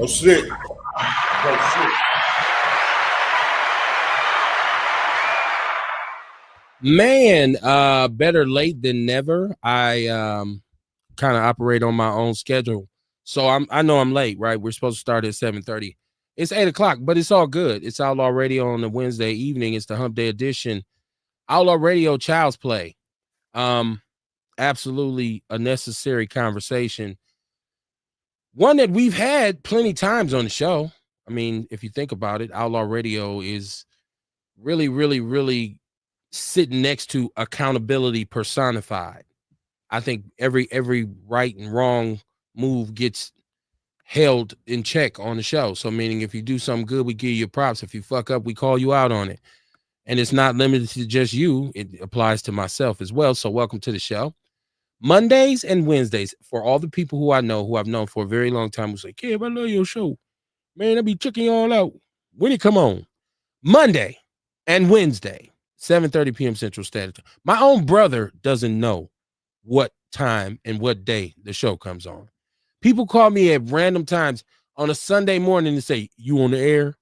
No shit. No shit. Man, better late than never. I kind of operate on my own schedule. So I know I'm late, right? We're supposed to start at 7:30. It's 8 o'clock, but it's all good. It's Outlaw Radio on the Wednesday evening. It's the Hump Day edition. Outlaw Radio Child's Play. Absolutely a necessary conversation. One that we've had plenty times on the show. I mean, if you think about it, Outlaw Radio is really, really, really sitting next to accountability personified. I think every right and wrong move gets held in check on the show. So meaning if you do something good, we give you props. If you fuck up, we call you out on it. And it's not limited to just you. It applies to myself as well. So welcome to the show. Mondays and Wednesdays, for all the people who I know, who I've known for a very long time, who say, Kev, I love your show. Man, I be checking you all out. When it come on? Monday and Wednesday, 7:30 p.m. Central Standard Time. My own brother doesn't know what time and what day the show comes on. People call me at random times on a Sunday morning and say, you on the air?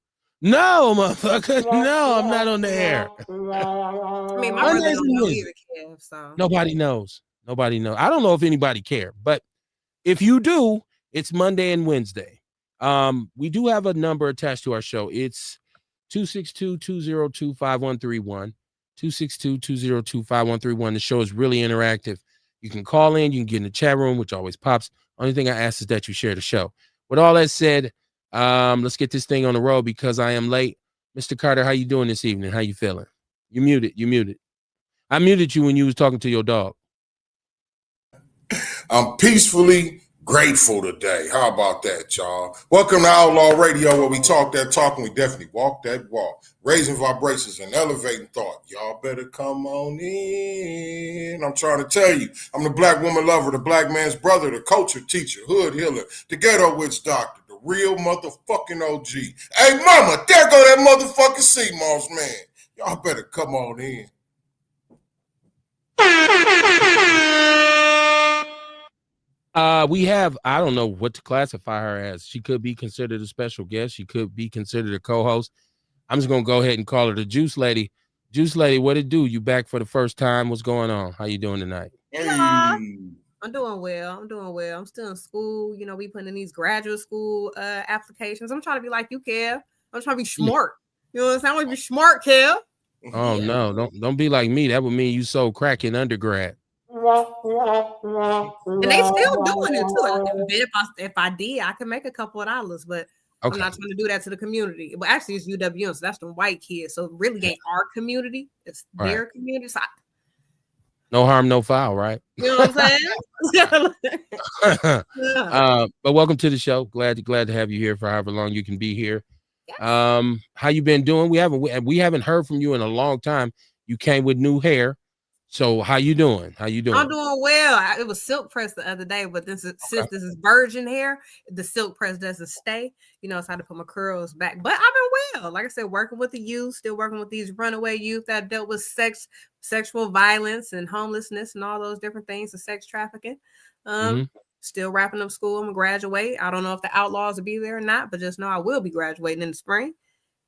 No, motherfucker. No, I'm not on the air. I mean, my brother don't know either, Kev, so. Nobody knows. Nobody knows. I don't know if anybody care, but if you do, it's Monday and Wednesday. We do have a number attached to our show. It's 262-202-5131. 262-202-5131. The show is really interactive. You can call in, you can get in the chat room, which always pops. Only thing I ask is that you share the show. With all that said, let's get this thing on the road because I am late. Mr. Carter, how you doing this evening? How you feeling? You muted. I muted you when you was talking to your dog. I'm peacefully grateful today. How about that, y'all? Welcome to Outlaw Radio, where we talk that talk and we definitely walk that walk. Raising vibrations and elevating thought. Y'all better come on in. I'm trying to tell you, I'm the black woman lover, the black man's brother, the culture teacher, hood healer, the ghetto witch doctor, the real motherfucking OG. Hey, mama, there go that motherfucking sea moss, man. Y'all better come on in. We have, I don't know what to classify her as. She could be considered a special guest. She could be considered a co-host. I'm just going to go ahead and call her the Juice Lady. Juice Lady, what it do? You back for the first time? What's going on? How you doing tonight? Hey. I'm doing well. I'm still in school. You know, we putting in these graduate school applications. I'm trying to be like you, Kev. I'm trying to be smart. You know what I'm saying? I want to be smart, Kev. Oh, yeah. No, don't be like me. That would mean you sold crack in undergrad. And they still doing it too. If I did, I could make a couple of dollars, but okay. I'm not trying to do that to the community. But actually, it's UWM, so that's the white kids. So it really ain't our community; it's their community. So no harm, no foul, right? You know what I'm saying? But welcome to the show. Glad to have you here for however long you can be here. Yes. How you been doing? We haven't heard from you in a long time. You came with new hair. So how you doing? I'm doing well. It was silk pressed the other day, but since this is virgin hair, the silk press doesn't stay. You know, so I had to put my curls back. But I've been well. Like I said, working with the youth, still working with these runaway youth that dealt with sexual violence and homelessness and all those different things and sex trafficking. Still wrapping up school. I'm gonna graduate. I don't know if the Outlaws will be there or not, but just know I will be graduating in the spring.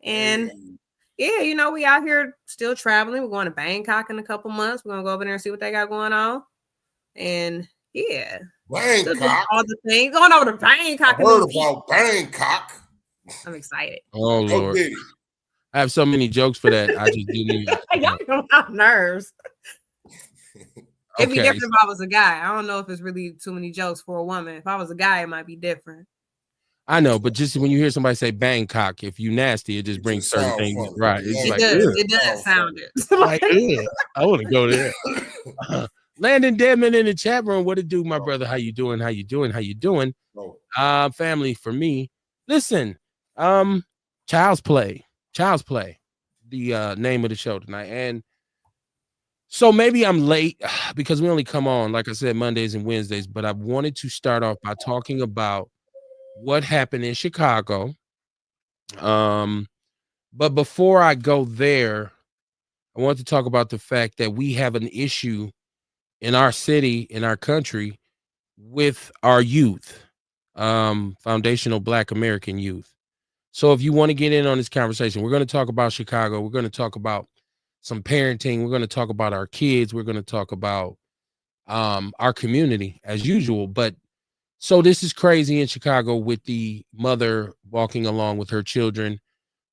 And yeah, you know, we out here still traveling. We're going to Bangkok in a couple months. We're going to go over there and see what they got going on. And yeah. Bangkok. All the things going over to Bangkok. I heard about Bangkok. I'm excited. Oh, Lord. I have so many jokes for that. I just didn't even. Y'all don't have nerves. It'd be different if I was a guy. I don't know if it's really too many jokes for a woman. If I was a guy, it might be different. I know, but just when you hear somebody say Bangkok, if you nasty, it just brings certain things funny. Right. It's it does sound it. Like, I want to go there. Landon Deadman in the chat room. What it do, my brother? How you doing? Family for me. Listen, Child's Play. The name of the show tonight. And so maybe I'm late because we only come on, like I said, Mondays and Wednesdays, but I wanted to start off by talking about what happened in Chicago. But before I go there, I want to talk about the fact that we have an issue in our city, in our country, with our youth. foundational Black American youth. So if you want to get in on this conversation, we're going to talk about Chicago. We're going to talk about some parenting. We're going to talk about our kids. We're going to talk about our community as usual. But so this is crazy in Chicago with the mother walking along with her children.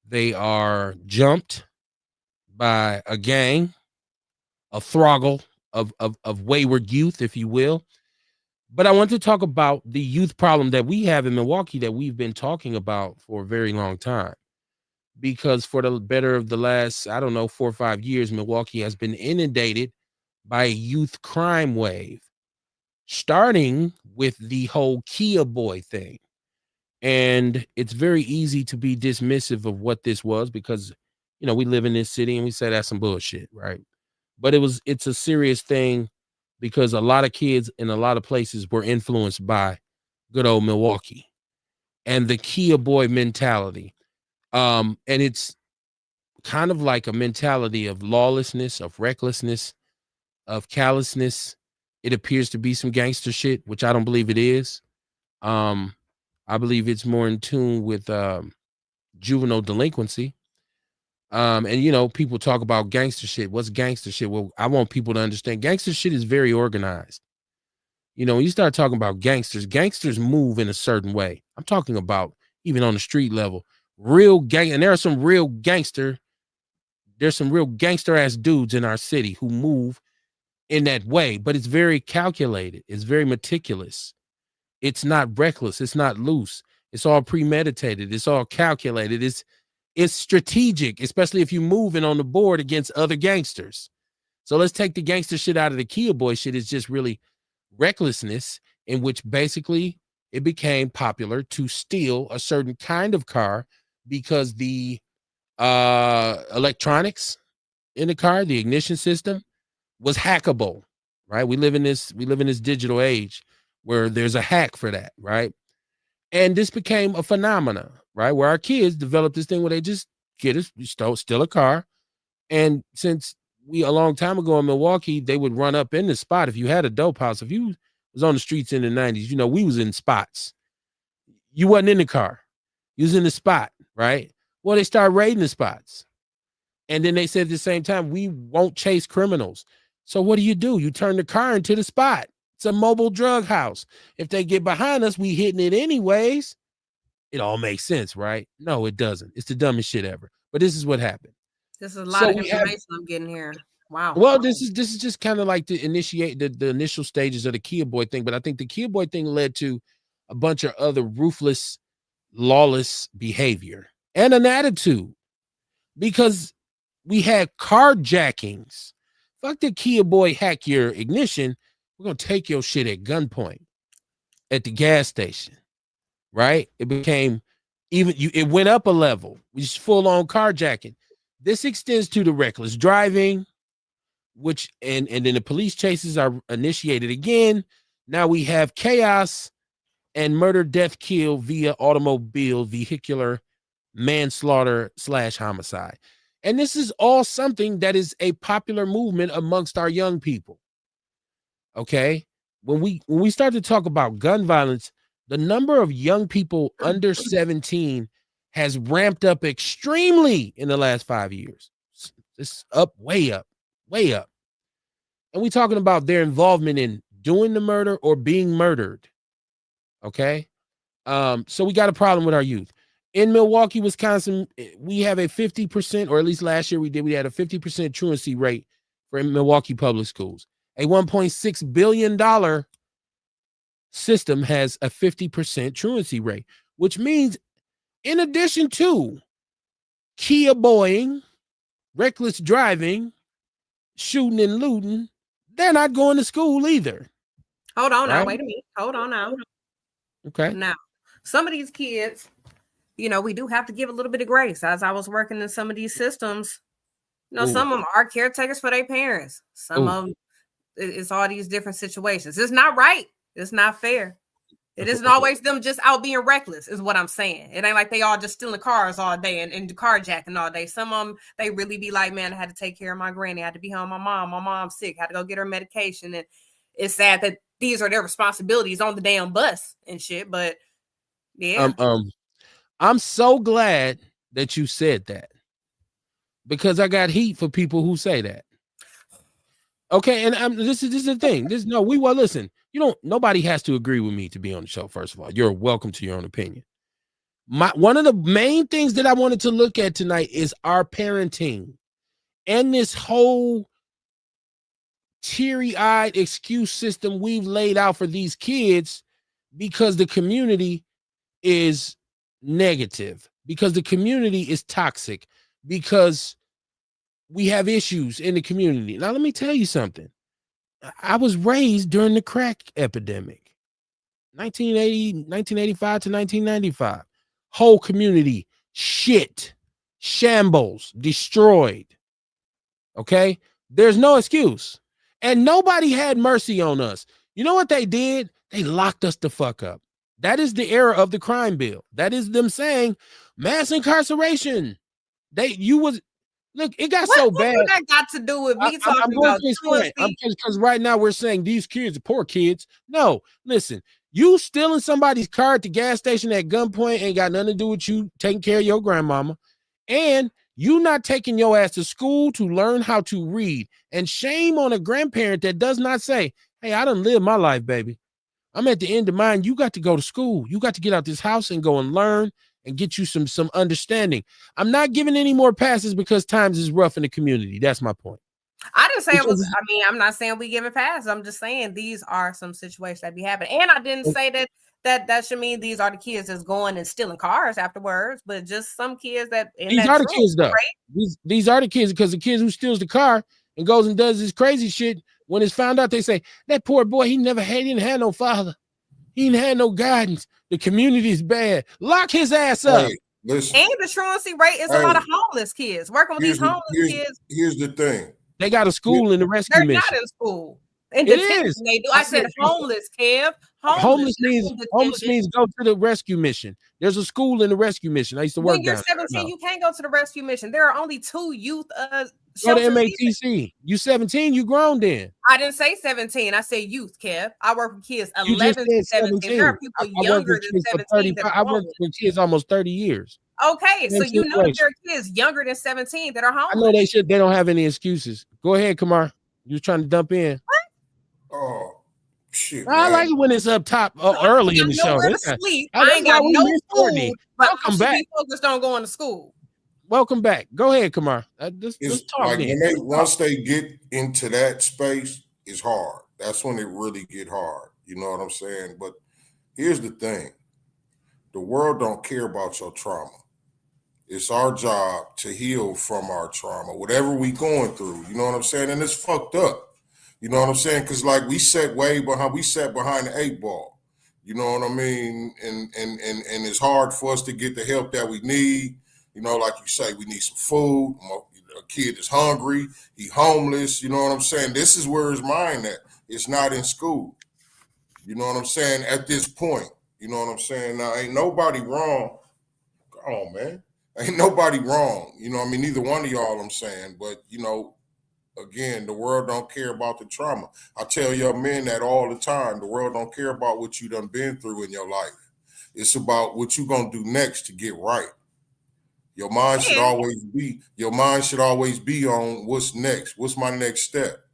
They are jumped by a gang, a throttle of wayward youth, if you will. But I want to talk about the youth problem that we have in Milwaukee that we've been talking about for a very long time. Because for the better of the last, I don't know, 4 or 5 years, Milwaukee has been inundated by a youth crime wave, starting with the whole Kia boy thing. And it's very easy to be dismissive of what this was because, we live in this city and we say that's some bullshit, right? But it's a serious thing because a lot of kids in a lot of places were influenced by good old Milwaukee and the Kia boy mentality. And it's kind of like a mentality of lawlessness, of recklessness, of callousness. It appears to be some gangster shit, which I don't believe it is. I believe it's more in tune with juvenile delinquency. And people talk about gangster shit. What's gangster shit? Well, I want people to understand gangster shit is very organized. When you start talking about gangsters move in a certain way. I'm talking about even on the street level, real gang. And there's some real gangster ass dudes in our city who move in that way, but it's very calculated. It's very meticulous. It's not reckless. It's not loose. It's all premeditated. It's all calculated. It's strategic, especially if you're moving on the board against other gangsters. So let's take the gangster shit out of the Kia boy shit. It's just really recklessness in which basically it became popular to steal a certain kind of car because the electronics in the car, the ignition system was hackable, right? We live in this digital age where there's a hack for that, right? And this became a phenomena, right? Where our kids developed this thing where they just steal a car. And since a long time ago in Milwaukee, they would run up in the spot. If you had a dope house, if you was on the streets in the 90s, we was in spots. You wasn't in the car. You was in the spot, right? Well, they started raiding the spots. And then they said at the same time, we won't chase criminals. So what do? You turn the car into the spot. It's a mobile drug house. If they get behind us, we hitting it anyways. It all makes sense, right? No, it doesn't. It's the dumbest shit ever. But this is what happened. This is a lot of information I'm getting here. Wow. Well, this is just kind of like to initiate the initial stages of the Kia boy thing. But I think the Kia boy thing led to a bunch of other ruthless, lawless behavior and an attitude because we had carjackings. Fuck the Kia boy hack your ignition. We're going to take your shit at gunpoint at the gas station, right? It became it went up a level. We just full on carjacking. This extends to the reckless driving, which and then the police chases are initiated again. Now we have chaos and murder, death, kill via automobile, vehicular manslaughter / homicide. And this is all something that is a popular movement amongst our young people. Okay. When we start to talk about gun violence, the number of young people under 17 has ramped up extremely in the last 5 years. It's up, way up, way up. And we're talking about their involvement in doing the murder or being murdered. Okay. So we got a problem with our youth. In Milwaukee, Wisconsin, we have a 50%, or at least last year we had a 50% truancy rate for Milwaukee public schools. A $1.6 billion system has a 50% truancy rate, which means in addition to Kia boying, reckless driving, shooting and looting, they're not going to school either. Hold on now. Wait a minute. Hold on now. Okay. Now, some of these kids, we do have to give a little bit of grace. As I was working in some of these systems, some of them are caretakers for their parents. Some of them, it's all these different situations. It's not right. It's not fair. It isn't always them just out being reckless, is what I'm saying. It ain't like they all just stealing cars all day and carjacking all day. Some of them, they really be like, man, I had to take care of my granny. I had to be home with my mom. My mom's sick. I had to go get her medication. And it's sad that these are their responsibilities on the damn bus and shit. But Yeah. I'm so glad that you said that, because I got heat for people who say that. Okay, and this is the thing. Listen. Nobody has to agree with me to be on the show. First of all, you're welcome to your own opinion. One of the main things that I wanted to look at tonight is our parenting and this whole teary-eyed excuse system we've laid out for these kids, because the community is negative, because the community is toxic, because we have issues in the community. Now, let me tell you something. I was raised during the crack epidemic, 1985 to 1995. Whole community, shit, shambles, destroyed. Okay? There's no excuse. And nobody had mercy on us. You know what they did? They locked us the fuck up. That is the era of the crime bill. That is them saying mass incarceration. Look, it got so bad. What that got to do with me talking about because right now we're saying these kids are poor kids. No, listen, you stealing somebody's car at the gas station at gunpoint ain't got nothing to do with you taking care of your grandmama. And you not taking your ass to school to learn how to read. And shame on a grandparent that does not say, hey, I done lived my life, baby. I'm at the end of mine. You got to go to school. You got to get out this house and go and learn and get you some understanding. I'm not giving any more passes because times is rough in the community. That's my point. I didn't say I'm not saying we give it passes. I'm just saying these are some situations that be happening. And I didn't say that should mean these are the kids that's going and stealing cars afterwards, but just some kids that these are the kids though. Right? These are the kids, because the kids who steals the car and goes and does this crazy shit, when it's found out, they say that poor boy, he didn't have no father. He didn't have no guidance. The community is bad. Lock his ass up. Hey, listen. And the truancy rate is a lot of homeless kids. Working with these homeless kids. Here's the thing. They got a school in the rescue mission. They're not in school. It is. They do. I said homeless, Kev. Homeless means go to the rescue mission. There's a school in the rescue mission. I used to work down there. When you're 17, you can't go to the rescue mission. There are only 2 youth go to MATC. You 17, you grown then. I didn't say 17. I said youth, Kev. I work with kids 11 to 17. There are people younger than 17. I work with kids almost 30 years. Okay, so you know there are kids younger than 17 that are homeless. I know they don't have any excuses. Go ahead, Kamar. You was trying to dump in. What? Oh. Shit, I like it when it's up top early in the show. I ain't got no food, but I should be focused on going to school. Welcome back. Go ahead, Kamar. Let's talk. Like once they get into that space, it's hard. That's when it really get hard. You know what I'm saying? But here's the thing. The world don't care about your trauma. It's our job to heal from our trauma, whatever we going through. You know what I'm saying? And it's fucked up. You know what I'm saying? Because like we sat behind the 8 ball. You know what I mean? And it's hard for us to get the help that we need. You know, like you say, we need some food. A kid is hungry. He homeless. You know what I'm saying? This is where his mind at. It's not in school. You know what I'm saying? At this point, you know what I'm saying? Now, ain't nobody wrong. Come on, man. Ain't nobody wrong. You know what I mean? Neither one of y'all, I'm saying. But, you know, again, the world don't care about the trauma. I tell young men that all the time. The world don't care about what you done been through in your life. It's about what you gonna do next to get right. Your mind should always be on what's next. What's my next step?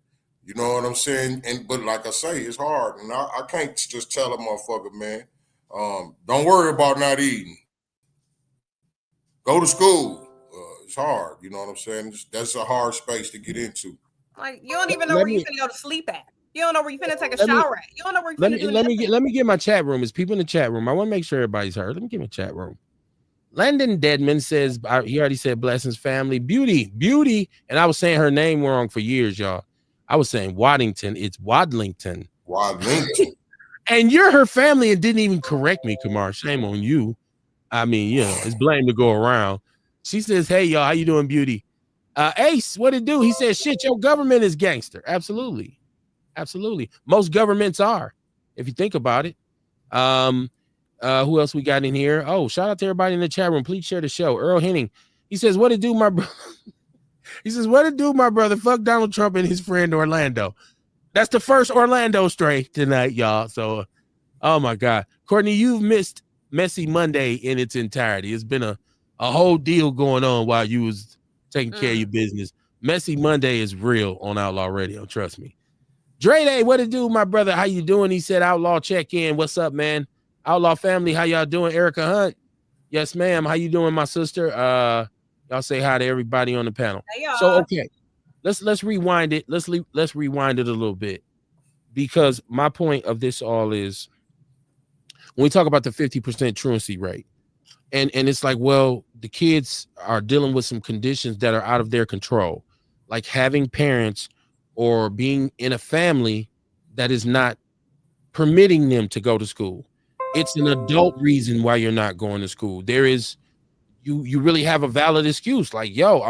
You know what I'm saying? But like I say, it's hard. And I can't just tell a motherfucker, man, don't worry about not eating. Go to school. It's hard, you know what I'm saying? That's a hard space to get into. Like you don't even know where you're gonna go to sleep at. You don't know where you're gonna take a shower at. You don't know where you're gonna do. Let me get my chat room. It's people in the chat room. I want to make sure everybody's heard. Let me get my chat room. Landon Deadman says he already said blessings, family, beauty, and I was saying her name wrong for years, y'all. I was saying Waddington. It's Wadlington. And you're her family and didn't even correct me, Kamar. Shame on you. I mean, you know, it's blame to go around. She says, hey, y'all, how you doing, beauty? Ace, what it do? He says, shit, your government is gangster. Absolutely. Most governments are, if you think about it. Who else we got in here? Oh, shout out to everybody in the chat room. Please share the show. Earl Henning. He says, what it do, my brother? He says, what it do, my brother? Fuck Donald Trump and his friend Orlando. That's the first Orlando stray tonight, y'all. So, oh my God. Courtney, you've missed Messy Monday in its entirety. It's been a whole deal going on while you was taking care of your business. Messy Monday is real on Outlaw Radio. Trust me. Dre Day, what it do, my brother? How you doing? He said, Outlaw, check in. What's up, man? Outlaw family, how y'all doing? Erica Hunt. Yes, ma'am. How you doing, my sister? Y'all say hi to everybody on the panel. Hey, so, okay, let's rewind it. Let's rewind it a little bit, because my point of this all is when we talk about the 50% truancy rate, and it's like, well, the kids are dealing with some conditions that are out of their control, like having parents or being in a family that is not permitting them to go to school. It's an adult reason why you're not going to school. There is, you really have a valid excuse. Like, yo,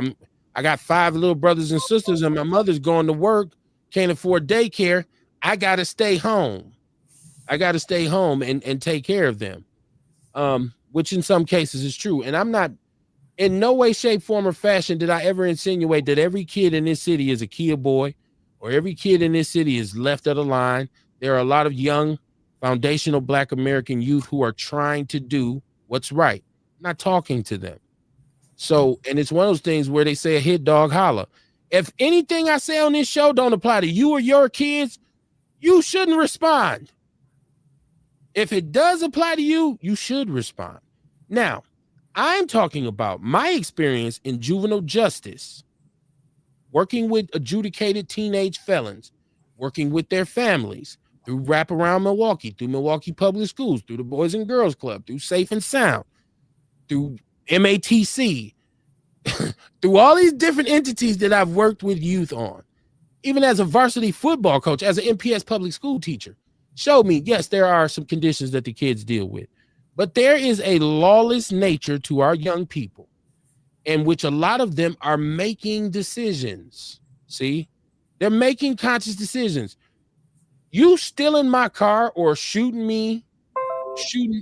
I got 5 little brothers and sisters and my mother's going to work, can't afford daycare. I got to stay home. And take care of them. Which in some cases is true. And I'm not, in no way, shape, form, or fashion did I ever insinuate that every kid in this city is a Kia boy or every kid in this city is left of the line. There are a lot of young foundational Black American youth who are trying to do what's right. I'm not talking to them. So, and it's one of those things where they say a hit dog holler. If anything I say on this show don't apply to you or your kids, you shouldn't respond. If it does apply to you, you should respond. Now, I'm talking about my experience in juvenile justice, working with adjudicated teenage felons, working with their families through Wraparound Milwaukee, through Milwaukee Public Schools, through the Boys and Girls Club, through Safe and Sound, through MATC, through all these different entities that I've worked with youth on, even as a varsity football coach, as an MPS public school teacher, showed me, yes, there are some conditions that the kids deal with, but there is a lawless nature to our young people in which a lot of them are making decisions. See, they're making conscious decisions. You stealing my car or shooting me,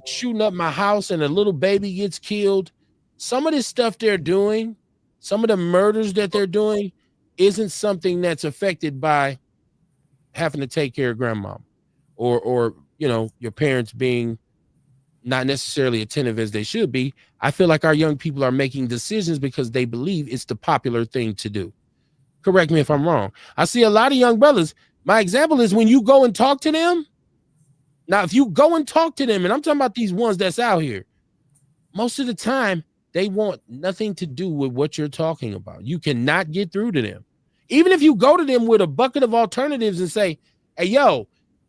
shooting up my house and a little baby gets killed. Some of this stuff they're doing, some of the murders that they're doing isn't something that's affected by having to take care of grandma or you know, your parents being not necessarily attentive as they should be. I feel like our young people are making decisions because they believe it's the popular thing to do. Correct me if I'm wrong. I see a lot of young brothers. My example is when you go and talk to them. Now, if you go and talk to them, and I'm talking about these ones that's out here, most of the time, they want nothing to do with what you're talking about. You cannot get through to them. Even if you go to them with a bucket of alternatives and say, hey, yo,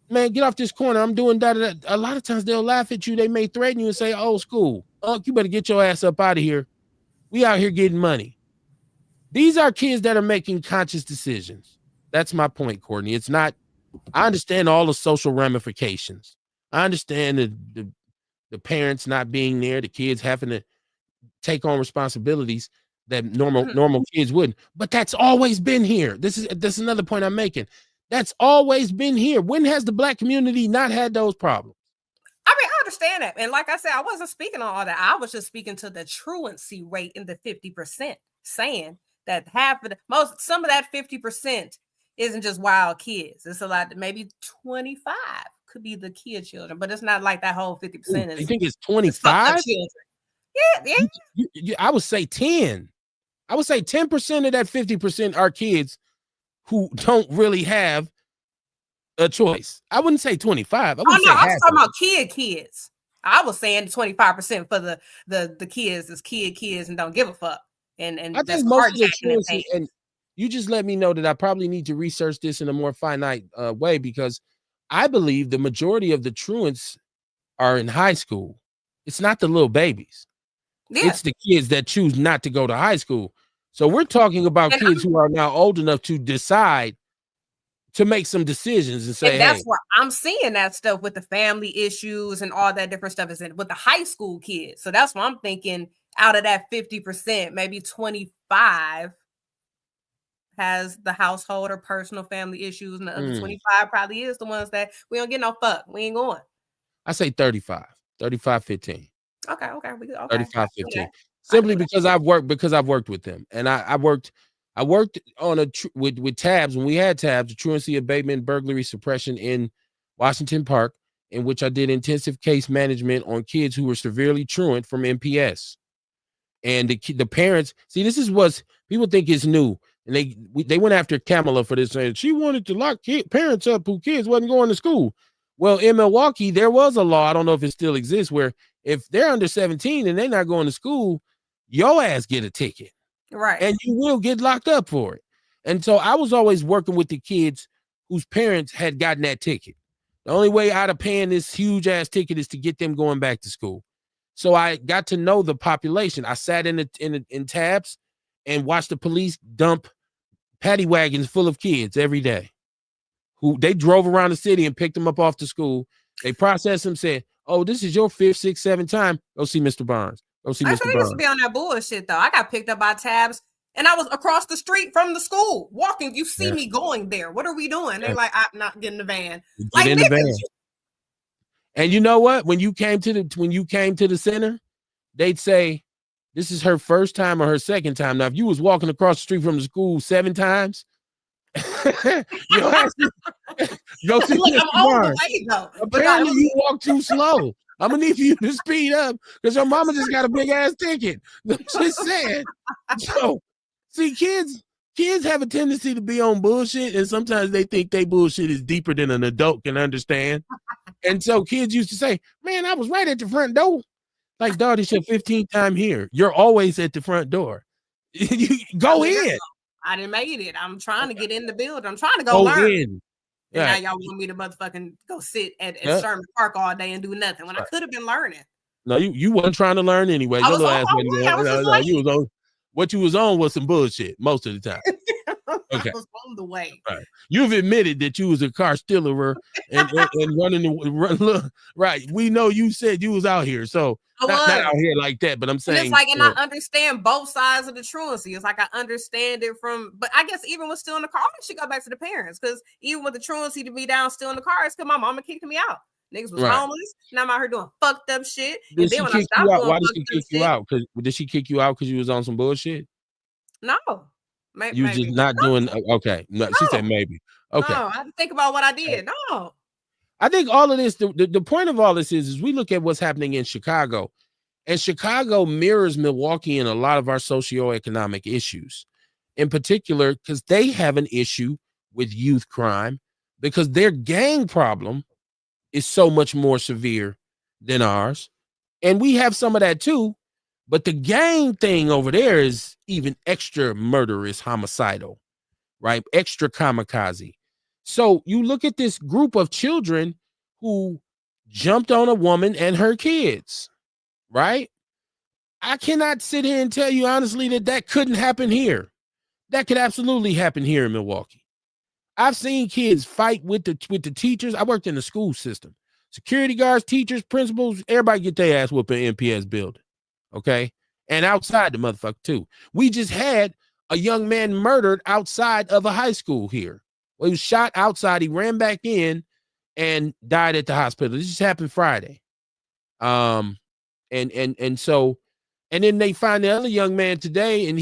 man, get off this corner. I'm doing that. A lot of times they'll laugh at you. They may threaten you and say, oh, school, you better get your ass up out of here. We out here getting money. These are kids that are making conscious decisions. That's my point, Courtney. It's not, I understand all the social ramifications. I understand the parents not being there, the kids having to take on responsibilities that normal kids wouldn't. But that's always been here. This is another point I'm making. That's always been here. When has the Black community not had those problems? I mean, I understand that. And like I said, I wasn't speaking on all that. I was just speaking to the truancy rate in the 50%, saying that some of that 50% isn't just wild kids. It's a lot, maybe 25 could be the kid children, but it's not like that whole 50% is. You think it's 25? Yeah. I would say 10. I would say 10% of that 50% are kids who don't really have a choice. I wouldn't say 25. I was talking about kids. I was saying 25% for the kids is kids and don't give a fuck. And I think most of the truancy, and you just let me know that I probably need to research this in a more finite way, because I believe the majority of the truants are in high school. It's not the little babies. Yeah. It's the kids that choose not to go to high school. So we're talking about kids who are now old enough to decide to make some decisions and say, that's where I'm seeing that stuff with the family issues and all that different stuff is with the high school kids. So that's why I'm thinking out of that 50%, maybe 25 has the household or personal family issues, and the other 25 probably is the ones that we don't get no fuck. We ain't going. I say 35, 15. Okay. 35, 15. Simply because I've worked with them, and I worked on with tabs when we had tabs, the truancy abatement, burglary suppression in Washington Park, in which I did intensive case management on kids who were severely truant from MPS. And the parents, see, this is what people think is new. And they went after Kamala for this, saying she wanted to lock parents up who kids wasn't going to school. Well, in Milwaukee, there was a law, I don't know if it still exists, where if they're under 17 and they're not going to school, your ass get a ticket. Right. And you will get locked up for it. And so I was always working with the kids whose parents had gotten that ticket. The only way out of paying this huge ass ticket is to get them going back to school. So I got to know the population. I sat in tabs and watched the police dump paddy wagons full of kids every day. Who they drove around the city and picked them up off the school. They processed them, said, "Oh, this is your 5th, 6th, 7th time. Go see Mr. Barnes. Go see Mr. Barnes." I used to be on that bullshit though. I got picked up by tabs. And I was across the street from the school walking. You see me going there. What are we doing? They're like, I'm not getting the van. Get in the van. And you know what? When you came to the center, they'd say, this is her first time or her second time. Now, if you was walking across the street from the school 7 times, you have to go see Look, I'm on the way though. Apparently, you walk too slow. I'm gonna need for you to speed up because your mama just got a big ass ticket. I'm just saying. So, see, kids have a tendency to be on bullshit, and sometimes they think they bullshit is deeper than an adult can understand. And so kids used to say, "Man, I was right at the front door." Like, dog, it's your 15th time here. You're always at the front door. You go in. I didn't make it. I'm trying to get in the building. I'm trying to go learn. In. And now y'all want me to motherfucking go sit at Sherman Park all day and do nothing when I could have been learning. No, you wasn't trying to learn anyway. I was on what you was on was some bullshit most of the time. Okay. I was on the way. Right. You've admitted that you was a car stealer and running right. We know you said you was out here, so not out here like that. But I'm saying, and it's like, and I understand both sides of the truancy. It's like I understand it but I guess even with still in the car, I should go back to the parents because even with the truancy to be down still in the car, it's because my mama kicked me out. Niggas was homeless. Now I'm out here doing fucked up shit. Did she kick you out? Why did she kick you out? Did she kick you out because you was on some bullshit? No. You just not doing okay. No, she said maybe. Okay. No, I had to think about what I did. No. I think all of this, the point of all this is we look at what's happening in Chicago, and Chicago mirrors Milwaukee in a lot of our socioeconomic issues, in particular because they have an issue with youth crime because their gang problem is so much more severe than ours. And we have some of that too, but the gang thing over there is even extra murderous, homicidal, right? Extra kamikaze. So you look at this group of children who jumped on a woman and her kids, right? I cannot sit here and tell you honestly that couldn't happen here. That could absolutely happen here in Milwaukee. I've seen kids fight with the teachers. I worked in the school system. Security guards, teachers, principals, everybody get their ass whooped in MPS building. Okay. And outside the motherfucker too. We just had a young man murdered outside of a high school here. Well, he was shot outside. He ran back in and died at the hospital. This just happened Friday. And then they find the other young man today, and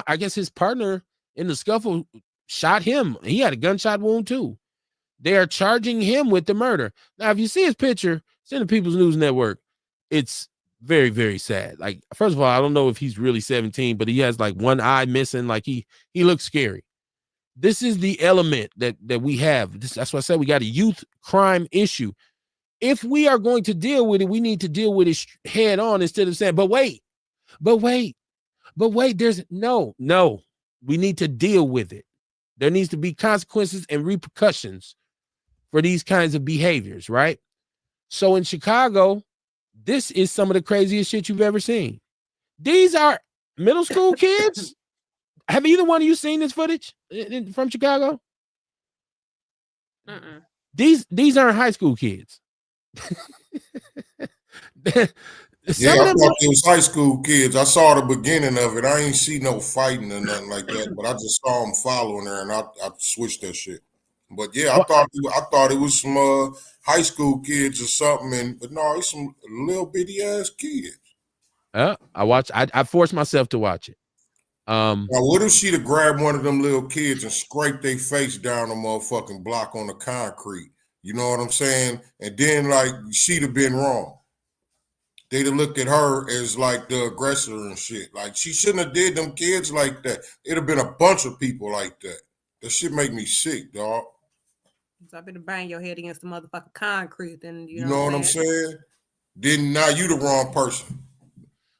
I guess his partner in the scuffle shot him. He had a gunshot wound too. They are charging him with the murder. Now, if you see his picture, it's in the People's News Network. It's very, very sad. Like, first of all, I don't know if he's really 17, but he has like one eye missing. Like he looks scary. This is the element that we have. That's why I said we got a youth crime issue. If we are going to deal with it, we need to deal with it head on instead of saying, but wait, there's no, we need to deal with it. There needs to be consequences and repercussions for these kinds of behaviors, right? So in Chicago, this is some of the craziest shit you've ever seen. These are middle school kids. Have either one of you seen this footage from Chicago? These aren't high school kids. Yeah, I thought it was high school kids. I saw the beginning of it. I ain't see no fighting or nothing like that, but I just saw them following her, and I switched that shit. But yeah, I thought it was some high school kids or something, but no, it's some little bitty ass kids. I forced myself to watch it. Now, what if she'd have grabbed one of them little kids and scraped their face down a motherfucking block on the concrete You know what I'm saying? And then like she'd have been wrong. They'd have looked at her as like the aggressor and shit. Like she shouldn't have did them kids like that. It'd have been a bunch of people like that. That shit make me sick, dog. So I better bang your head against the motherfucking concrete. And you know what I'm saying? Then now you the wrong person.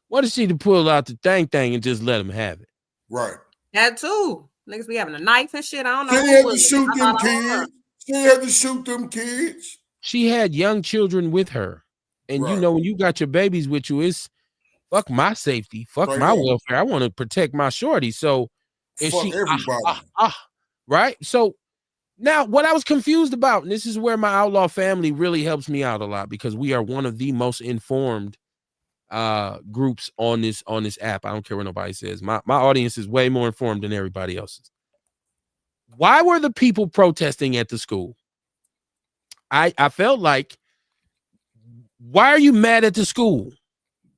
What if she to pull out the thing and just let him have it? Right. That too. Niggas be having a knife and shit. I don't know. She had to shoot them kids. She had to shoot them kids. She had young children with her. And you know, when you got your babies with you, it's fuck my safety, fuck my welfare. I want to protect my shorty. So is fuck she everybody. Right? So now what I was confused about, and this is where my Outlaw family really helps me out a lot, because we are one of the most informed groups on this app. I don't care what nobody says. My audience is way more informed than everybody else's. Why were the people protesting at the school? I felt like, why are you mad at the school?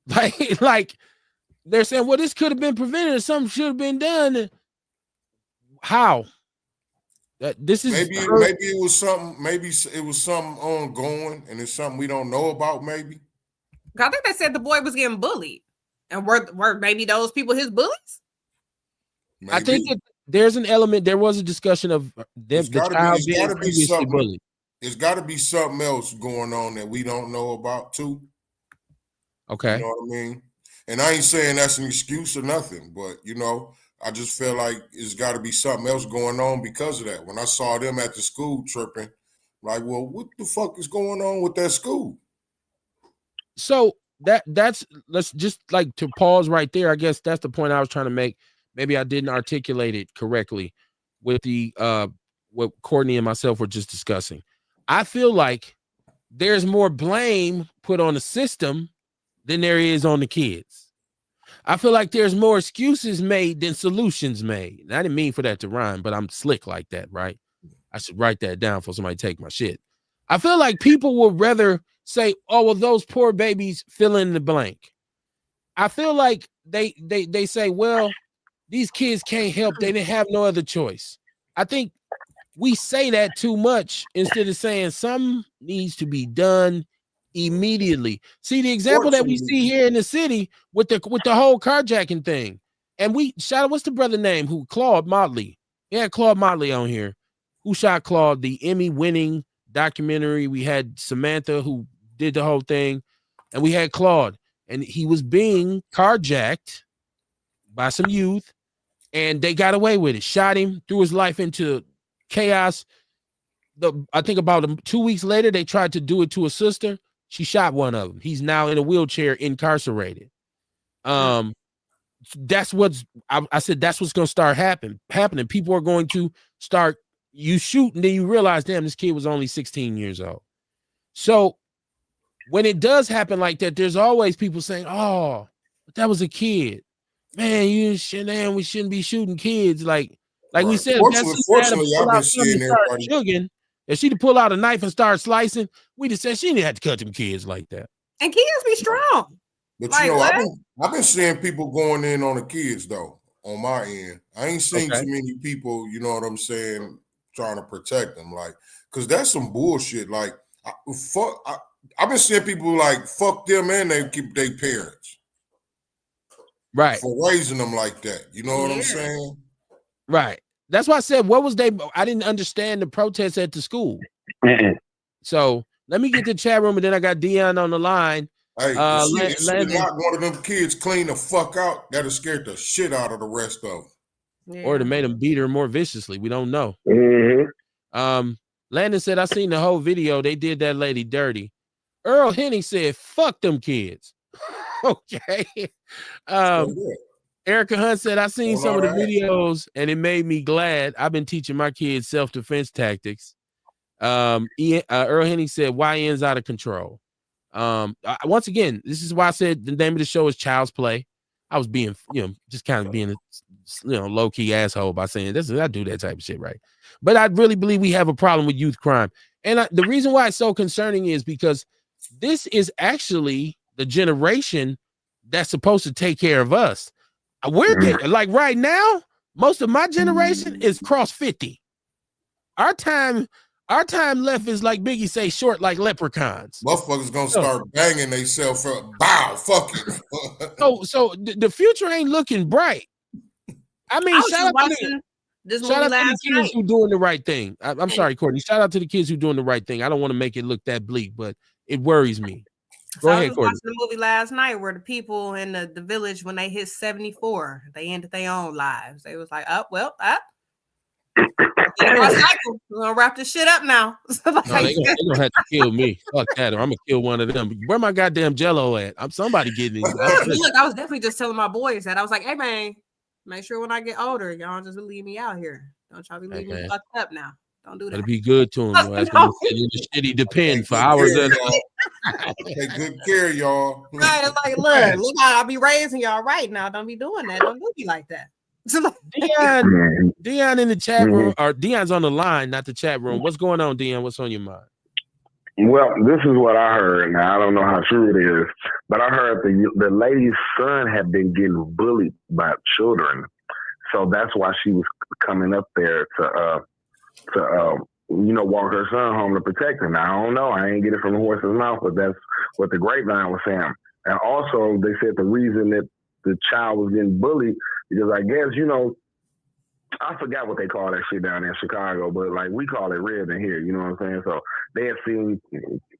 Like they're saying, well, this could have been prevented or something should have been done. How? This is maybe it was something, maybe it was something ongoing and it's something we don't know about, maybe. I think they said the boy was getting bullied. And were maybe those people his bullies? Maybe. I think that there's an element, there was a discussion of the child being previously bullied. There's got to be something else going on that we don't know about too. Okay. You know what I mean? And I ain't saying that's an excuse or nothing, but you know, I just feel like it's got to be something else going on because of that. When I saw them at the school tripping, like, well, what the fuck is going on with that school? So that's let's just like to pause right there. I guess that's the point I was trying to make. Maybe I didn't articulate it correctly with the what Courtney and myself were just discussing. I feel like there's more blame put on the system than there is on the kids. I feel like there's more excuses made than solutions made. And I didn't mean for that to rhyme, but I'm slick like that, right? I should write that down for somebody to take my shit. I feel like people would rather say, oh, well, those poor babies fill in the blank. I feel like they say, well, these kids can't help. They didn't have no other choice. I think we say that too much instead of saying something needs to be done immediately. See the example that we see here in the city with the whole carjacking thing. And we shot, what's the brother name who Claude Motley? Yeah, Claude Motley on here. Who shot Claude, the Emmy-winning documentary. We had Samantha who did the whole thing, and we had Claude, and he was being carjacked by some youth, and they got away with it. Shot him, threw his life into chaos. I think about 2 weeks later, they tried to do it to a sister. She shot one of them. He's now in a wheelchair, incarcerated. That's what's I said. That's what's going to start happening. People are going to start. You shoot, and then you realize, damn, this kid was only 16 years old. So when it does happen like that, there's always people saying, "Oh, but that was a kid, man. We shouldn't be shooting kids." Like right. We said, fortunately, I've been seeing everybody. If she'd pull out a knife and start slicing, we just said she didn't have to cut them kids like that. And kids be strong. But like, you know, I've been seeing people going in on the kids though. On my end, I ain't seen too many people. You know what I'm saying? Trying to protect them, like, cause that's some bullshit. Like, I've been seeing people like fuck them and they keep their parents, right, for raising them like that. You know what I'm saying? Right. That's why I said, what was they? I didn't understand the protests at the school. So let me get the chat room, and then I got Dion on the line. Hey, not one of them kids clean the fuck out, that'll scare the shit out of the rest of them. Yeah. Or to make them beat her more viciously. We don't know. Landon said, I seen the whole video. They did that lady dirty. Earl Henning said, fuck them kids. Okay. Erica Hunt said, I seen some of the videos and it made me glad. I've been teaching my kids self-defense tactics. Earl Henning said, YN's out of control. Once again, this is why I said the name of the show is Child's Play. I was being, just kind of being a, low-key asshole by saying this. I do that type of shit, right? But I really believe we have a problem with youth crime. And the reason why it's so concerning is because this is actually the generation that's supposed to take care of us. We're getting, like right now, most of my generation is cross 50. Our time Our time left is like Biggie say, short like leprechauns. Motherfuckers gonna start banging themselves up. Bow, fuck it. So the future ain't looking bright. I mean, shout out to the kids who doing the right thing. I'm sorry, Courtney. Shout out to the kids who doing the right thing. I don't want to make it look that bleak, but it worries me. Go ahead, Courtney. I was watching the movie last night where the people in the village, when they hit 74, they ended their own lives. They was like, up. We're gonna wrap this shit up now. No, they gonna have to kill me. Fuck that, or I'm gonna kill one of them. Where my goddamn Jello at? I'm somebody getting it. Look, I was definitely just telling my boys that I was like, hey man, make sure when I get older, y'all just leave me out here. Don't y'all be leaving me fucked up now. Don't do that. It'll be good to him. The shitty depend for hours. Take good care, y'all. Right, like, look how I'll be raising y'all right now. Don't be doing that. Don't do me like that. Dion in the chat room, or Dion's on the line, not the chat room. What's going on, Dion? What's on your mind? Well, this is what I heard. Now, I don't know how true it is, but I heard the lady's son had been getting bullied by children. So that's why she was coming up there to walk her son home to protect him. Now, I don't know. I ain't get it from the horse's mouth, but that's what the grapevine was saying. And also, they said the reason that the child was getting bullied, because I guess, I forgot what they call that shit down there in Chicago, but like we call it ribbing here, you know what I'm saying? So they had seen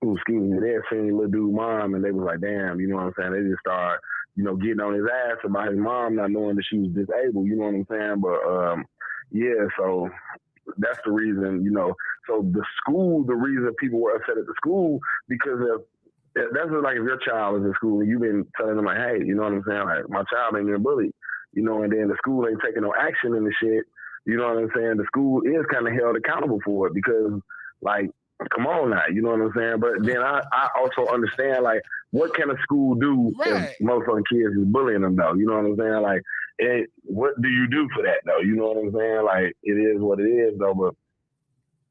little dude mom, and they was like, damn, you know what I'm saying? They just started, getting on his ass about his mom not knowing that she was disabled, you know what I'm saying? But so that's the reason, So the school, the reason people were upset at the school, because that's just like if your child is in school and you've been telling them like, hey, you know what I'm saying? Like, my child ain't getting bullied, and then the school ain't taking no action in the shit, you know what I'm saying? The school is kind of held accountable for it because, like, come on now, you know what I'm saying? But then I also understand, like, what can a school do if motherfucking kids is bullying them, though? You know what I'm saying? Like, what do you do for that, though? You know what I'm saying? Like, it is what it is, though, but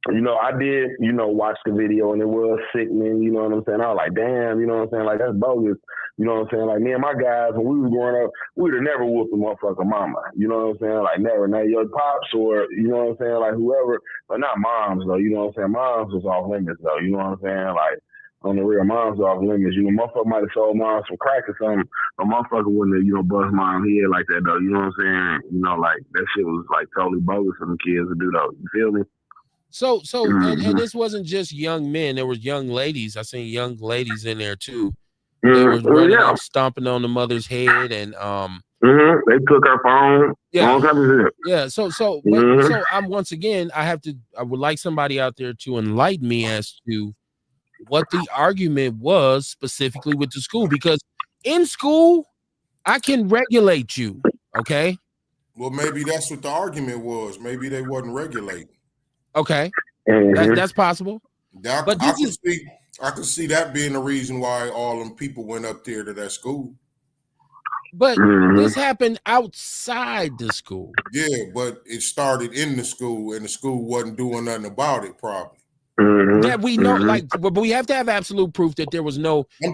I did, watch the video, and it was sickening, you know what I'm saying? I was like, damn, you know what I'm saying? Like, that's bogus. You know what I'm saying? Like, me and my guys, when we was growing up, we would have never whooped a motherfucking mama. You know what I'm saying? Like, never. Now, your pops or, you know what I'm saying? Like, whoever, but not moms, though. You know what I'm saying? Moms was off limits, though. You know what I'm saying? Like, on the real, moms was off limits. Motherfucker might have sold moms some crack or something, but motherfucker wouldn't have, bust mom head like that, though. You know what I'm saying? Like, that shit was, like, totally bogus for them kids to do, though. You feel me? So, and this wasn't just young men. There was young ladies. I seen young ladies in there too. They were running up, stomping on the mother's head, and they took her phone. Yeah. So I'm once again. I would like somebody out there to enlighten me as to what the argument was specifically with the school, because in school I can regulate you. Okay. Well, maybe that's what the argument was. Maybe they wasn't regulating. Okay, that's possible. But I could see that being the reason why all them people went up there to that school. But this happened outside the school. Yeah, but it started in the school, and the school wasn't doing nothing about it, probably. That we know, but we have to have absolute proof that there was no. I'm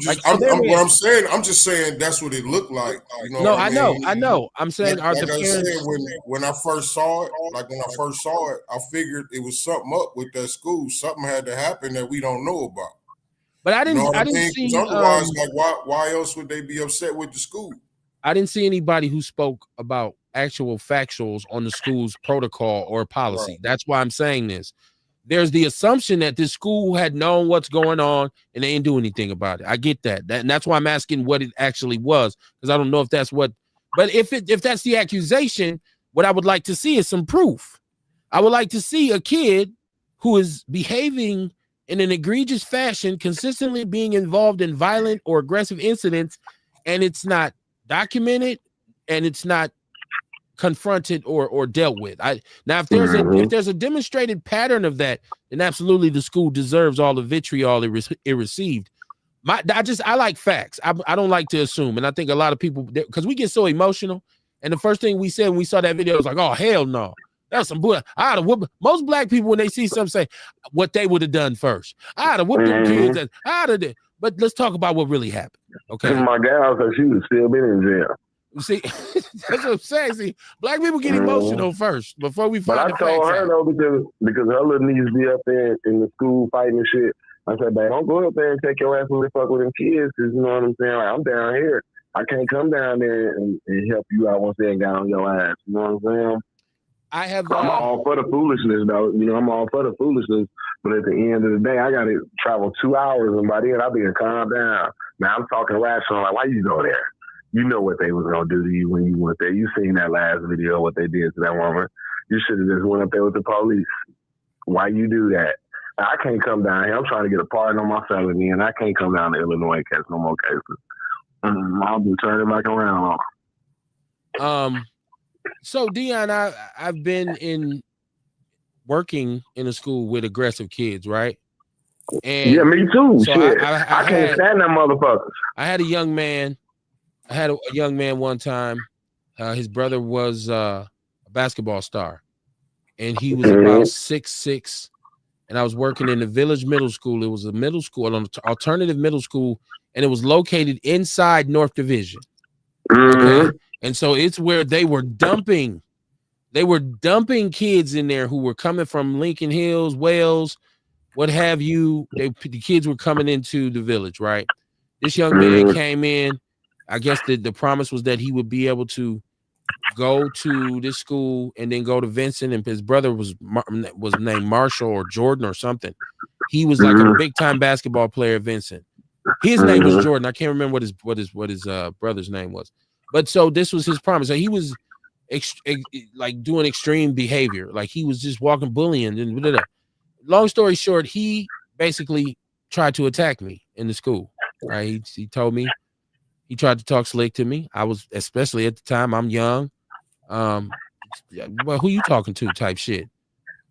just saying that's what it looked like. I know. I'm saying, when I first saw it, I figured it was something up with that school. Something had to happen that we don't know about. But I didn't see. Otherwise, why else would they be upset with the school? I didn't see anybody who spoke about actual factuals on the school's protocol or policy. Right. That's why I'm saying this. There's the assumption that this school had known what's going on and they didn't do anything about it. I get that. And that's why I'm asking what it actually was, because I don't know if that's what. But if that's the accusation, what I would like to see is some proof. I would like to see a kid who is behaving in an egregious fashion, consistently being involved in violent or aggressive incidents, and it's not documented and it's not confronted or dealt with. If there's a demonstrated pattern of that, then absolutely the school deserves all the vitriol it received. I like facts. I don't like to assume, and I think a lot of people, because we get so emotional, and the first thing we said when we saw that video was like, oh hell no, that's some bull. I'd have whooped. Most black people when they see something say what they would have done first. I'd have whooped them kids. But let's talk about what really happened. Okay, my gal said she would still been in jail. See, that's what I'm saying. See, black people get emotional first before we But find I the told facts her out. though because her little niece be up there in the school fighting and shit. I said, babe, don't go up there and take your ass when they fuck with them kids. Cause you know what I'm saying? Like, I'm down here. I can't come down there and help you out once they got on your ass. You know what I'm saying? I'm all for the foolishness though. You know, I'm all for the foolishness. But at the end of the day, I got to travel 2 hours, and by then I'll be calm down. Now I'm talking rational. Like, why you go there? You know what they was gonna do to you when you went there. You seen that last video, what they did to that woman. You should have just went up there with the police. Why you do that? I can't come down here. I'm trying to get a pardon on my felony, and I can't come down to Illinois and catch no more cases. I'll be turning back around. So Dion, I've been working in a school with aggressive kids, right? And yeah, me too. So shit. I can't stand them motherfuckers. I had a young man. I had a young man one time. His brother was a basketball star, and he was about 6'6", and I was working in the Village Middle School. It was a middle school, an alternative middle school, and it was located inside North Division. Okay, and so it's where they were dumping kids in there who were coming from Lincoln Hills, Wales, what have you. The kids were coming into the village, right? This young man came in. I guess the promise was that he would be able to go to this school and then go to Vincent, and his brother was named Marshall or Jordan or something. He was like a big time basketball player at Vincent. His name was Jordan. I can't remember what his brother's name was. But so this was his promise. So he was like doing extreme behavior. Like he was just walking bullying. And blah, blah. Long story short, he basically tried to attack me in the school. Right? He told me. He tried to talk slick to me. I was, especially at the time, I'm young. Well, who you talking to type shit.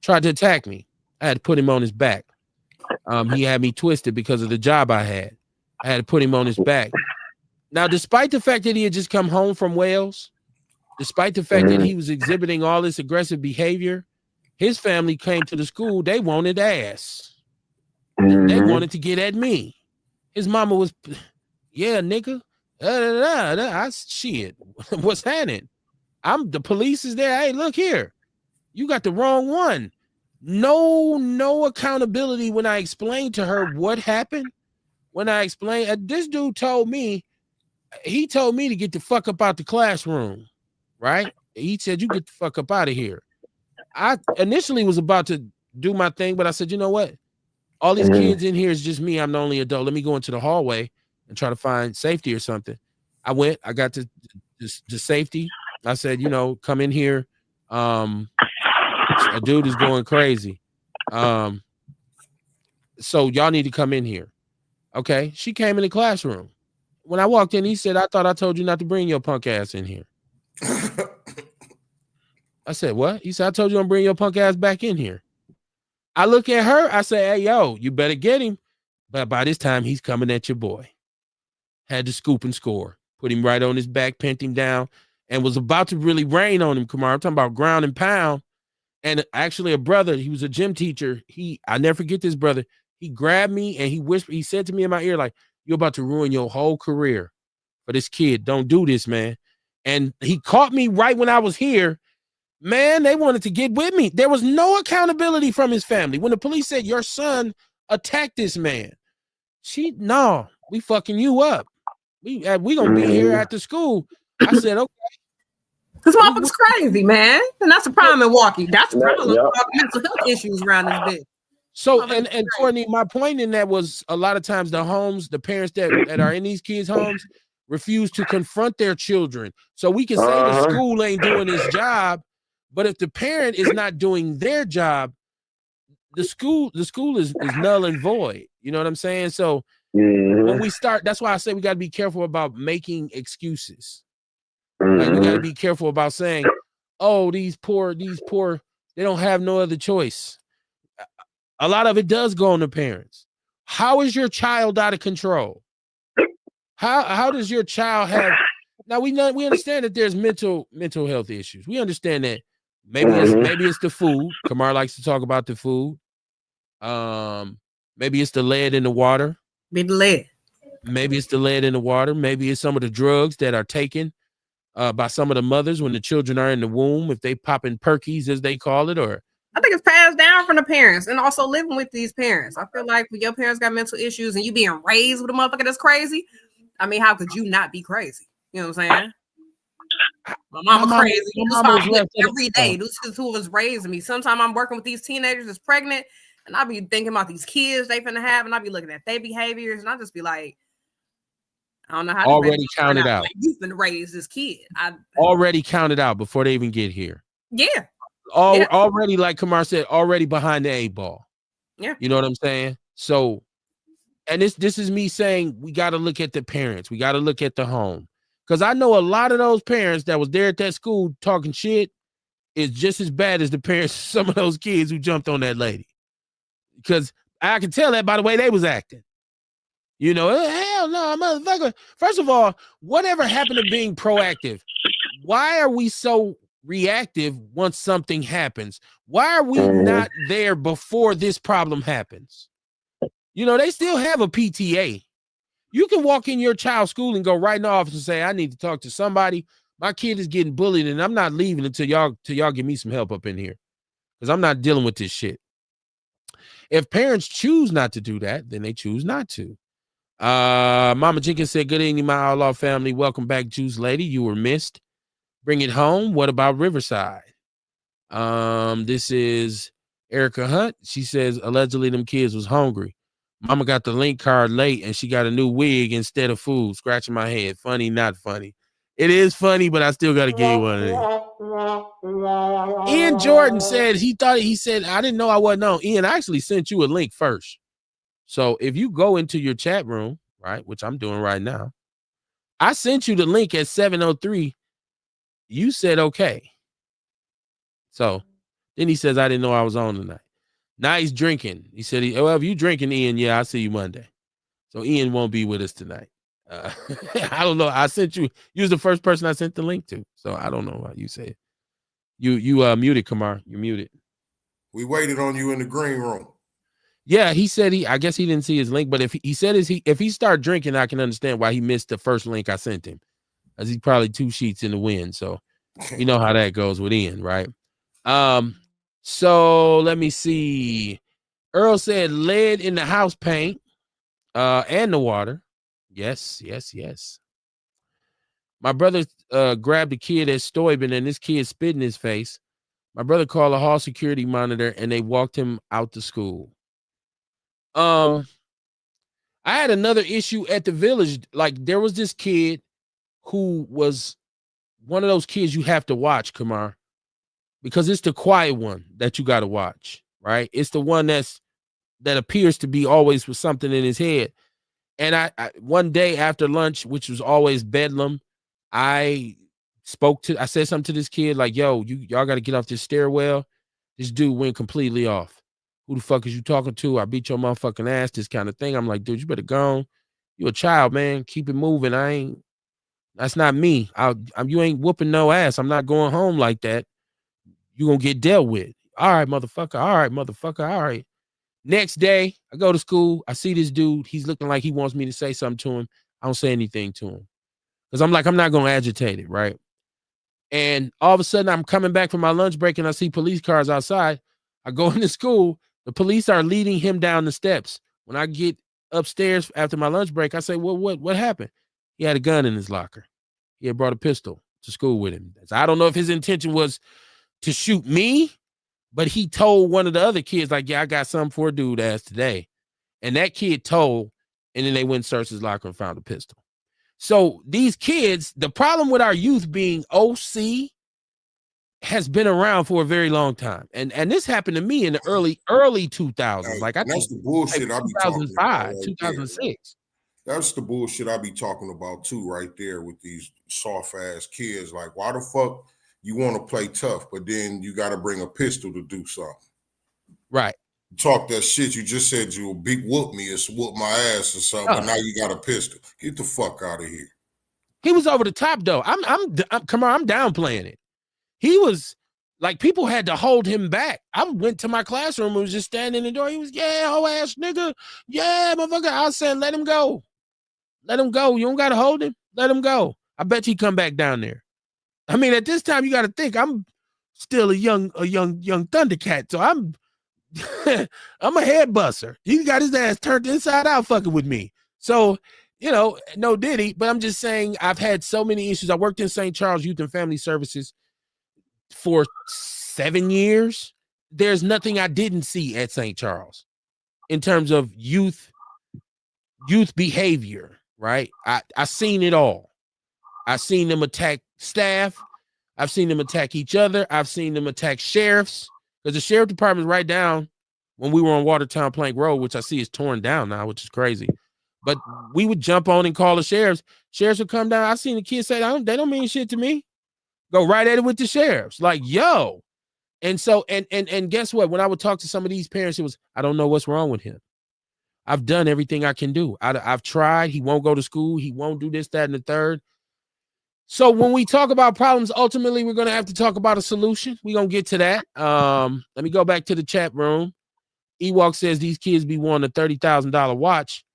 Tried to attack me. I had to put him on his back. He had me twisted because of the job I had. I had to put him on his back. Now, despite the fact that he had just come home from Wales, despite the fact that he was exhibiting all this aggressive behavior, his family came to the school. They wanted ass. They wanted to get at me. His mama was, yeah, nigga. Shit, what's happening? The police is there. Hey, look here. You got the wrong one. No accountability when I explained to her what happened. When I explained, this dude told me to get the fuck up out the classroom, right? He said, you get the fuck up out of here. I initially was about to do my thing, but I said, you know what? All these kids in here is just me. I'm the only adult. Let me go into the hallway and try to find safety or something. I went, I got to safety. I said, come in here. A dude is going crazy. So y'all need to come in here. Okay. She came in the classroom. When I walked in, he said, I thought I told you not to bring your punk ass in here. I said, what? He said, I told you I'm bringing your punk ass back in here. I look at her. I say, hey, yo, you better get him. But by this time, he's coming at your boy. Had to scoop and score. Put him right on his back, pinned him down, and was about to really rain on him, Kamar. I'm talking about ground and pound. And actually, a brother, he was a gym teacher. I never forget this brother. He grabbed me and he whispered, he said to me in my ear, like, you're about to ruin your whole career for this kid. Don't do this, man. And he caught me right when I was here. Man, they wanted to get with me. There was no accountability from his family. When the police said, your son attacked this man, we fucking you up. We gonna be here at the school. I said, okay. This motherfucker's crazy, man. And that's a problem in Milwaukee. That's a problem. Mental health issues around this bitch. So, and Courtney, my point in that was a lot of times the parents that are in these kids' homes refuse to confront their children. So we can say the school ain't doing its job, but if the parent is not doing their job, the school is null and void. You know what I'm saying? So when we start, that's why I say we got to be careful about making excuses. Like we got to be careful about saying, oh, these poor, they don't have no other choice. A lot of it does go on the parents. How is your child out of control? How does your child have? Now we understand that there's mental health issues. We understand that maybe it's the food. Kamar likes to talk about the food. Maybe it's the lead in the water. Be the lead. Maybe it's the lead in the water. Maybe it's some of the drugs that are taken. by some of the mothers when the children are in the womb, if they popping perkies as they call it, or I think it's passed down from the parents and also living with these parents. I feel like when your parents got mental issues and you being raised with a motherfucker that's crazy, I mean, how could you not be crazy? You know what I'm saying? My mama crazy. My mama was left every day. This is who was raising me. Sometimes I'm working with these teenagers that's pregnant, and I'll be thinking about these kids they finna have, and I'll be looking at their behaviors, and I'll just be like, I don't know how already counted out. Like, you've been raised this kid. I already counted out before they even get here. Yeah. Already, like Kamar said, already behind the 8 ball. Yeah. You know what I'm saying? So, and this is me saying we got to look at the parents. We got to look at the home. Because I know a lot of those parents that was there at that school talking shit is just as bad as the parents of some of those kids who jumped on that lady. Because I can tell that by the way they was acting. You know, hell no, motherfucker. First of all, whatever happened to being proactive? Why are we so reactive once something happens? Why are we not there before this problem happens? You know, they still have a PTA. You can walk in your child's school and go right in the office and say, I need to talk to somebody. My kid is getting bullied and I'm not leaving until y'all give me some help up in here. Because I'm not dealing with this shit. If parents choose not to do that, then they choose not to. Mama Jenkins said, good evening, my Outlaw family. Welcome back, Juice Lady. You were missed. Bring it home. What about Riverside? This is Erica Hunt. She says, allegedly them kids was hungry. Mama got the link card late and she got a new wig instead of food. Scratching my head. Funny, not funny. It is funny, but I still got to give you one of these. Ian Jordan said, he said, I didn't know I wasn't on. Ian, I actually sent you a link first. So if you go into your chat room, right, which I'm doing right now, I sent you the link at 7:03. You said, okay. So then he says, I didn't know I was on tonight. Now he's drinking. He said, well, if you drinking, Ian, yeah, I'll see you Monday. So Ian won't be with us tonight. I don't know. I sent you. You was the first person I sent the link to. So I don't know what you said. You muted, Kamar. You're muted. We waited on you in the green room. Yeah, he said I guess he didn't see his link, but if he started drinking, I can understand why he missed the first link I sent him. As he's probably 2 sheets in the wind. So you know how that goes with Ian, right? So let me see. Earl said lead in the house paint and the water. Yes. My brother grabbed a kid at Steuben and this kid spit in his face. My brother called a hall security monitor and they walked him out to school. I had another issue at the village. Like there was this kid who was one of those kids you have to watch, Kamar, because it's the quiet one that you got to watch, right? It's the one that appears to be always with something in his head. And I one day after lunch, which was always bedlam, I said something to this kid like, yo, y'all got to get off this stairwell. This dude went completely off. Who the fuck is you talking to? I beat your motherfucking ass, this kind of thing. I'm like, dude, you better go on. You a child, man. Keep it moving. That's not me. You ain't whooping no ass. I'm not going home like that. You gonna get dealt with. All right, motherfucker. All right, motherfucker. All right. Next day, I go to school. I see this dude. He's looking like he wants me to say something to him. I don't say anything to him. Because I'm like, I'm not going to agitate it, right? And all of a sudden, I'm coming back from my lunch break and I see police cars outside. I go into school. The police are leading him down the steps. When I get upstairs after my lunch break, I say, well, what happened? He had a gun in his locker. He had brought a pistol to school with him. So I don't know if his intention was to shoot me, but he told one of the other kids, like, yeah, I got something for a dude ass today. And that kid told, and then they went and searched his locker and found a pistol. So these kids, the problem with our youth being OC has been around for a very long time. And this happened to me in the early 2000s. Like that's the bullshit I be talking about. 2006. That's the bullshit I be talking about too, right there with these soft ass kids. Like, why the fuck you want to play tough, but then you got to bring a pistol to do something? Right. Talk that shit. You just said you'll whoop me or whoop my ass or something, but now you got a pistol. Get the fuck out of here. He was over the top though. I'm downplaying it. He was like, people had to hold him back. I went to my classroom and was just standing in the door. He was, yeah, whole ass nigga. Yeah, motherfucker. I said, let him go. Let him go. You don't got to hold him. Let him go. I bet he come back down there. I mean, at this time, you got to think I'm still a young Thundercat. So I'm I'm a head buster. He got his ass turned inside out fucking with me. So, you know, no diddy, but I'm just saying I've had so many issues. I worked in St. Charles Youth and Family Services for 7 years. There's nothing I didn't see at St. Charles in terms of youth behavior, right? I seen it all. I seen them attack staff. I've seen them attack each other. I've seen them attack sheriffs. Because the sheriff department is right down when we were on Watertown Plank Road, which I see is torn down now, which is crazy. But we would jump on and call the sheriffs. Sheriffs would come down. I seen the kids say, they don't mean shit to me. Go right at it with the sheriffs. Like, yo. And so, and guess what? When I would talk to some of these parents, it was, I don't know what's wrong with him. I've done everything I can do. I've tried. He won't go to school. He won't do this, that, and the third. So when we talk about problems, ultimately, we're going to have to talk about a solution. We're going to get to that. Let me go back to the chat room. Ewok says these kids be wanting a $30,000 watch,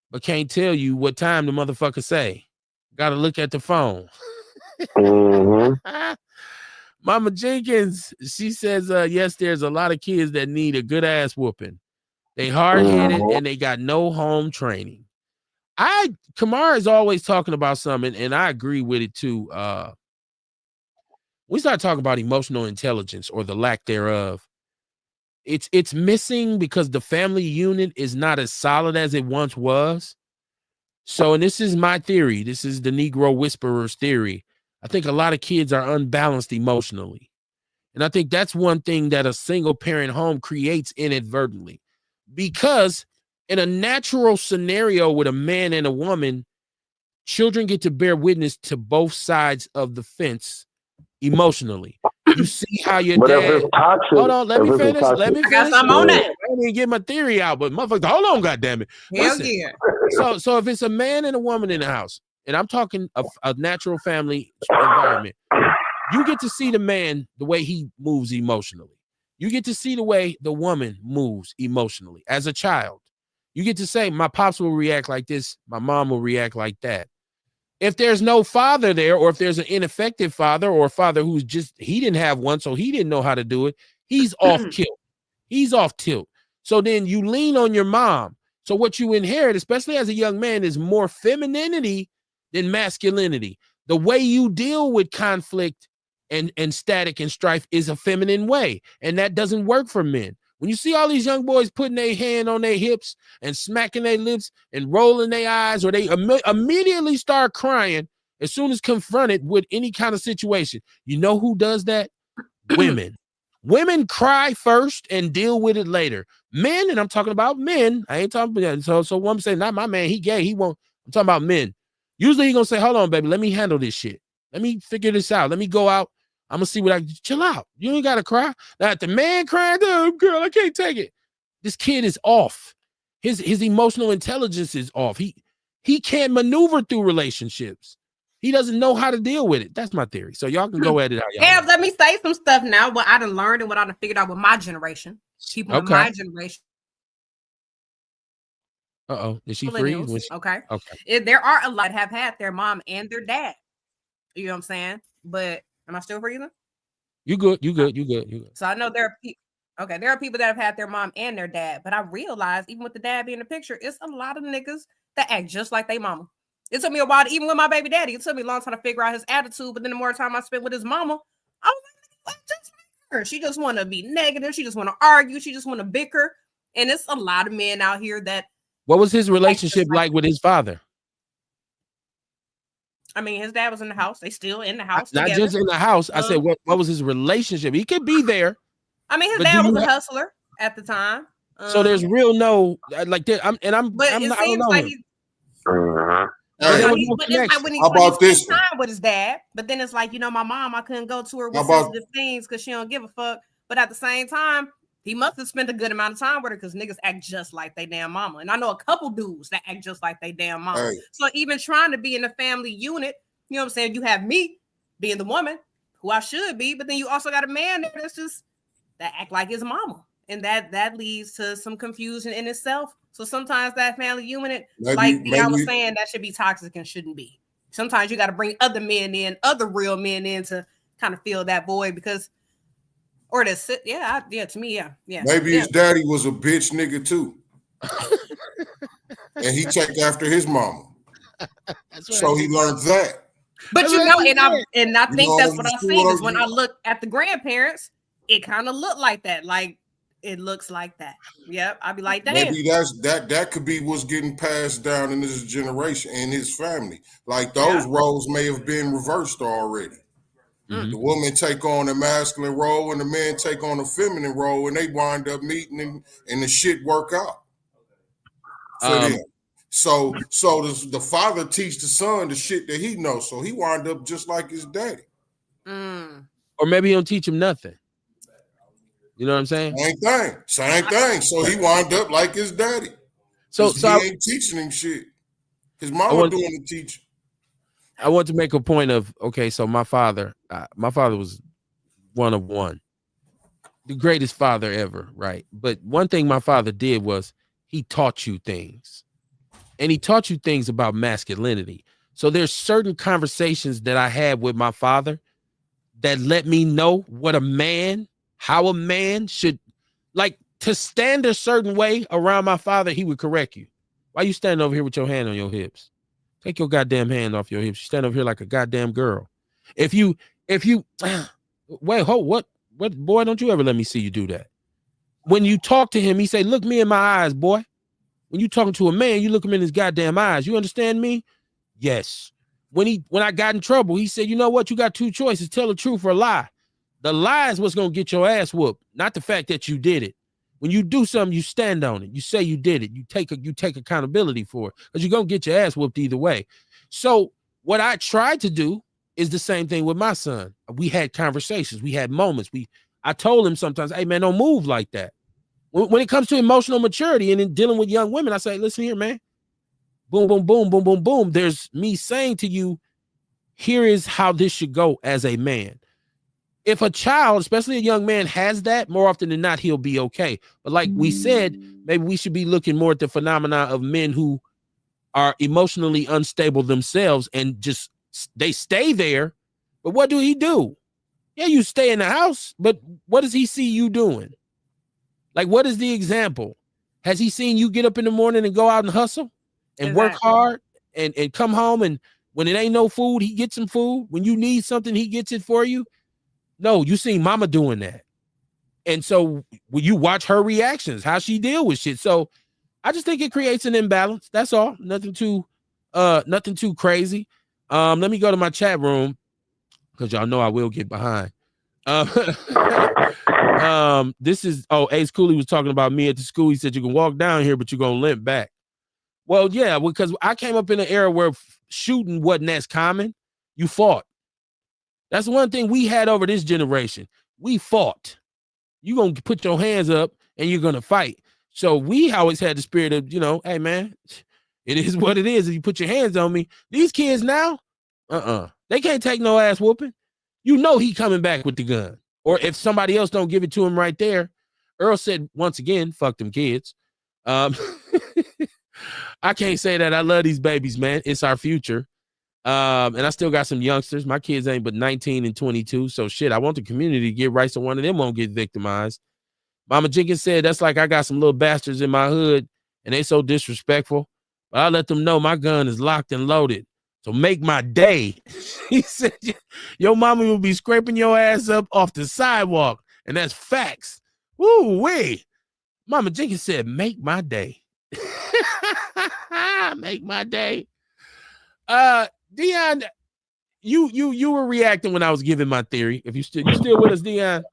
but can't tell you what time the motherfucker say. Got to look at the phone. Mm-hmm. Mama Jenkins, she says, yes, there's a lot of kids that need a good ass whooping. They hard-headed and they got no home training. Kamara is always talking about something, and I agree with it too. We start talking about emotional intelligence or the lack thereof. It's missing because the family unit is not as solid as it once was. So, and this is my theory. This is the Negro Whisperer's theory. I think a lot of kids are unbalanced emotionally. And I think that's one thing that a single parent home creates inadvertently. Because in a natural scenario with a man and a woman, children get to bear witness to both sides of the fence emotionally. You see how your but dad. If it's toxic, Hold on, let me finish. I got something on that. I didn't get my theory out, but motherfucker, hold on, goddammit. Hell yeah. So if it's a man and a woman in the house, and I'm talking a natural family environment, you get to see the man the way he moves emotionally. You get to see the way the woman moves emotionally as a child. You get to say, my pops will react like this, my mom will react like that. If there's no father there, or if there's an ineffective father, or a father who's he didn't have one, so he didn't know how to do it, he's off tilt. He's off tilt. So then you lean on your mom. So what you inherit, especially as a young man, is more femininity than masculinity. The way you deal with conflict and static and strife is a feminine way, and that doesn't work for men. When you see all these young boys putting their hand on their hips and smacking their lips and rolling their eyes, or they immediately start crying as soon as confronted with any kind of situation, you know who does that? Women. Women cry first and deal with it later. Men, and I'm talking about men. I ain't talking about so one say, not my man, he gay, he won't. I'm talking about men. Usually he gonna say, hold on, baby, let me handle this shit. Let me figure this out. Let me go out. I'm gonna see what chill out. You ain't gotta cry. Now if the man crying, oh, girl, I can't take it. This kid is off. His emotional intelligence is off. He can't maneuver through relationships. He doesn't know how to deal with it. That's my theory. So y'all can go at it how y'all Let me say some stuff now. What I done learned and what I done figured out with my generation. People in my generation. Did she freeze? Okay. There are a lot that have had their mom and their dad. You know what I'm saying? But am I still breathing? You good. So I know there are people. Okay, there are people that have had their mom and their dad, but I realized even with the dad being in the picture, it's a lot of niggas that act just like they mama. It took me a while, even with my baby daddy, it took me a long time to figure out his attitude. But then the more time I spent with his mama, I was like, just like her. She just want to be negative. She just want to argue. She just want to bicker. And it's a lot of men out here that. What was his relationship like with his father? I mean, his dad was in the house. They still in the house. Not together. just in the house. I said, what was his relationship? He could be there. I mean, his dad was a hustler at the time. So there's real no like that. But it seems like he's. Hey, but it's like when he spends time with his dad, but then it's like, you know, my mom, I couldn't go to her with sensitive things because she don't give a fuck. But at the same time, he must have spent a good amount of time with her because niggas act just like they damn mama. And I know a couple dudes that act just like they damn mama. Hey. So even trying to be in a family unit, you know what I'm saying? You have me being the woman who I should be, but then you also got a man there that's just that act like his mama. And that leads to some confusion in itself. So sometimes that family unit, like Dion was saying, that should be toxic and shouldn't be. sometimes you got to bring other men in, other real men in to kind of fill that void because, or to sit, to me, yeah. Maybe his daddy was a bitch nigga too. And he take after his mama. So he learned that. But you know, and I think that's what I see is when I you- look at the grandparents, it kind of looked like that. Like it looks like that. Yep. I'd be like, damn. Maybe that could be what's getting passed down in this generation and his family. Like those roles may have been reversed already. Mhm. The woman take on the masculine role and the man take on the feminine role, and they wind up meeting and the shit work out for them. So the father teach the son the shit that he knows, so he wind up just like his daddy. Or maybe he don't teach him nothing. You know what I'm saying? Same thing. So he wind up like his daddy. So he ain't teaching him shit. His mama doing the teaching. I want to make a point of, okay, so my father was one of one, the greatest father ever, right? But one thing my father did was he taught you things. And he taught you things about masculinity. So there's certain conversations that I had with my father that let me know how a man should, like, to stand a certain way around my father, he would correct you. Why you standing over here with your hand on your hips? Take your goddamn hand off your hips. You stand over here like a goddamn girl. If you wait, what boy, don't you ever let me see you do that. When you talk to him, he say, look me in my eyes, boy. When you talking to a man, you look him in his goddamn eyes. You understand me? Yes. When I got in trouble, he said, you know what? You got two choices, tell the truth or lie. The lie is what's going to get your ass whooped, not the fact that you did it. When you do something, you stand on it. You say you did it. You take accountability for it because you're going to get your ass whooped either way. So what I tried to do is the same thing with my son. We had conversations. We had moments. I told him sometimes, hey, man, don't move like that. When it comes to emotional maturity and in dealing with young women, I say, listen here, man. Boom, boom, boom, boom, boom, boom. There's me saying to you, here is how this should go as a man. If a child, especially a young man, has that, more often than not, he'll be okay. But like we said, maybe we should be looking more at the phenomena of men who are emotionally unstable themselves and just they stay there. But what do he do? Yeah, you stay in the house, but what does he see you doing? Like, what is the example? Has he seen you get up in the morning and go out and hustle and work hard and come home, and when it ain't no food, he gets some food? When you need something, he gets it for you? No, you seen mama doing that. And so when you watch her reactions, how she deal with shit. So I just think it creates an imbalance. That's all. Nothing too crazy. Let me go to my chat room because y'all know I will get behind. This is Ace Cooley was talking about me at the school. He said you can walk down here, but you're gonna limp back. Well, yeah, because I came up in an era where shooting wasn't as common. You fought. That's one thing we had over this generation. We fought. You're gonna put your hands up and you're gonna fight. So we always had the spirit of, hey man, it is what it is. If you put your hands on me, these kids now, they can't take no ass whooping. He coming back with the gun. Or if somebody else don't give it to him right there. Earl said, once again, fuck them kids. I can't say that. I love these babies, man. It's our future. And I still got some youngsters. My kids ain't but 19 and 22. So shit, I want the community to get right so one of them won't get victimized. Mama Jenkins said, that's like I got some little bastards in my hood and they so disrespectful. But I let them know my gun is locked and loaded. So make my day. He said, your mama will be scraping your ass up off the sidewalk. And that's facts. Woo wee. Mama Jenkins said, make my day. Make my day. Dion, you were reacting when I was giving my theory. If you still with us, Dion?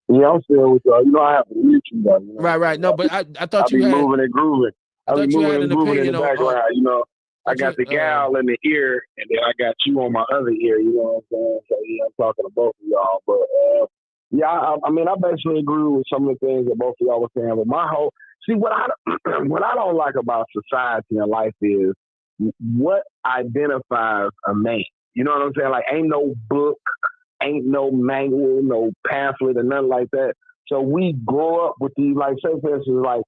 Yeah, I'm still with y'all. I have to mute you though. Right. No, but I thought you had moving and grooving. I thought you had an opinion in the background. I got the gal in the ear, and then I got you on my other ear. You know what I'm saying? So yeah, I'm talking to both of y'all. But yeah, I basically agree with some of the things that both of y'all were saying. But what I don't like about society and life is what identifies a man. You know what I'm saying? Like, ain't no book, ain't no manual, no pamphlet, or nothing like that. So we grow up with these, like, say for instance, like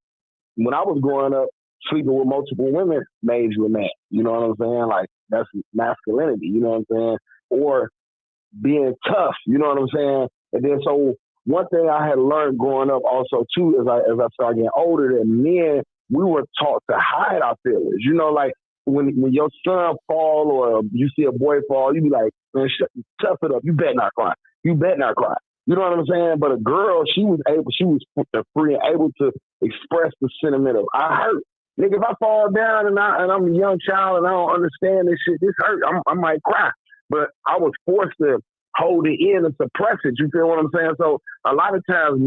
when I was growing up, sleeping with multiple women made you a man. You know what I'm saying? Like, that's masculinity. You know what I'm saying? Or being tough. You know what I'm saying? And then so one thing I had learned growing up also too, as I started getting older, that men, we were taught to hide our feelings. You know, like when your son fall or you see a boy fall, you be like, man, tough it up. You better not cry. You better not cry. You know what I'm saying? But a girl, she was free and able to express the sentiment of, I hurt. Nigga, if I fall down and I'm a young child and I don't understand this shit, this hurt, I might cry. But I was forced to hold it in and suppress it. You feel what I'm saying? So a lot of times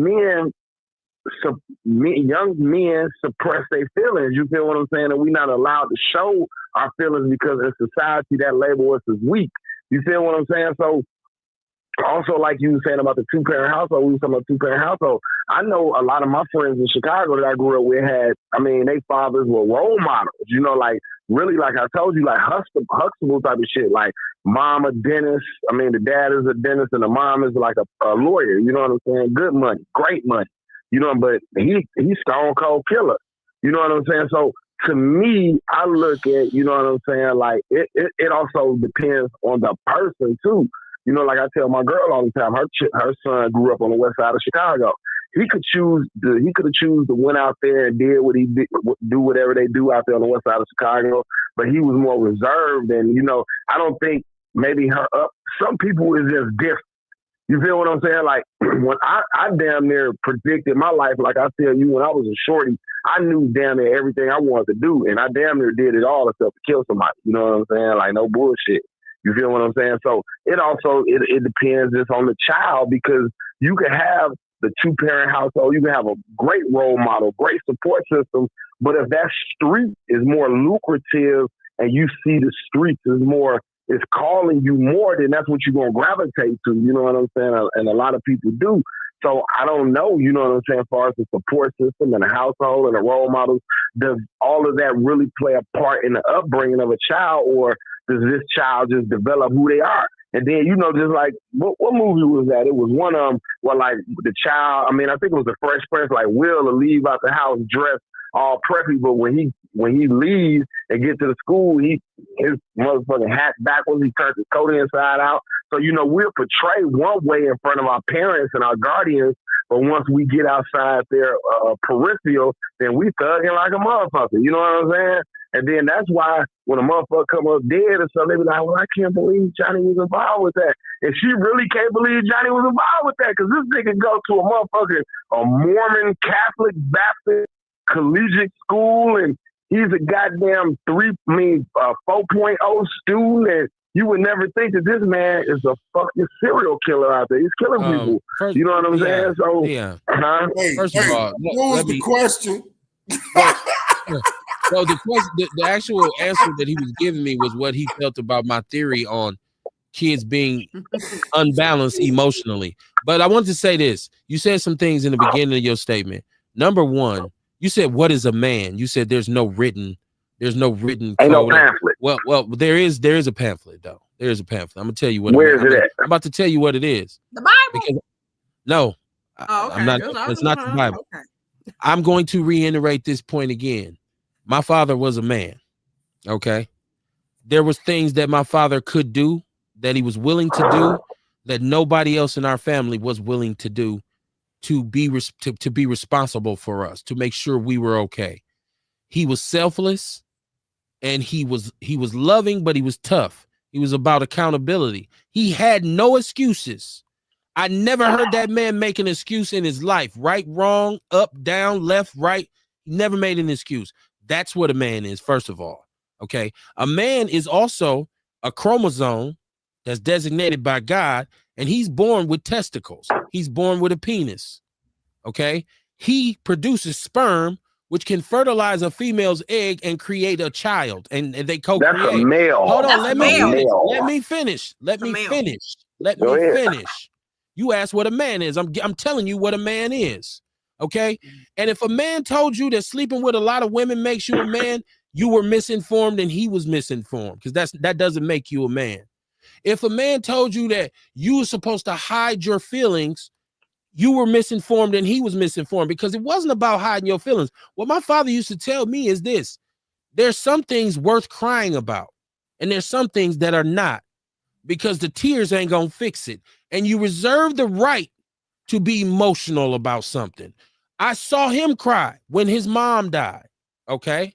young men suppress their feelings. You feel what I'm saying? And we're not allowed to show our feelings because in society that label us as weak. You feel what I'm saying? So also, like you were saying about the two-parent household, we were talking about two-parent household. I know a lot of my friends in Chicago that I grew up with their fathers were role models. You know, like really, like I told you, like Huxtable type of shit. Like mom a dentist. I mean, the dad is a dentist and the mom is like a lawyer. You know what I'm saying? Good money, great money. You know, but he's stone cold killer. You know what I'm saying? So to me, I look at, you know what I'm saying? Like it also depends on the person too. You know, like I tell my girl all the time, her son grew up on the west side of Chicago. He could have choose to went out there and did what he did, do whatever they do out there on the west side of Chicago. But he was more reserved, and you know, I don't think maybe some people is just different. You feel what I'm saying? Like when I damn near predicted my life, like I tell you, when I was a shorty, I knew damn near everything I wanted to do, and I damn near did it all except to kill somebody. You know what I'm saying? Like no bullshit. You feel what I'm saying? So it depends just on the child, because you can have the two-parent household, you can have a great role model, great support system, but if that street is more lucrative and you see the streets is calling you more, then that's what you're going to gravitate to. You know what I'm saying? And a lot of people do. So I don't know, you know what I'm saying, as far as the support system and the household and the role models, does all of that really play a part in the upbringing of a child, or does this child just develop who they are? And then, you know, just like, what movie was that? It was one of them where, like, the child, I mean, I think it was the Fresh Prince, like, Will leave out the house dressed all preppy, but when he leaves and get to the school, his motherfucking hat backwards, he turns his coat inside out. So, you know, we'll portray one way in front of our parents and our guardians, but once we get outside their peripheral, then we thugging like a motherfucker. You know what I'm saying? And then that's why when a motherfucker come up dead or something, they be like, well, I can't believe Johnny was involved with that. And she really can't believe Johnny was involved with that, because this nigga go to a Mormon, Catholic, Baptist, collegiate school, and he's a goddamn 4.0 student, and you would never think that this man is a fucking serial killer out there. He's killing people. You know what I'm saying? So, First of all, what was the question? Well, the actual answer that he was giving me was what he felt about my theory on kids being unbalanced emotionally. But I wanted to say this. You said some things in the beginning of your statement. Number one, you said, what is a man? You said there's no written Ain't code. No pamphlet. Well, there is a pamphlet, though. There is a pamphlet. I'm gonna tell you what. Where is it at? I'm about to tell you what it is. The Bible? Because, no. Oh, okay. I'm not. It's not the Bible. Okay. I'm going to reiterate this point again. My father was a man. Okay. There was things that my father could do, that he was willing to do, that nobody else in our family was willing to do, to be responsible for us, to make sure we were okay. He was selfless, and he was loving, but he was tough. He was about accountability. He had no excuses. I never heard that man make an excuse in his life. Right, wrong, up, down, left, right. He never made an excuse. That's what a man is, first of all. Okay. A man is also a chromosome that's designated by God, and he's born with testicles. He's born with a penis. Okay. He produces sperm, which can fertilize a female's egg and create a child, and they co-create. That's a male. Hold on, let me finish. You asked what a man is. I'm telling you what a man is. Okay. And if a man told you that sleeping with a lot of women makes you a man, you were misinformed and he was misinformed, because that doesn't make you a man. If a man told you that you were supposed to hide your feelings you were misinformed and he was misinformed, because it wasn't about hiding your feelings. What my father used to tell me is this: there's some things worth crying about, and there's some things that are not, because the tears ain't gonna fix it. And you reserve the right to be emotional about something. I saw him cry when his mom died. Okay.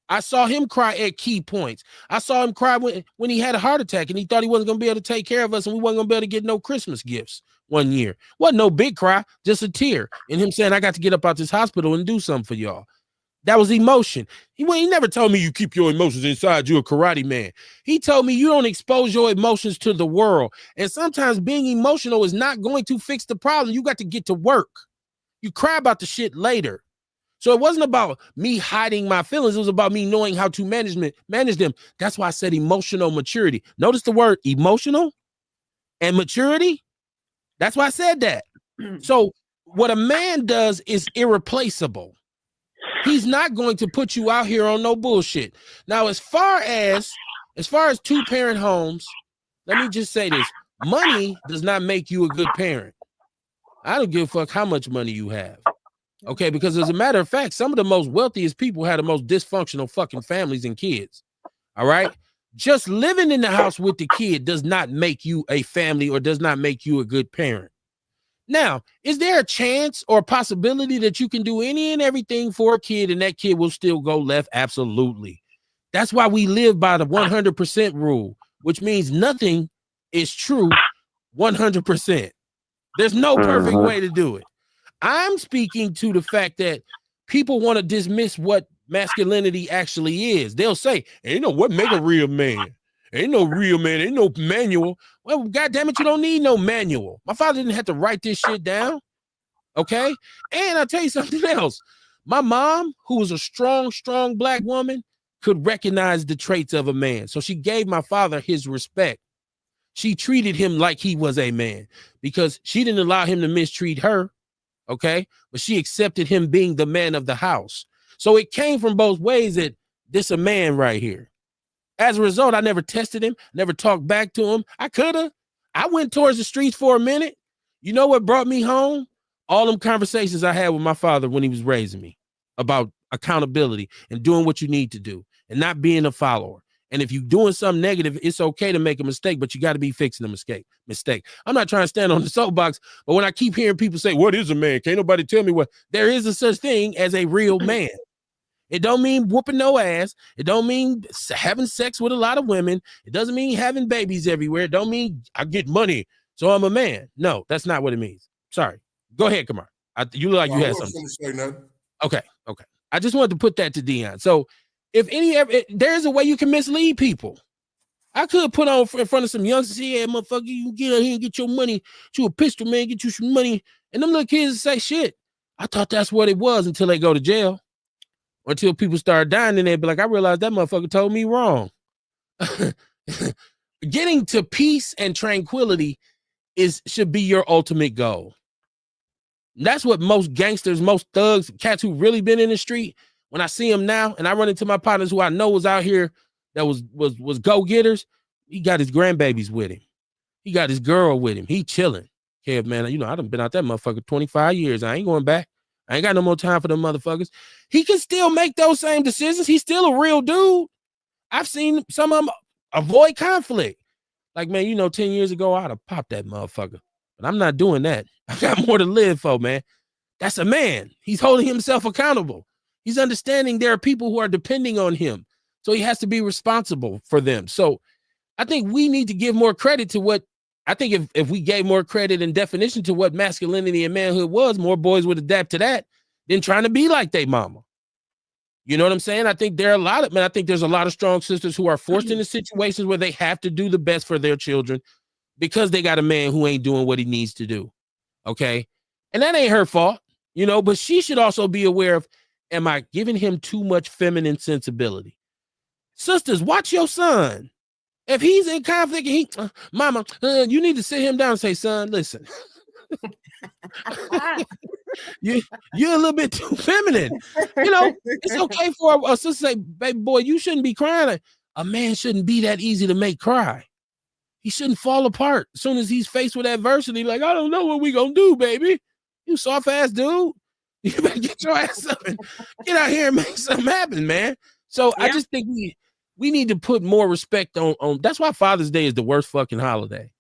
I saw him cry at key points. I saw him cry when he had a heart attack and he thought he wasn't going to be able to take care of us and we wasn't going to be able to get no Christmas gifts one year. Wasn't no big cry, just a tear. And him saying, I got to get up out this hospital and do something for y'all. That was emotion. He never told me you keep your emotions inside. You're a karate man. He told me you don't expose your emotions to the world. And sometimes being emotional is not going to fix the problem. You got to get to work. You cry about the shit later. So it wasn't about me hiding my feelings. It was about me knowing how to manage them. That's why I said emotional maturity. Notice the word emotional and maturity. That's why I said that. So what a man does is irreplaceable. He's not going to put you out here on no bullshit. Now, as far as two-parent homes, let me just say this. Money does not make you a good parent. I don't give a fuck how much money you have. Okay, because as a matter of fact, some of the most wealthiest people had the most dysfunctional fucking families and kids. All right. Just living in the house with the kid does not make you a family or does not make you a good parent. Now, is there a chance or a possibility that you can do any and everything for a kid and that kid will still go left? Absolutely. That's why we live by the 100% rule, which means nothing is true 100%. There's no perfect way to do it. I'm speaking to the fact that people want to dismiss what masculinity actually is. They'll say, ain't no what make a real man. Ain't no real man. Ain't no manual. Well, goddamn it, you don't need no manual. My father didn't have to write this shit down. Okay. And I'll tell you something else. My mom, who was a strong black woman, could recognize the traits of a man. So she gave my father his respect. She treated him like he was a man because she didn't allow him to mistreat her. Okay. But she accepted him being the man of the house. So it came from both ways that this a man right here. As a result, I never tested him, never talked back to him. I could have. I went towards the streets for a minute. You know what brought me home? All them conversations I had with my father when he was raising me about accountability and doing what you need to do and not being a follower. And if you're doing something negative, it's okay to make a mistake, but you got to be fixing the mistake. I'm not trying to stand on the soapbox, but when I keep hearing people say, what is a man? Can't nobody tell me what? There is a such thing as a real man. It don't mean whooping no ass. It don't mean having sex with a lot of women. It doesn't mean having babies everywhere. It don't mean I get money, so I'm a man. No, that's not what it means. Sorry. Go ahead, Kamar. You look like you had something. Say nothing. Okay. I just wanted to put that to Dion. So if there's a way you can mislead people. I could put on in front of some youngsters, yeah, motherfucker, you can get out here and get your money to a pistol, man, get you some money. And them little kids say, shit, I thought that's what it was until they go to jail. Until people start dying and they'd be like, I realized that motherfucker told me wrong. Getting to peace and tranquility should be your ultimate goal. That's what most gangsters, most thugs, cats who really been in the street, when I see them now and I run into my partners who I know was out here that was go-getters, he got his grandbabies with him. He got his girl with him. He chilling. Yeah, man, you know, I done been out that motherfucker 25 years. I ain't going back. I ain't got no more time for them motherfuckers. He can still make those same decisions. He's still a real dude. I've seen some of them avoid conflict. Like, man, you know, 10 years ago, I'd have popped that motherfucker. But I'm not doing that. I got more to live for, man. That's a man. He's holding himself accountable. He's understanding there are people who are depending on him. So he has to be responsible for them. So I think we need to give more credit to what, I think if we gave more credit and definition to what masculinity and manhood was, more boys would adapt to that than trying to be like they mama. You know what I'm saying? I think there's a lot of strong sisters who are forced into situations where they have to do the best for their children because they got a man who ain't doing what he needs to do. Okay. And that ain't her fault, you know, but she should also be aware of, am I giving him too much feminine sensibility? Sisters, watch your son. If he's in conflict, mama, you need to sit him down and say, son, listen, you're a little bit too feminine. You know, it's okay for a sister to say, baby boy, you shouldn't be crying. A man shouldn't be that easy to make cry. he shouldn't fall apart as soon as he's faced with adversity. Like, I don't know what we gonna do, baby. You soft ass dude. You better get your ass up and get out here and make something happen, man. So I just think we need to put more respect on. That's why Father's Day is the worst fucking holiday.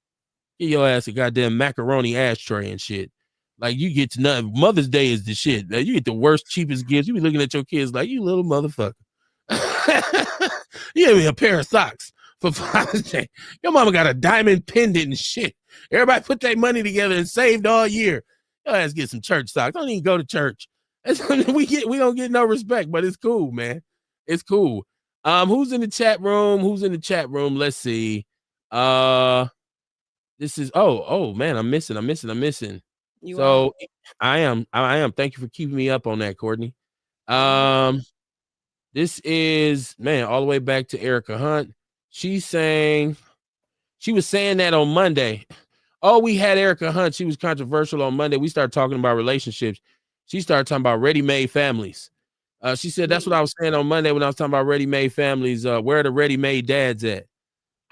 Get your ass a goddamn macaroni ashtray and shit. Like, you get to nothing. Mother's Day is the shit. You get the worst, cheapest gifts. You be looking at your kids like, you little motherfucker. You give me a pair of socks for Father's Day. Your mama got a diamond pendant and shit. Everybody put their money together and saved all year. Your ass get some church socks. Don't even go to church. We don't get no respect, but it's cool, man. It's cool. Who's in the chat room? Let's see. This is oh man, I'm missing. So I am. Thank you for keeping me up on that, Courtney. This is, man, all the way back to Erica Hunt. She was saying that on Monday. Oh, we had Erica Hunt. She was controversial on Monday. We started talking about relationships. She started talking about ready-made families. She said that's what I was saying on Monday when I was talking about ready-made families. Where are the ready-made dads at?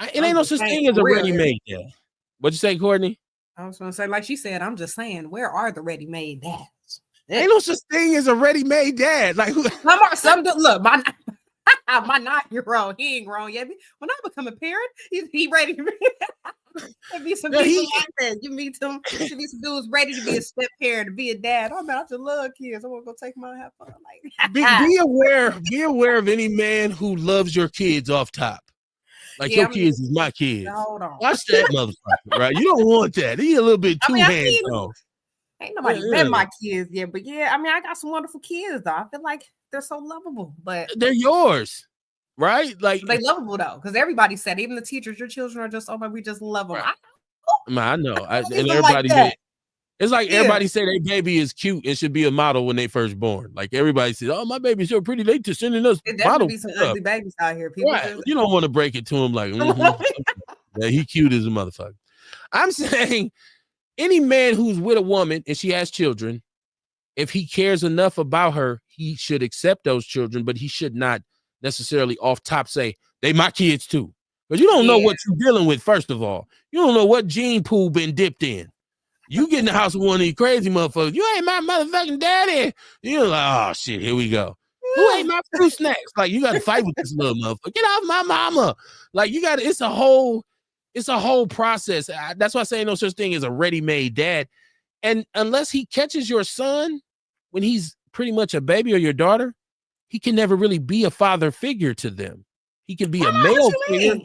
It ain't no such thing as a ready-made dad. What'd you say, Courtney? I was going to say, like she said, I'm just saying, where are the ready-made dads? Ain't no such thing as a ready-made dad. Like, look, my 9-year-old, he ain't grown yet. When I become a parent, he ready to be some people like that. You meet some dudes ready to be a step parent, to be a dad. Oh man, I just love kids. I want to go take them out and have fun. Like, be aware of any man who loves your kids off top. Like, your kids is my kids. Hold on. Watch that motherfucker, right? You don't want that. He's a little bit too hands-on. Ain't nobody met my kids yet, but I got some wonderful kids though. I feel like they're so lovable, but they're yours, right? Like, they lovable though, because everybody said, even the teachers, your children are just, oh man, we just love them. Right. I know. And everybody like it's like everybody say their baby is cute and should be a model when they first born. Like, everybody says, oh, my baby's so pretty, they just sending us model be some ugly babies out here. People you don't want to break it to him like, yeah, he cute as a motherfucker. I'm saying any man who's with a woman and she has children, if he cares enough about her, he should accept those children, but he should not necessarily off top say, they my kids too. Because you don't know what you're dealing with, first of all. You don't know what gene pool been dipped in. You get in the house with one of these crazy motherfuckers. You ain't my motherfucking daddy. You're like, oh, shit, here we go. Who ate my fruit snacks? Like, you got to fight with this little motherfucker. Get off my mama. Like, you got to, it's a whole process. That's why I say no such thing as a ready-made dad. And unless he catches your son when he's pretty much a baby, or your daughter, he can never really be a father figure to them. He can be a male figure.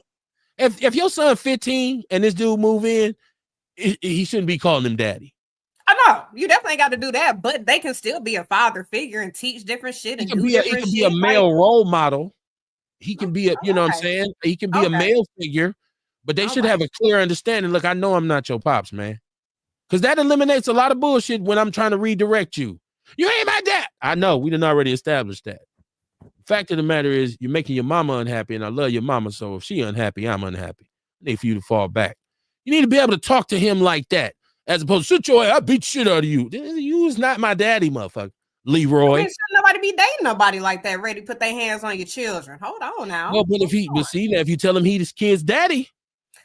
If your son 15 and this dude move in, he shouldn't be calling him daddy. I know you definitely got to do that, but they can still be a father figure and teach different shit. He can be a male role model. He can be you know what I'm saying? He can be a male figure, but they should have a clear understanding. Look, I know I'm not your pops, man. Because that eliminates a lot of bullshit when I'm trying to redirect you. You ain't my dad. I know, we done already established that. Fact of the matter is, you're making your mama unhappy, and I love your mama, so if she unhappy, I'm unhappy. I need for you to fall back. You need to be able to talk to him like that, as opposed to, sit your ass, I beat shit out of you. You is not my daddy, motherfucker. Leroy. Shouldn't nobody be dating nobody like that, ready to put their hands on your children. Hold on now. Well, but if you tell him he this kid's daddy.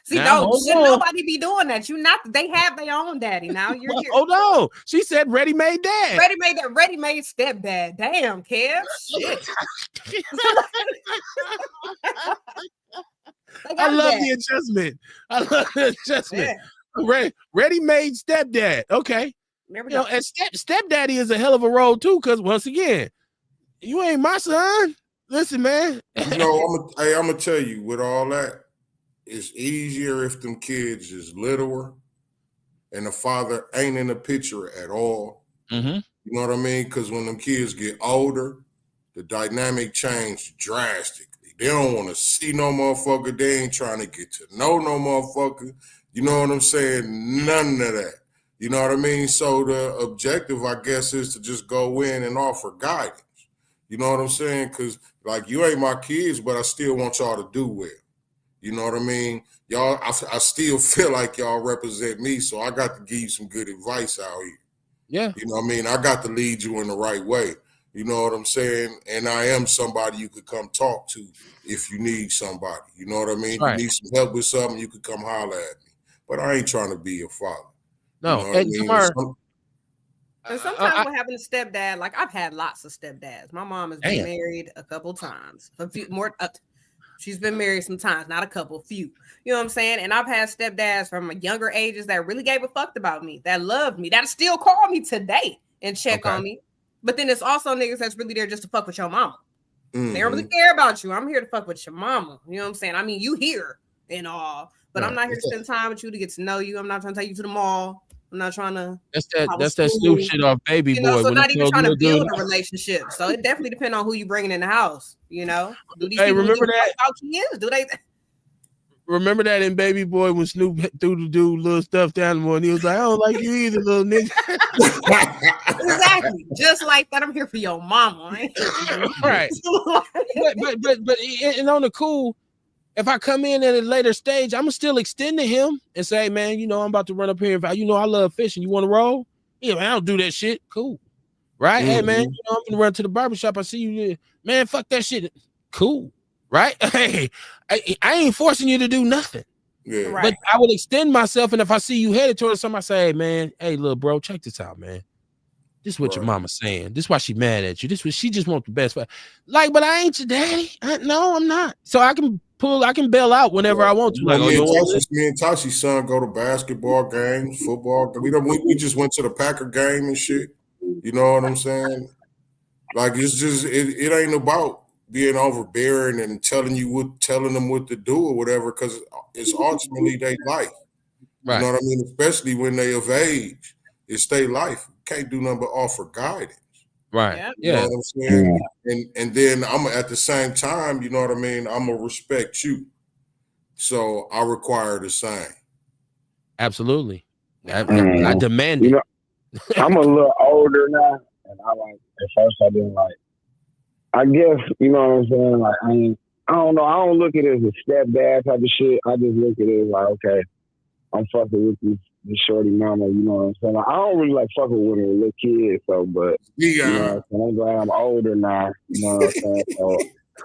See, should nobody be doing that. They have their own daddy now. You're here. Oh no, she said ready-made dad. Ready-made stepdad. Damn, Kev. Shit. I love the adjustment. Yeah. Ready-made stepdad. Okay. And stepdaddy is a hell of a role too, because once again, you ain't my son. Listen, man. I'm gonna tell you, with all that, it's easier if them kids is littler and the father ain't in the picture at all. Mm-hmm. You know what I mean? Because when them kids get older, the dynamic change drastically. They don't want to see no motherfucker. They ain't trying to get to know no motherfucker. You know what I'm saying? None of that. You know what I mean? So the objective, I guess, is to just go in and offer guidance. You know what I'm saying? Because, like, you ain't my kids, but I still want y'all to do well. You know what I mean? Y'all, I still feel like y'all represent me, so I got to give you some good advice out here. Yeah. You know what I mean? I got to lead you in the right way. You know what I'm saying? And I am somebody you could come talk to if you need somebody. You know what I mean? Right. You need some help with something, you could come holler at me. But I ain't trying to be your father. No, you know what and I mean? Tamar, And sometimes what happened to stepdad, like I've had lots of stepdads. My mom has been married a couple times, a few more. She's been married some times, not a couple, few. You know what I'm saying? And I've had stepdads from younger ages that really gave a fuck about me, that loved me, that still call me today and check on me. But then it's also niggas that's really there just to fuck with your mama. Mm-hmm. They don't really care about you. I'm here to fuck with your mama. You know what I'm saying? I mean, you here and all, but I'm not here to spend time with you to get to know you. I'm not trying to take you to the mall. I'm not trying to. That's that Snoop shit off Baby Boy. So not even trying to build a relationship. So it definitely depends on who you bringing in the house. You know, do these people remember that? How he is? Do they? Remember that in Baby Boy when Snoop threw the dude little stuffed animal and he was like, I don't like you either, little nigga. Exactly. Just like that. I'm here for your mama. Right. but and on the cool, if I come in at a later stage, I'm gonna still extend to him and say, man, you know, I'm about to run up here. I love fishing. You want to roll? Yeah, man, I don't do that shit. Cool. Right? Mm-hmm. Hey, man, you know, I'm gonna run to the barbershop. I see you. Man, fuck that shit. Cool. Right? Hey, I ain't forcing you to do nothing. Yeah. Right. But I would extend myself, and if I see you headed towards somebody, I say, hey, man, hey, little bro, check this out, man. This is what your mama's saying. This is why she mad at you. This was she just want the best. Like, but I ain't your daddy. No, I'm not. So I can bail out whenever I want to. Like, me and Tashi's son go to basketball games, football. We just went to the Packer game and shit. You know what I'm saying? Like, it's just it ain't about being overbearing and telling them what to do or whatever, because it's ultimately their life. Right. You know what I mean? Especially when they of age, it's their life. You can't do nothing but offer guidance. Right. Yeah. You know what I'm saying? And then I'm at the same time, you know what I mean? I'm gonna respect you. So I require the same. Absolutely. I demand it. You know, I'm a little older now, and at first I didn't like. I guess, you know what I'm saying? Like, I don't know. I don't look at it as a stepdad type of shit. I just look at it as like, okay, I'm fucking with this shorty mama, you know what I'm saying? Like, I don't really like fucking with her little kids, so, but, you know what I'm saying? I'm glad I'm older now, you know what I'm saying? So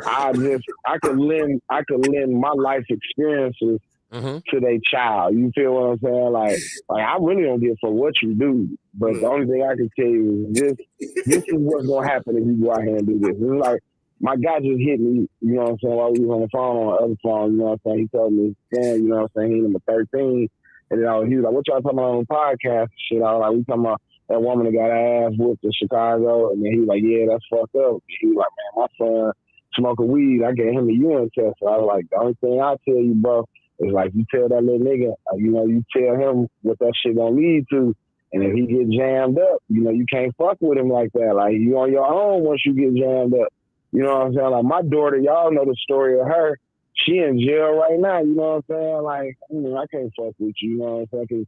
I could lend my life experiences to their child. You feel what I'm saying? Like I really don't give a fuck what you do, but the only thing I can tell you is this is what's gonna happen if you go out here and do this. It's like my guy just hit me, you know what I'm saying, while we was on the phone on the other phone, you know what I'm saying? He told me, you know what I'm saying, he number 13. And then he was like, what y'all talking about on the podcast? Shit, I was like, we talking about that woman that got her ass whooped in Chicago. And then he was like, yeah, that's fucked up. He was like, man, my son smoking weed. I gave him a urine test. So I was like, the only thing I tell you, bro, is like, you tell that little nigga, you know, you tell him what that shit gonna lead to. And if he get jammed up, you know, you can't fuck with him like that. Like, you on your own once you get jammed up. You know what I'm saying? Like, my daughter, y'all know the story of her. She in jail right now, you know what I'm saying? Like, I can't fuck with you, you know what I'm saying? 'Cause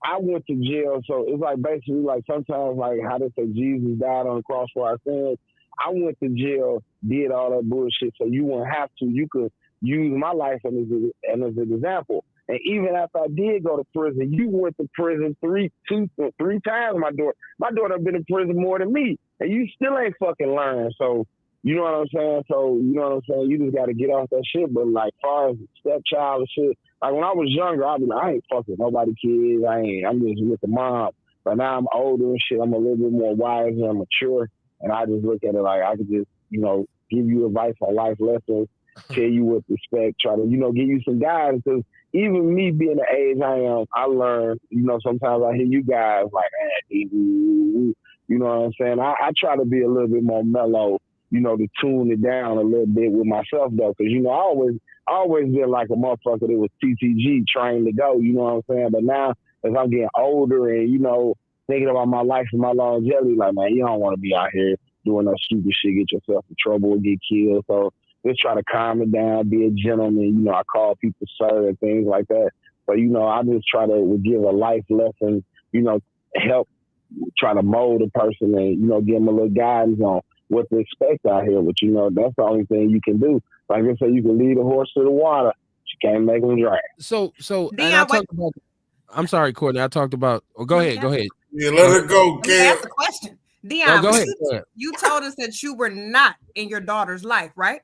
I went to jail, so it's like basically like sometimes like how they say Jesus died on the cross for our sins. I went to jail, did all that bullshit, so you wouldn't have to. You could use my life as an example. And even after I did go to prison, you went to prison three times. My daughter been in prison more than me, and you still ain't fucking learned. So. You know what I'm saying? So, you know what I'm saying? You just got to get off that shit. But, like, far as stepchild and shit, like, when I was younger, I'd be like, I ain't fucking nobody kids. I'm just with the mom. But now I'm older and shit. I'm a little bit more wise and mature. And I just look at it like I could just, you know, give you advice on life lessons, tell you what to expect, try to, you know, give you some guidance. Because even me being the age I am, I learn, you know, sometimes I hear you guys like, you know what I'm saying? I try to be a little bit more mellow, you know, to tune it down a little bit with myself, though. Because, you know, I always been like a motherfucker that was TTG, trained to go, you know what I'm saying? But now, as I'm getting older and, you know, thinking about my life and my longevity, like, man, you don't want to be out here doing no stupid shit, get yourself in trouble or get killed. So just try to calm it down, be a gentleman. You know, I call people sir and things like that. But, you know, I just try to give a life lesson, you know, help try to mold a person and, you know, give them a little guidance on what to expect out here. But, you know, that's the only thing you can do. Like I said, you can lead a horse to the water. You can't make them drink. So and I talked about, I'm sorry, Courtney, I talked about, go ahead. Yeah, let her go, Cam. Ask the question. Dion, go but ahead. you told us that you were not in your daughter's life, right?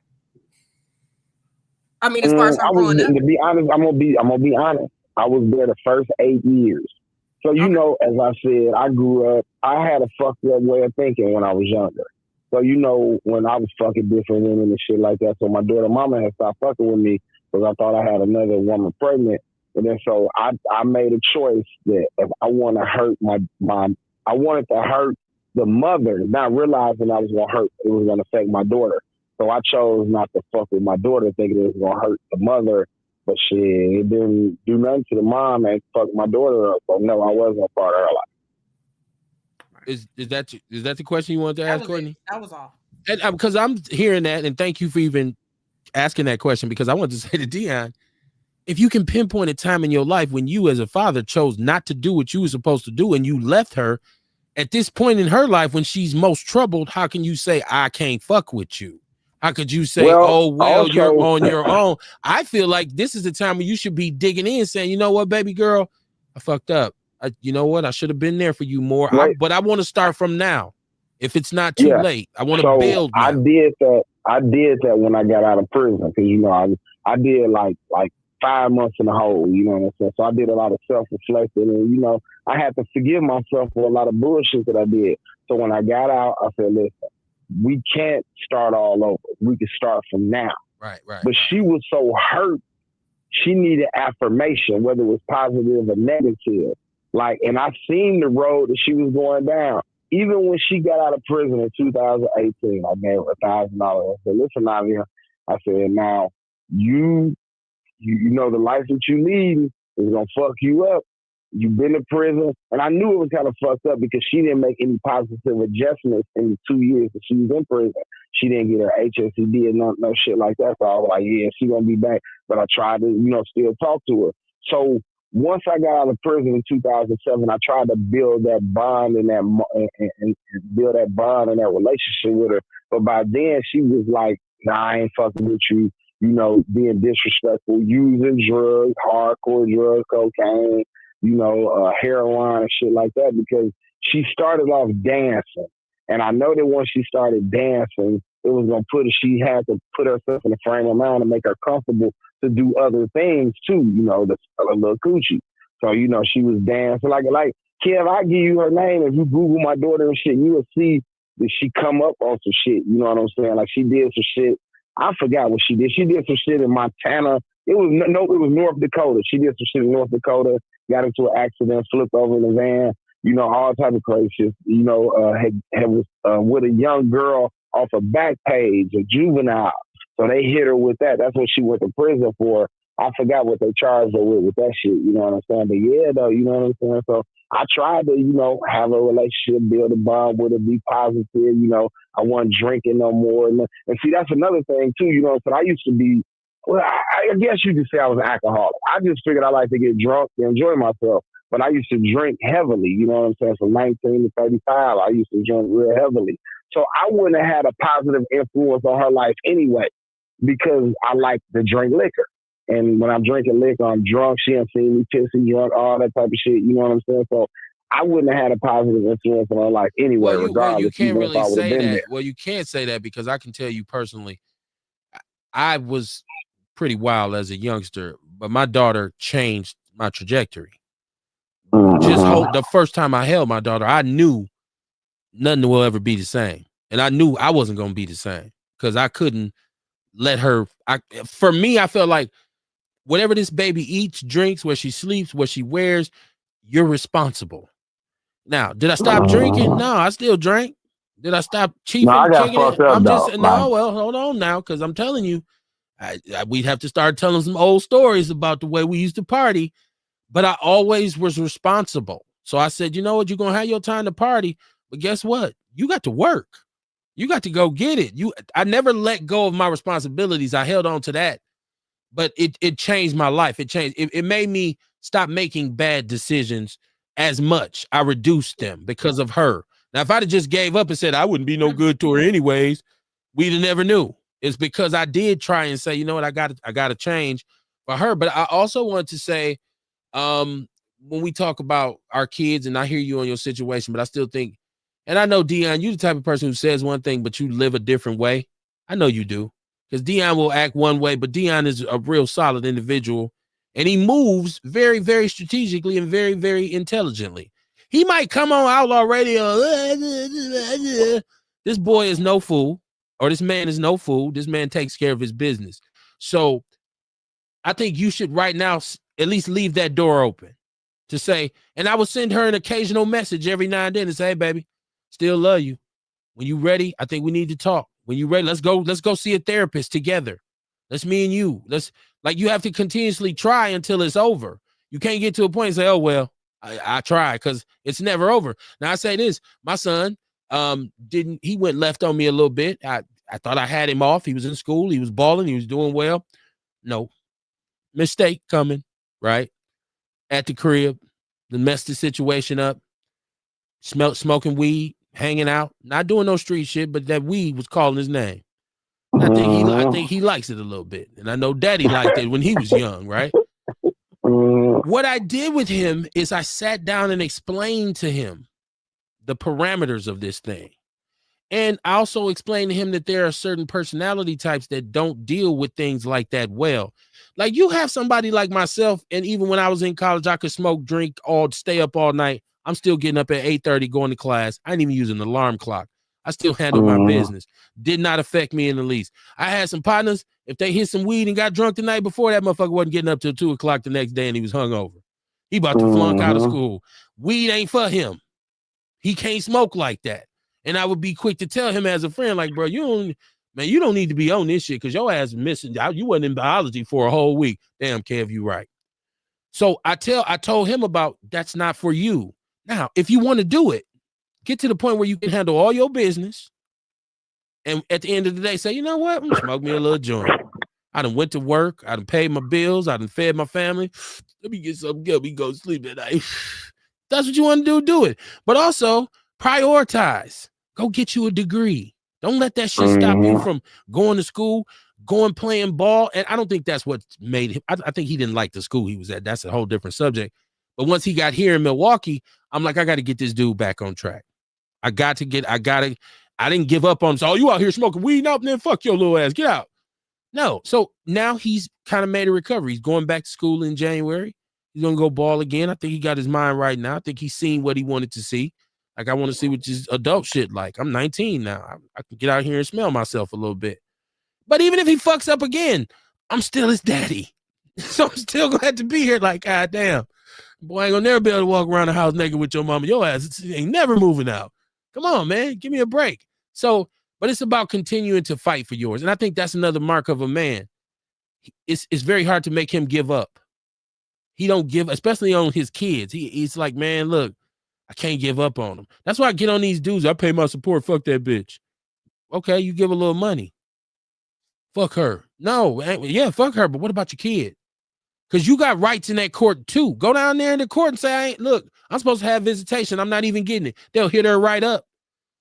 I mean, as far as her I was, growing up. to be honest, I'm gonna be honest. I was there the first 8 years. So you Okay. know, as I said, I grew up. I had a fucked up way of thinking when I was younger. So you know, when I was fucking different women and shit like that. So my daughter, mama, had stopped fucking with me because I thought I had another woman pregnant. And then so I made a choice that if I want to hurt I wanted to hurt the mother, not realizing I was gonna hurt. It was gonna affect my daughter. So I chose not to fuck with my daughter, thinking it was gonna hurt the mother. But shit, it didn't do nothing to the mom and fuck my daughter up. So no, I wasn't a part of her life. Is that the question you wanted to ask, Courtney? That was all. Because I'm hearing that, and thank you for even asking that question, because I wanted to say to Dion, if you can pinpoint a time in your life when you as a father chose not to do what you were supposed to do and you left her at this point in her life when she's most troubled, how can you say, I can't fuck with you? How could you say, also, you're on your own? I feel like this is the time when you should be digging in saying, you know what, baby girl, I fucked up. You know what? I should have been there for you more. But I want to start from now. If it's not too late, I want to build now. I did that when I got out of prison, because you know I did like 5 months in the hole. You know what I'm saying? So I did a lot of self-reflecting, and you know I had to forgive myself for a lot of bullshit that I did. So when I got out, I said, listen, we can't start all over. We can start from now. Right. But she was so hurt, she needed affirmation, whether it was positive or negative. Like, and I seen the road that she was going down. Even when she got out of prison in 2018, I gave her $1,000. I said, listen, Navia, I said, now you know the life that you lead is gonna fuck you up. You've been to prison, and I knew it was kind of fucked up because she didn't make any positive adjustments in the 2 years that she was in prison. She didn't get her HSCD and no shit like that. So I was like, yeah, she gonna be back. But I tried to, still talk to her. So once I got out of prison in 2007, I tried to build that bond and build that bond and that relationship with her. But by then, she was like, nah, I ain't fucking with you. Being disrespectful, using drugs, hardcore drugs, cocaine, heroin and shit like that, because she started off dancing. And I know that once she started dancing, it was going to she had to put herself in a frame of mind to make her comfortable to do other things too, the little coochie. So, she was dancing like Kev, I give you her name. If you Google my daughter and shit, you will see that she come up on some shit. You know what I'm saying? Like, she did some shit. I forgot what she did. She did some shit in Montana. It was North Dakota. She did some shit in North Dakota, got into an accident, flipped over in a van, all type of crazy shit. Was with a young girl off a back page, a juvenile. So they hit her with that. That's what she went to prison for. I forgot what they charged her with that shit. You know what I'm saying? But yeah, though, you know what I'm saying? So I tried to, have a relationship, build a bond with her, be positive. I wasn't drinking no more. And see, that's another thing too. So I used to be, well, I guess you could say I was an alcoholic. I just figured I like to get drunk and enjoy myself. But I used to drink heavily, you know what I'm saying? From 19 to 35, I used to drink real heavily. So I wouldn't have had a positive influence on her life anyway, because I like to drink liquor. And when I'm drinking liquor, I'm drunk. She ain't seen me pissing drunk, all that type of shit. You know what I'm saying? So I wouldn't have had a positive influence on her life anyway, regardless. You can't really say that. There. Well, you can't say that, because I can tell you personally, I was pretty wild as a youngster, but my daughter changed my trajectory. Just the first time I held my daughter, I knew nothing will ever be the same. And I knew I wasn't going to be the same, because I couldn't let her. For me, I felt like whatever this baby eats, drinks, where she sleeps, what she wears, you're responsible. Now, did I stop drinking? No, I still drank. Did I stop cheating? No, I got fucked up, well, hold on now, because I'm telling you, we'd have to start telling some old stories about the way we used to party. But I always was responsible. So I said, you know what? You're going to have your time to party. But guess what? You got to work. You got to go get it. I never let go of my responsibilities. I held on to that. But it changed my life. It changed. It made me stop making bad decisions as much. I reduced them because of her. Now, if I'd have just gave up and said I wouldn't be no good to her anyways, we'd have never knew. It's because I did try and say, you know what? I got to change for her. But I also want to say, when we talk about our kids, and I hear you on your situation, but I still think, And I know, Dion, you the type of person who says one thing, but you live a different way. I know you do. Because Dion will act one way, but Dion is a real solid individual. And he moves very, very strategically and very, very intelligently. He might come on Outlaw Radio. This boy is no fool, or this man is no fool. This man takes care of his business. So I think you should right now at least leave that door open to say, and I will send her an occasional message every now and then and say, hey, baby, still love you. When you ready, I think we need to talk. When you ready, let's go see a therapist together. Let's me and you. You have to continuously try until it's over. You can't get to a point and say, oh, well, I try, because it's never over. Now I say this, my son he went left on me a little bit. I thought I had him off. He was in school, he was balling, he was doing well. No, mistake coming, right? At the crib, messed the situation up, smoking weed, hanging out, not doing no street shit, but that weed was calling his name. I think he likes it a little bit. And I know daddy liked it when he was young, right? What I did with him is I sat down and explained to him the parameters of this thing. And I also explained to him that there are certain personality types that don't deal with things like that well. Like you have somebody like myself, and even when I was in college, I could smoke, drink, stay up all night. I'm still getting up at 8:30, going to class. I ain't even using an alarm clock. I still handled my business. Did not affect me in the least. I had some partners, if they hit some weed and got drunk the night before, that motherfucker wasn't getting up till 2 o'clock the next day and he was hungover. He about to flunk out of school. Weed ain't for him. He can't smoke like that. And I would be quick to tell him as a friend, like, bro, you don't need to be on this shit because your ass is missing out. You wasn't in biology for a whole week. Damn, Kev, you right. So I told him about that's not for you. Now, if you want to do it, get to the point where you can handle all your business. And at the end of the day, say, you know what? I'm gonna smoke me a little joint. I done went to work. I done paid my bills. I done fed my family. Let me get something good. We go sleep at night. That's what you want to do it. But also prioritize. Go get you a degree. Don't let that shit stop you from going to school, playing ball. And I don't think that's what made him. I think he didn't like the school he was at. That's a whole different subject. But once he got here in Milwaukee, I'm like, I got to get this dude back on track. I didn't give up on him. So, you out here smoking weed? No, then fuck your little ass. Get out. No. So now he's kind of made a recovery. He's going back to school in January. He's going to go ball again. I think he got his mind right now. I think he's seen what he wanted to see. Like, I want to see what this adult shit like. I'm 19 now. I can get out here and smell myself a little bit. But even if he fucks up again, I'm still his daddy. So I'm still going to have to be here like, God damn. Boy, I ain't going to never be able to walk around the house naked with your mama. Your ass ain't never moving out. Come on, man. Give me a break. So, but it's about continuing to fight for yours. And I think that's another mark of a man. It's very hard to make him give up. He don't give, especially on his kids. He's like, man, look, I can't give up on them. That's why I get on these dudes. I pay my support. Fuck that bitch. Okay, you give a little money. Fuck her. No, yeah, fuck her. But what about your kid? Because you got rights in that court too. Go down there in the court and say, I'm supposed to have visitation. I'm not even getting it. They'll hit her right up.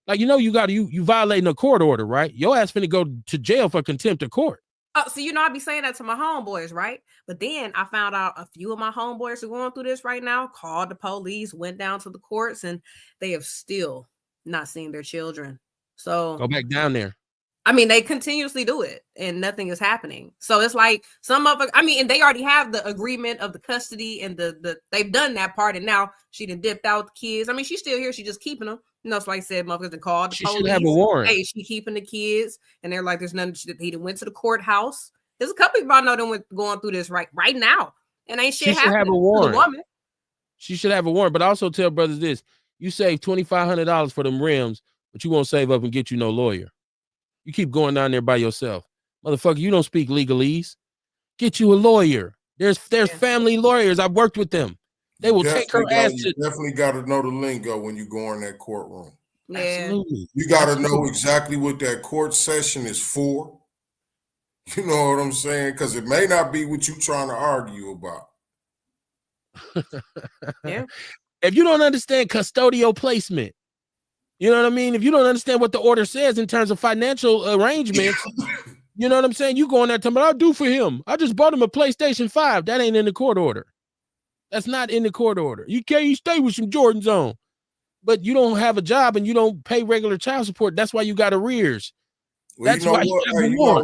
Like, you violating a court order, right? Your ass finna go to jail for contempt of court. Oh, so I be saying that to my homeboys, right? But then I found out a few of my homeboys are going through this right now, called the police, went down to the courts, and they have still not seen their children. So go back down there. I mean, they continuously do it and nothing is happening. So it's like and they already have the agreement of the custody and they've done that part. And now she done dipped out with the kids. I mean, she's still here. She's just keeping them. So like I said, motherfuckers done called the police. Should have a warrant. Hey, she keeping the kids. And they're like, there's nothing. He done went to the courthouse. There's a couple people I know that going through this right now. And ain't shit happening. She should have a warrant. The woman. She should have a warrant. But also tell brothers this. You save $2,500 for them rims, but you won't save up and get you no lawyer. You keep going down there by yourself. Motherfucker, you don't speak legalese. Get you a lawyer. There's family lawyers. I've worked with them. They will take her ass to... You definitely got to know the lingo when you go in that courtroom. Yeah. Absolutely. You got to know exactly what that court session is for. You know what I'm saying? Because it may not be what you're trying to argue about. Yeah. If you don't understand custodial placement, you know what I mean? If you don't understand what the order says in terms of financial arrangements, you know what I'm saying? You go in there telling me, I'll do for him. I just bought him a PlayStation 5. That ain't in the court order. That's not in the court order. You stay with some Jordans on. but you don't have a job and you don't pay regular child support. That's why you got arrears. Well, That's why you Hey, got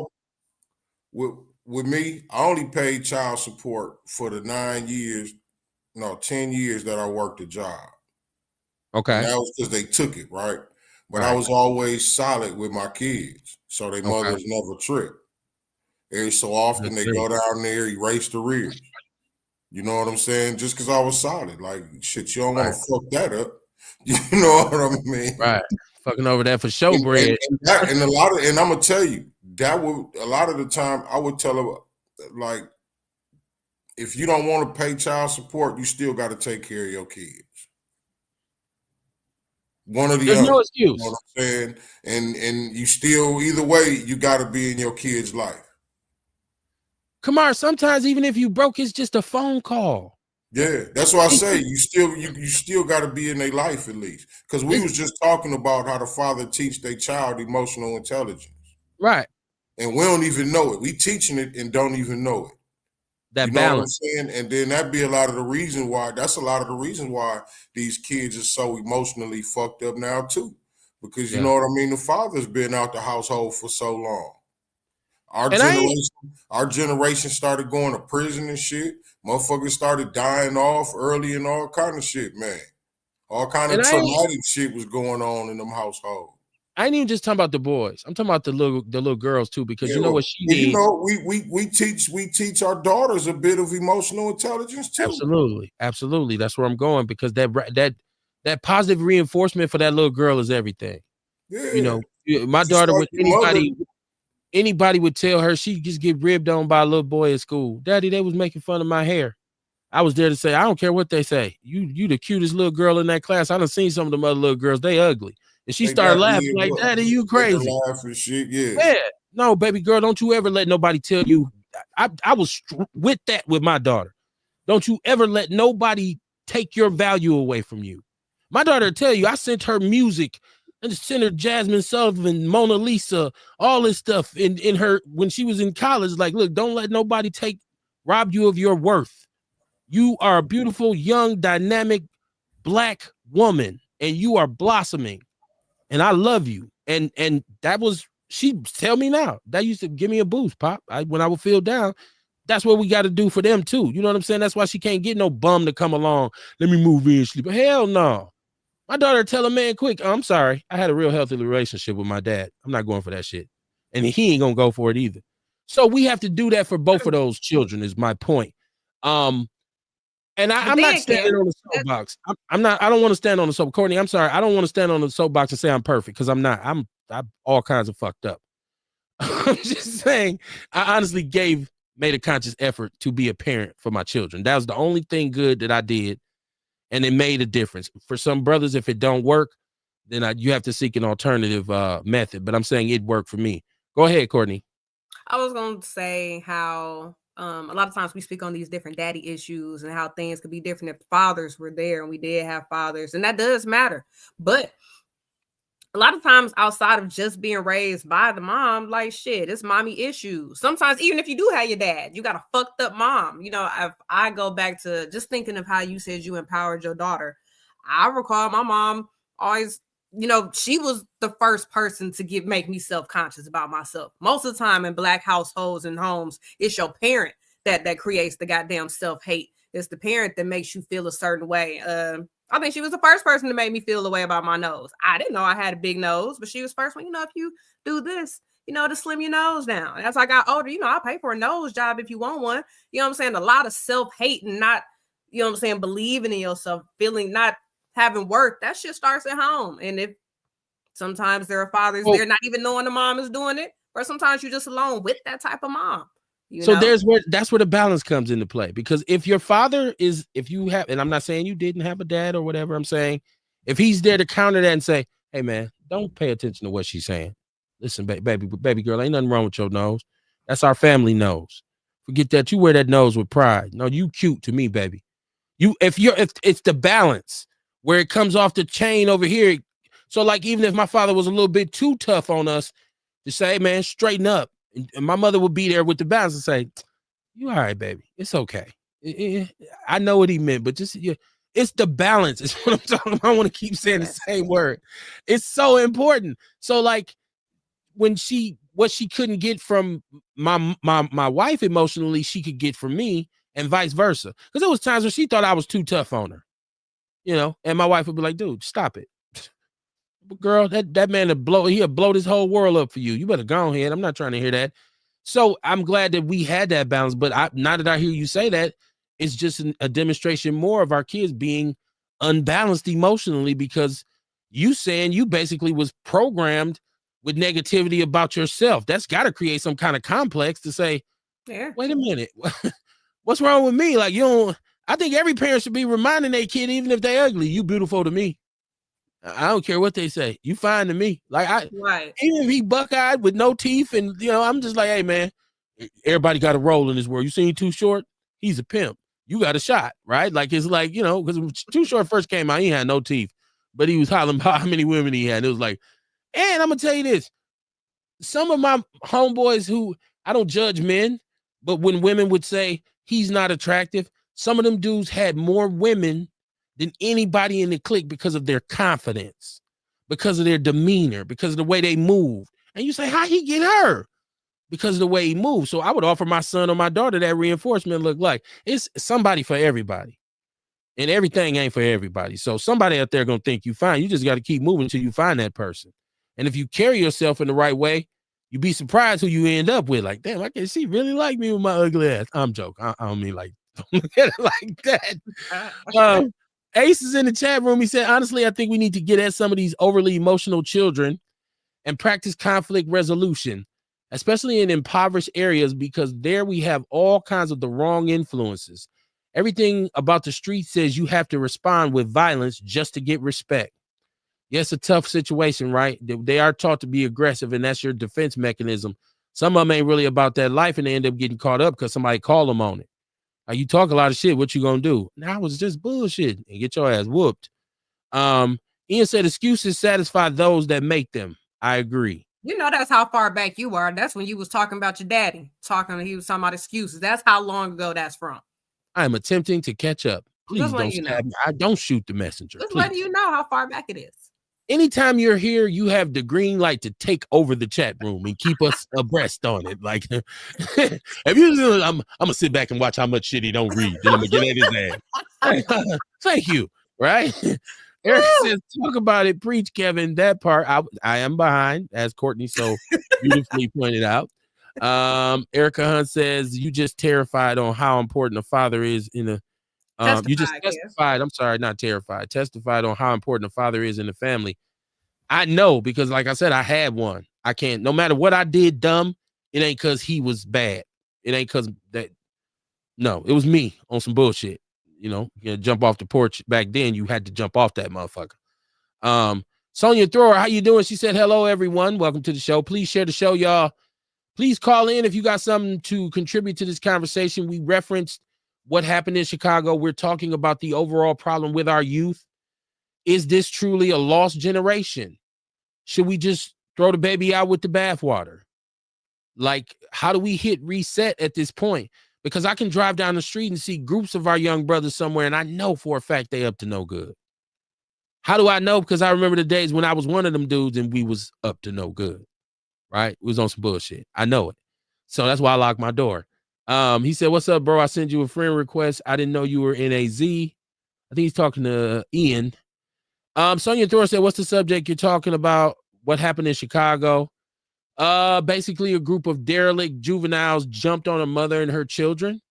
with me, I only paid child support for the 10 years that I worked a job. Okay. And that was because they took it, right? But Right. I was always solid with my kids, so their mothers never tripped. Every so often they go down there, erase the rears. You know what I'm saying? Just because I was solid. Like, shit, you don't want to fuck that up. You know what I mean? Right. Fucking over that for show bread. And I'm gonna tell you, that would a lot of the time I would tell her, like, if you don't want to pay child support, you still got to take care of your kids. One of the There's other. no excuse. You know what I'm saying? And you still, either way, you got to be in your kid's life. Kamar, sometimes even if you broke, it's just a phone call. Yeah, that's what I say. You still got to be in their life at least. Because we was just talking about how the father teach their child emotional intelligence. Right. And we don't even know it. We teaching it and don't even know it. That you know balance. what I'm saying? And then that'd be a lot of the reason why. That's a lot of the reason why these kids are so emotionally fucked up now too. Because you know what I mean? The father's been out the household for so long. Our generation started going to prison and shit. Motherfuckers started dying off early and all kind of shit, man. All kind of traumatic shit was going on in them households. I ain't even just talking about the boys. I'm talking about the little girls too, because you know what she needs. You know, we teach our daughters a bit of emotional intelligence too. Absolutely. That's where I'm going, because that positive reinforcement for that little girl is everything. Yeah. You know, my daughter with anybody would tell her she just get ribbed on by a little boy at school. Daddy, they was making fun of my hair. I was there to say, I don't care what they say. You the cutest little girl in that class. I done seen some of them other little girls. They ugly. And she started laughing like, Daddy, you crazy. Laughing shit, yeah. No, baby girl, don't you ever let nobody tell you. I was with that with my daughter. Don't you ever let nobody take your value away from you. My daughter tell you, I sent her music and sent her Jasmine Sullivan, Mona Lisa, all this stuff in her when she was in college. Like, look, don't let nobody rob you of your worth. You are a beautiful, young, dynamic Black woman, and you are blossoming. And I love you. And that was, she tell me now, that used to give me a boost, Pop. When I would feel down, that's what we got to do for them too. You know what I'm saying? That's why she can't get no bum to come along. Let me move in and sleep. Hell no. My daughter tell a man quick, I'm sorry. I had a real healthy relationship with my dad. I'm not going for that shit. And he ain't going to go for it either. So we have to do that for both of those children is my point. And I'm not standing on the soapbox. I don't want to stand on the soapbox. Courtney, I'm sorry. I don't want to stand on the soapbox and say I'm perfect, because I'm not. I'm all kinds of fucked up. I'm just saying, I honestly made a conscious effort to be a parent for my children. That was the only thing good that I did. And it made a difference. For some brothers, if it don't work, then you have to seek an alternative method. But I'm saying it worked for me. Go ahead, Courtney. I was going to say how a lot of times we speak on these different daddy issues and how things could be different if fathers were there, and we did have fathers, and that does matter. But a lot of times outside of just being raised by the mom, like shit, it's mommy issues. Sometimes even if you do have your dad, you got a fucked up mom. You know, if I go back to just thinking of how you said you empowered your daughter, I recall my mom always, you know, she was the first person to make me self-conscious about myself. Most of the time in Black households and homes, it's your parent that creates the goddamn self-hate. It's the parent that makes you feel a certain way. I think she was the first person to make me feel the way about my nose. I didn't know I had a big nose, but she was first one. You know, if you do this, you know, to slim your nose down. And as I got older, you know, I'll pay for a nose job if you want one. You know what I'm saying? A lot of self-hate and not, you know what I'm saying, believing in yourself, feeling not having work, that shit starts at home. And if sometimes there are fathers there not even knowing the mom is doing it, or sometimes you're just alone with that type of mom. So that's where the balance comes into play, because if your father is, if you have, and I'm not saying you didn't have a dad or whatever, I'm saying if he's there to counter that and say, hey man, don't pay attention to what she's saying. Listen, baby girl, ain't nothing wrong with your nose. That's our family nose. Forget that. You wear that nose with pride. No, you cute to me, baby. If it's the balance where it comes off the chain over here. So like, even if my father was a little bit too tough on us, to say, hey man, straighten up. And my mother would be there with the balance and say, you all right, baby. It's okay. I know what he meant, but just It's the balance. It's what I'm talking about. I want to keep saying the same word. It's so important. So like when what she couldn't get from my wife emotionally, she could get from me, and vice versa. Because there was times when she thought I was too tough on her, you know, and my wife would be like, dude, stop it. Girl, that man he'll blow this whole world up for you. You better go ahead. I'm not trying to hear that. So I'm glad that we had that balance. But now that I hear you say that, it's just a demonstration more of our kids being unbalanced emotionally, because you saying you basically was programmed with negativity about yourself. That's got to create some kind of complex to say, wait a minute, what's wrong with me? Like, you don't, I think every parent should be reminding their kid, even if they're ugly, you beautiful to me. I don't care what they say. You fine to me. Like even if he buck-eyed with no teeth, and you know, I'm just like, hey man, everybody got a role in this world. You seen Too Short? He's a pimp. You got a shot, right? Like it's like, you know, because when Too Short first came out, he had no teeth, but he was hollering about how many women he had. And it was like, and I'm gonna tell you this: some of my homeboys who I don't judge men, but when women would say he's not attractive, some of them dudes had more women than anybody in the clique because of their confidence, because of their demeanor, because of the way they move. And you say, how he get her? Because of the way he moves. So I would offer my son or my daughter that reinforcement look like. It's somebody for everybody. And everything ain't for everybody. So somebody out there gonna think you fine. You just got to keep moving until you find that person. And if you carry yourself in the right way, you'd be surprised who you end up with. Like, damn, I can see really like me with my ugly ass. I'm joking. I don't mean like, don't look at it like that. Ace is in the chat room. He said, honestly, I think we need to get at some of these overly emotional children and practice conflict resolution, especially in impoverished areas, because there we have all kinds of the wrong influences. Everything about the street says you have to respond with violence just to get respect. Yes, a tough situation, right? They are taught to be aggressive, and that's your defense mechanism. Some of them ain't really about that life, and they end up getting caught up because somebody called them on it. You talk a lot of shit. What you gonna do? Now I was just bullshit and get your ass whooped. Ian said excuses satisfy those that make them. I agree. You know, that's how far back you are. That's when you was talking about your daddy. He was talking about excuses. That's how long ago that's from. I am attempting to catch up. Please don't stab me. I don't shoot the messenger. Just letting you know how far back it is. Anytime you're here, you have the green light to take over the chat room and keep us abreast on it. Like, if you, I'm gonna sit back and watch how much shit he don't read. Then I'm gonna get at his ass. Thank you. Right? Eric says, talk about it. Preach, Kevin. That part, I am behind, as Courtney so beautifully pointed out. Erica Hunt says, you just terrified on how important a father is in a. You just testified. I'm sorry, not terrified. Testified on how important a father is in the family. I know, because like I said, I had one. I can't, no matter what I did dumb, it ain't because he was bad. It ain't because that. No, it was me on some bullshit. You know, jump off the porch back then. You had to jump off that motherfucker. Sonia Thrower, how you doing? She said, hello, everyone. Welcome to the show. Please share the show, y'all. Please call in if you got something to contribute to this conversation. We referenced what happened in Chicago. We're talking about the overall problem with our youth. Is this truly a lost generation? Should we just throw the baby out with the bathwater? Like, how do we hit reset at this point? Because I can drive down the street and see groups of our young brothers somewhere, and I know for a fact they up to no good. How do I know? Because I remember the days when I was one of them dudes and we was up to no good, right? We was on some bullshit. I know it. So that's why I locked my door. He said, what's up, bro? I sent you a friend request. I didn't know you were in AZ. I think he's talking to Ian. Sonia Thor said, what's the subject you're talking about? What happened in Chicago? Basically a group of derelict juveniles jumped on a mother and her children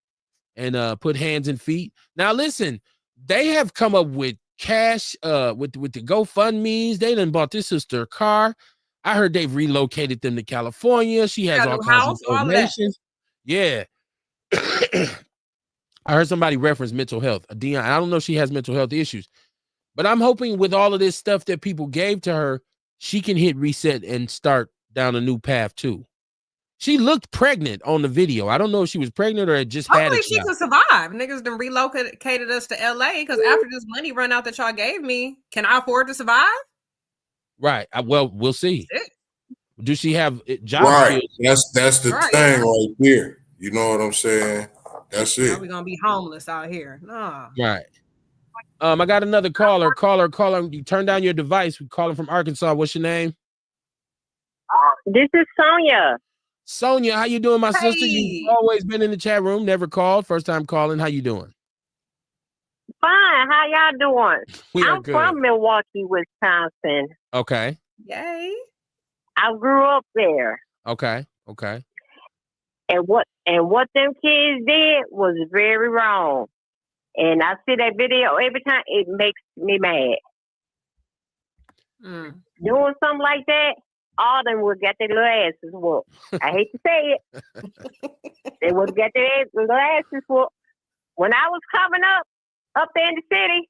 and put hands and feet. Now listen, they have come up with cash with the GoFundMe's. They done bought this sister a car. I heard they've relocated them to California. She has all kinds of donations. Yeah. I heard somebody reference mental health. Dion, I don't know if she has mental health issues, but I'm hoping with all of this stuff that people gave to her, she can hit reset and start down a new path too. She looked pregnant on the video. I don't know if she was pregnant or just had a child. Hopefully she can survive. Niggas done relocated us to LA because after this money run out that y'all gave me, can I afford to survive? Right. Well, we'll see. Do she have job right skills? That's the thing right there. You know what I'm saying? That's it. Are we gonna be homeless out here? No. Right. I got another caller. Caller. You turn down your device. We calling from Arkansas. What's your name? This is Sonia. Sonia, how you doing, my sister? Hey. You've always been in the chat room, never called. First time calling. How you doing? Fine. How y'all doing? We are I'm good. from Milwaukee, Wisconsin. Okay. Yay. I grew up there. Okay. And what them kids did was very wrong. And I see that video every time. It makes me mad. Doing something like that, all of them would get their little asses whooped. I hate to say it. They would get their little asses whooped. When I was coming up there in the city,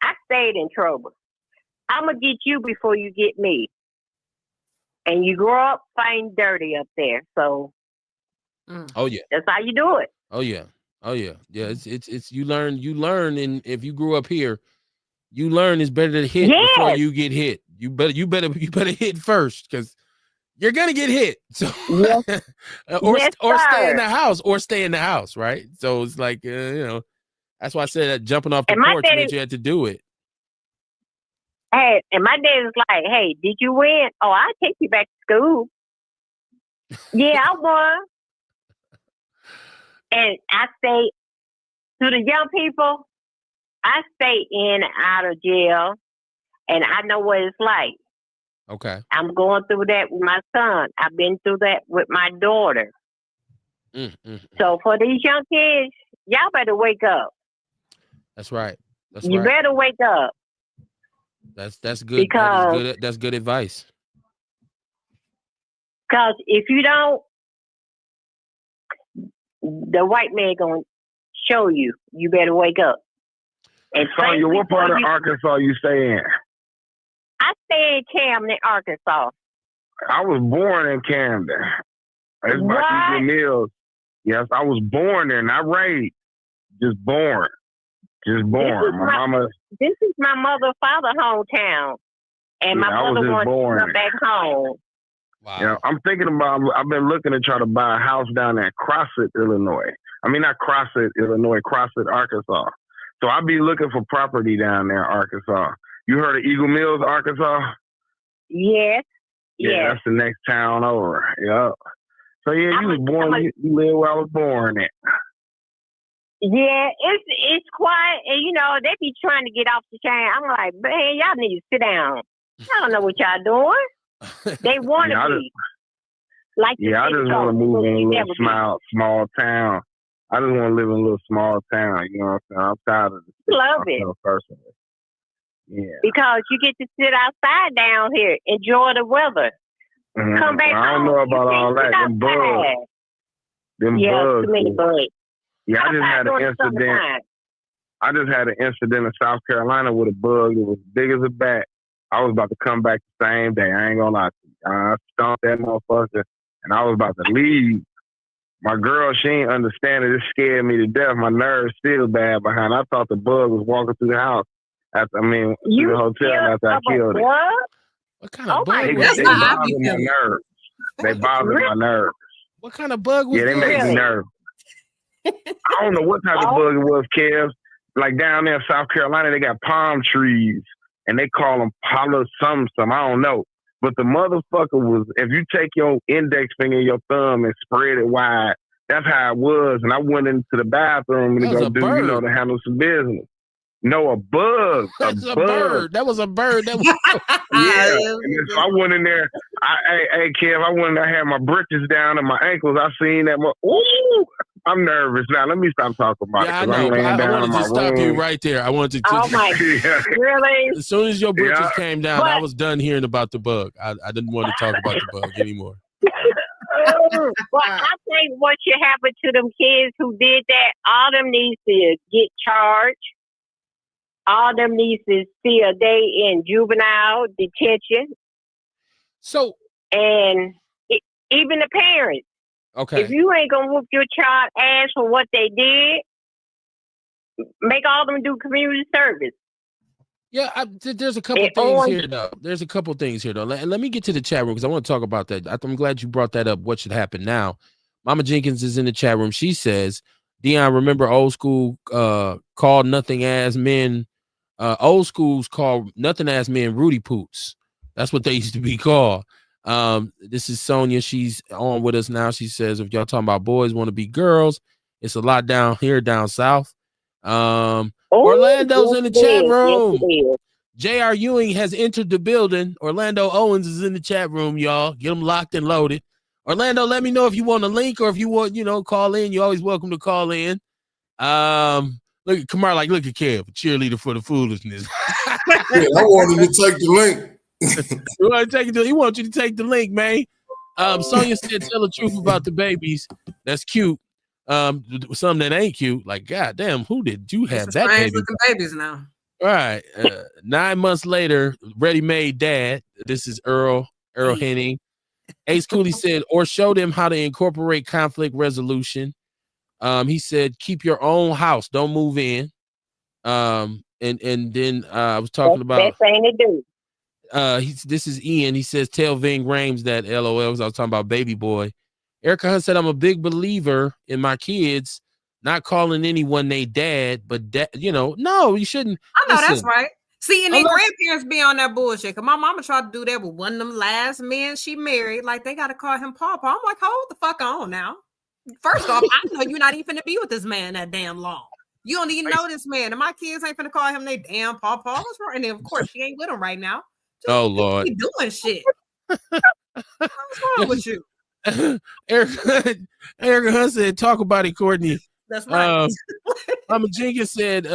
I stayed in trouble. I'm going to get you before you get me. And you grow up fighting dirty up there. So, oh yeah, that's how you do it. Oh yeah. Yeah, it's you learn, and if you grew up here, you learn it's better to hit before you get hit. You better hit first, because you're gonna get hit. So or stay in the house, right? So it's like that's why I said that jumping off the porch meant you had to do it. Hey, and my dad was like, "Hey, did you win? Oh, I'll take you back to school." Yeah, I won. And I say to the young people, I stay in and out of jail, and I know what it's like. Okay. I'm going through that with my son. I've been through that with my daughter. So for these young kids, y'all better wake up. That's right. You better wake up. That's good. Because that's good advice. Because if you don't, the white man gonna show you. You better wake up. And Sonya, what part of Arkansas you stay in? I stay in Camden, Arkansas. I was born in Camden. It's by Eagle Mills. Yes, I was born there, not raised. Just born. This is my mother, father hometown, and my mother wants to come back home. Wow. Yeah, I'm thinking about. I've been looking to try to buy a house down there in Crossett, Illinois. I mean, not Crossett, Illinois, Crossett, Arkansas. So I'll be looking for property down there in Arkansas. You heard of Eagle Mills, Arkansas? Yes. Yeah, that's the next town over. Yeah. So yeah, you was born. You lived where I was born at. Yeah, it's quiet, and they be trying to get off the chain. I'm like, man, y'all need to sit down. I don't know what y'all doing. They want to be. I just want to move in a little small town. I just want to live in a little small town. You know what I'm saying? I'm tired of this. Love it. Personally. Yeah. Because you get to sit outside down here, enjoy the weather. Mm-hmm. Come back home. I don't know about all that. Them bugs. Too many bugs. Yeah, I just had an incident. I just had an incident in South Carolina with a bug. It was big as a bat. I was about to come back the same day. I ain't gonna lie to you. I stomped that motherfucker, and I was about to leave. My girl, she ain't understand it. It scared me to death. My nerves still bad behind. I thought the bug was walking through the house. Through the hotel after I killed it. What kind of bug? They bothered my nerves. They bothered my nerves. What kind of bug was that? Yeah, they make me nervous. I don't know what type of bug it was, Kev. Like down there in South Carolina, they got palm trees, and they call them some. I don't know. But the motherfucker was, if you take your index finger and your thumb and spread it wide, that's how it was. And I went into the bathroom to go to handle some business. No, a bug. That's a bird. That was a bird. That was yeah. And so I went in there. Hey, Kev, I went in there. I had my britches down and my ankles. I seen that. Ooh, I'm nervous now. Let me stop talking about it. I know. I wanted to stop you right there. I wanted to. Oh my! Really? As soon as your britches came down, I was done hearing about the bug. I didn't want to talk about the bug anymore. Well, I think what should happen to them kids who did that, all them needs to get charged. All them needs to see a day in juvenile detention. So, and even the parents. Okay. If you ain't gonna whoop your child ass for what they did, make all them do community service. Yeah, there's a couple things here though. There's a couple things here though. And let me get to the chat room because I want to talk about that. I'm glad you brought that up. What should happen now? Mama Jenkins is in the chat room. She says Dion, remember old school called nothing ass men. Old schools called nothing ass men Rudy Poots. That's what they used to be called. This is Sonia. She's on with us now. She says, if y'all talking about boys want to be girls, it's a lot down here down south. Orlando's in the chat room. Yes, J.R. Ewing has entered the building. Orlando Owens is in the chat room, y'all. Get them locked and loaded. Orlando, let me know if you want a link or if you want, call in. You're always welcome to call in. Look at Kamar, look at Kev, cheerleader for the foolishness. Yeah, I wanted to take the link. He wants you to take the link, man. Sonia said, tell the truth about the babies. That's cute. Some that ain't cute. Like, God damn, who did you have that baby? Looking babies now. All right. 9 months later, ready-made dad. This is Earl Henning. Ace Cooley said, or show them how to incorporate conflict resolution. He said, keep your own house. Don't move in. And then I was talking about. Best thing to do. This is Ian. He says, tell Ving Rhames that LOL. I was talking about baby boy. Erica Hunt said, I'm a big believer in my kids not calling anyone they dad, but no, you shouldn't. I know. Listen, that's right. See, and then grandparents be on that bullshit. Cause my mama tried to do that with one of them last men she married. Like, they got to call him Pawpaw. I'm like, hold the fuck on now. First off, I know you're not even finna be with this man that damn long. You don't even know this man. And my kids ain't finna call him they damn Pawpaw. What's wrong? And then, of course, she ain't with him right now. Oh, Lord. She doing shit. What's wrong with you? Erica Hunt said, talk about it, Courtney. That's right. Mama Jenkins said,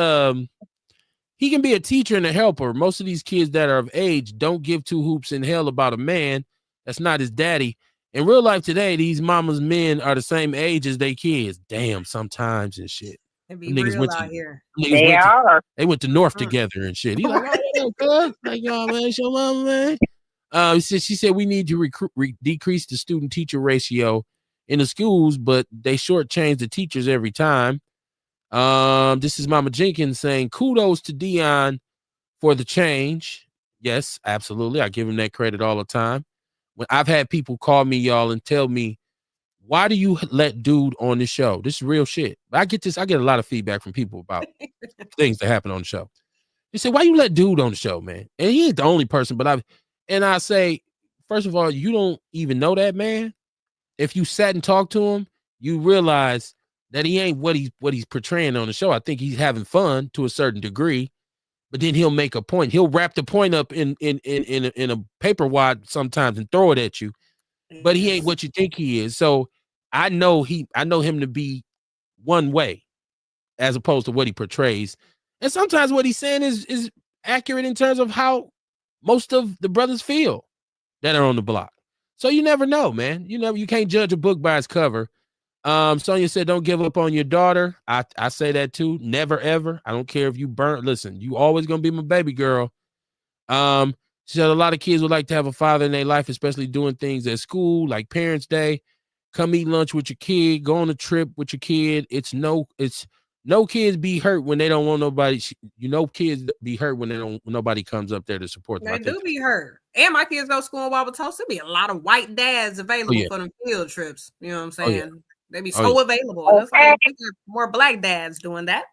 he can be a teacher and a helper. Most of these kids that are of age don't give two hoops in hell about a man that's not his daddy. In real life today, these mama's men are the same age as they kids. Damn, sometimes and shit. They be real out here. They went to North together and shit. He's like, oh, like, y'all, man, it's your mama, man. She said we need to decrease the student-teacher ratio in the schools, but they shortchange the teachers every time. This is Mama Jenkins saying, kudos to Dion for the change. Yes, absolutely. I give him that credit all the time. When I've had people call me, y'all, and tell me, why do you let dude on the show? This is real shit. I get a lot of feedback from people about things that happen on the show. They say, why you let dude on the show, man? And he ain't the only person, but I say, first of all, you don't even know that man. If you sat and talked to him, you realize that he ain't what he's portraying on the show. I think he's having fun to a certain degree. But then he'll make a point. He'll wrap the point up in a paper wad sometimes and throw it at you. But he ain't what you think he is. So I know him to be one way as opposed to what he portrays. And sometimes what he's saying is accurate in terms of how most of the brothers feel that are on the block. So you never know, man. You can't judge a book by its cover. Sonia said, don't give up on your daughter. I say that too. Never, ever. I don't care if you burn. Listen, you always going to be my baby girl. She said a lot of kids would like to have a father in their life, especially doing things at school, like Parents' Day. Come eat lunch with your kid. Go on a trip with your kid. It's no kids be hurt when they don't want nobody. Kids be hurt when nobody comes up there to support them. They do be hurt. And my kids go to school in Wauwatosa. There be a lot of white dads available for them field trips. You know what I'm saying? They be so available. And it's like more black dads doing that,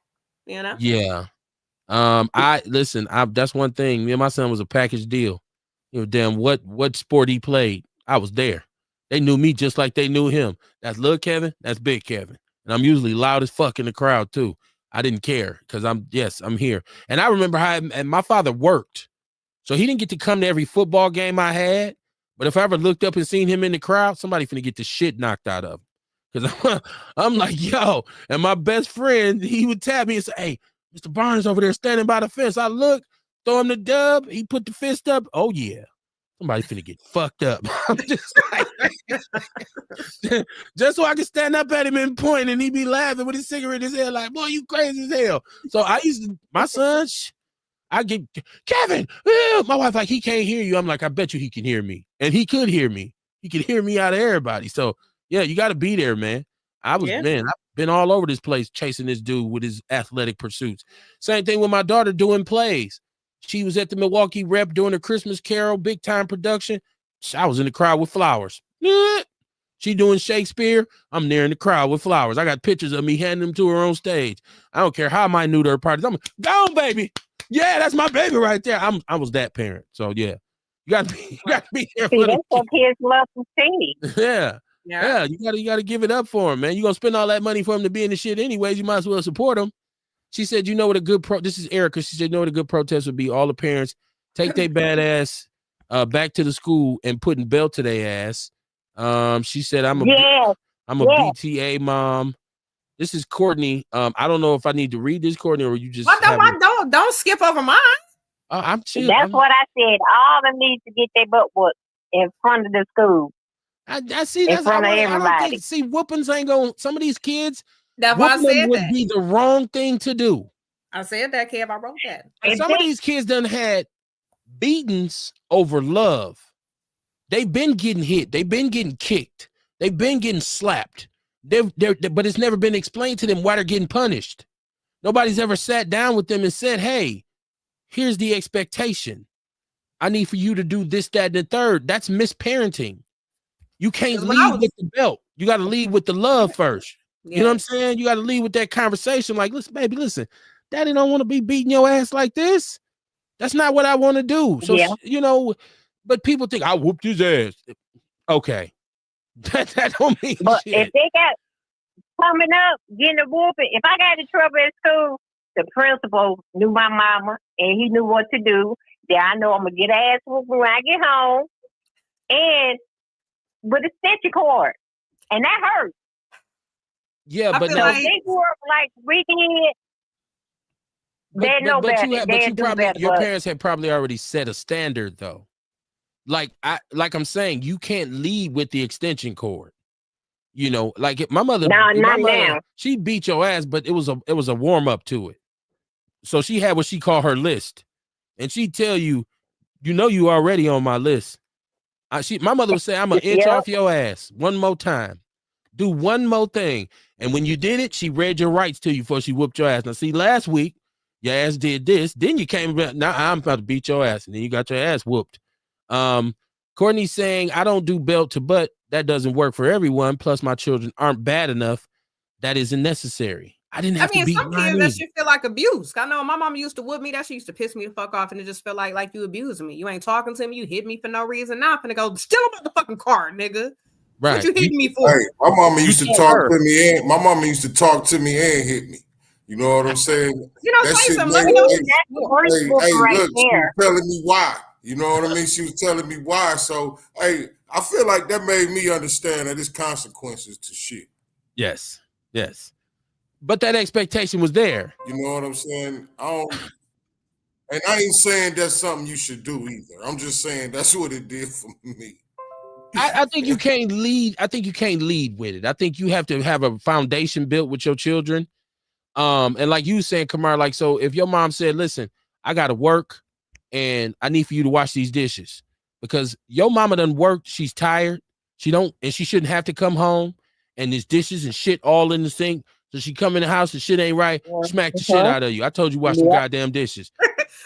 Yeah. That's one thing. Me and my son was a package deal. Damn what sport he played. I was there. They knew me just like they knew him. That's little Kevin, that's big Kevin. And I'm usually loud as fuck in the crowd too. I didn't care because I'm here. And I remember and my father worked. So he didn't get to come to every football game I had. But if I ever looked up and seen him in the crowd, somebody finna get the shit knocked out of him. Because I'm like, yo, and my best friend, he would tap me and say, hey, Mr. Barnes over there standing by the fence. I look, throw him the dub. He put the fist up. Oh, yeah. Somebody finna get fucked up. I'm just like, just so I can stand up at him and point, and he be laughing with his cigarette in his head like, boy, you crazy as hell. So my son, I get, Kevin, my wife like, he can't hear you. I'm like, I bet you he can hear me. And he could hear me. He could hear me out of everybody. So, yeah, you got to be there, man. I've been all over this place chasing this dude with his athletic pursuits. Same thing with my daughter doing plays. She was at the Milwaukee Rep doing a Christmas Carol, big time production. I was in the crowd with flowers. She doing Shakespeare. I'm there in the crowd with flowers. I got pictures of me handing them to her on stage. I don't care how I knew to her parties. I'm go on, baby. Yeah, that's my baby right there. I was that parent. So yeah, you gotta be there See, for that's what kids love to see. them. Yeah. You gotta give it up for him, man. You gonna spend all that money for him to be in the shit anyways. You might as well support him. She said, you know what a good this is Erica. She said, you know what a good protest would be? All the parents take their badass back to the school and putting belt to their ass. She said, I'm a BTA mom. This is Courtney. I don't know if I need to read this, Courtney, or you just don't skip over mine. I'm chill. That's what I said. All of them need to get their butt whooped in front of the school. I see. In front of everybody. See, whoopings ain't going. Some of these kids, that's why I said would be the wrong thing to do. I said that, Kev. I wrote that. And some of these kids done had beatings over love. They've been getting hit. They've been getting kicked. They've been getting slapped. But it's never been explained to them why they're getting punished. Nobody's ever sat down with them and said, hey, here's the expectation. I need for you to do this, that, and the third. That's misparenting. You can't lead with the belt. You got to lead with the love first. Yeah. You know what I'm saying? You got to lead with that conversation. Like, listen, baby, listen, daddy don't want to be beating your ass like this. That's not what I want to do. So, you know, but people think I whooped his ass. Okay. That don't mean but shit. If they got coming up, getting a whooping, if I got in trouble at school, the principal knew my mama and he knew what to do. Then I know I'm going to get ass whooping when I get home. And with a stitching cord. And that hurts. Yeah, but now they grew up like we did. They know better. Your parents had probably already set a standard though. Like I'm saying, you can't lead with the extension cord. You know, like my mother, she beat your ass, but it was a warm up to it. So she had what she called her list, and she'd tell you, you know, you already on my list. My mother would say, I'm gonna inch off your ass one more time. Do one more thing. And when you did it, she read your rights to you before she whooped your ass. Now, see, last week, your ass did this. Then you came back. Now I'm about to beat your ass. And then you got your ass whooped. Courtney's saying, I don't do belt to butt. That doesn't work for everyone. Plus, my children aren't bad enough. That isn't necessary. I didn't have to beat some kids that shit feel like abuse. I know my mom used to whoop me. That shit used to piss me the fuck off, and it just felt like you abusing me. You ain't talking to me. You hit me for no reason. Now I'm finna go steal about the fucking car, nigga. Right. What you hitting me for? Hey, my mama used to talk to me and hit me. You know what I'm saying? You know, say something. Let me know. Look, she was telling me why. You know what I mean? She was telling me why. So, hey, I feel like that made me understand that there's consequences to shit. Yes. But that expectation was there. You know what I'm saying? And I ain't saying that's something you should do either. I'm just saying that's what it did for me. I think you can't lead. I think you can't lead with it. I think you have to have a foundation built with your children. And like you saying, Kamar, like, so if your mom said, listen, I got to work and I need for you to wash these dishes because your mama done worked. She's tired. And she shouldn't have to come home and there's dishes and shit all in the sink. So she come in the house and shit ain't right. Smack the shit out of you. I told you wash some goddamn dishes.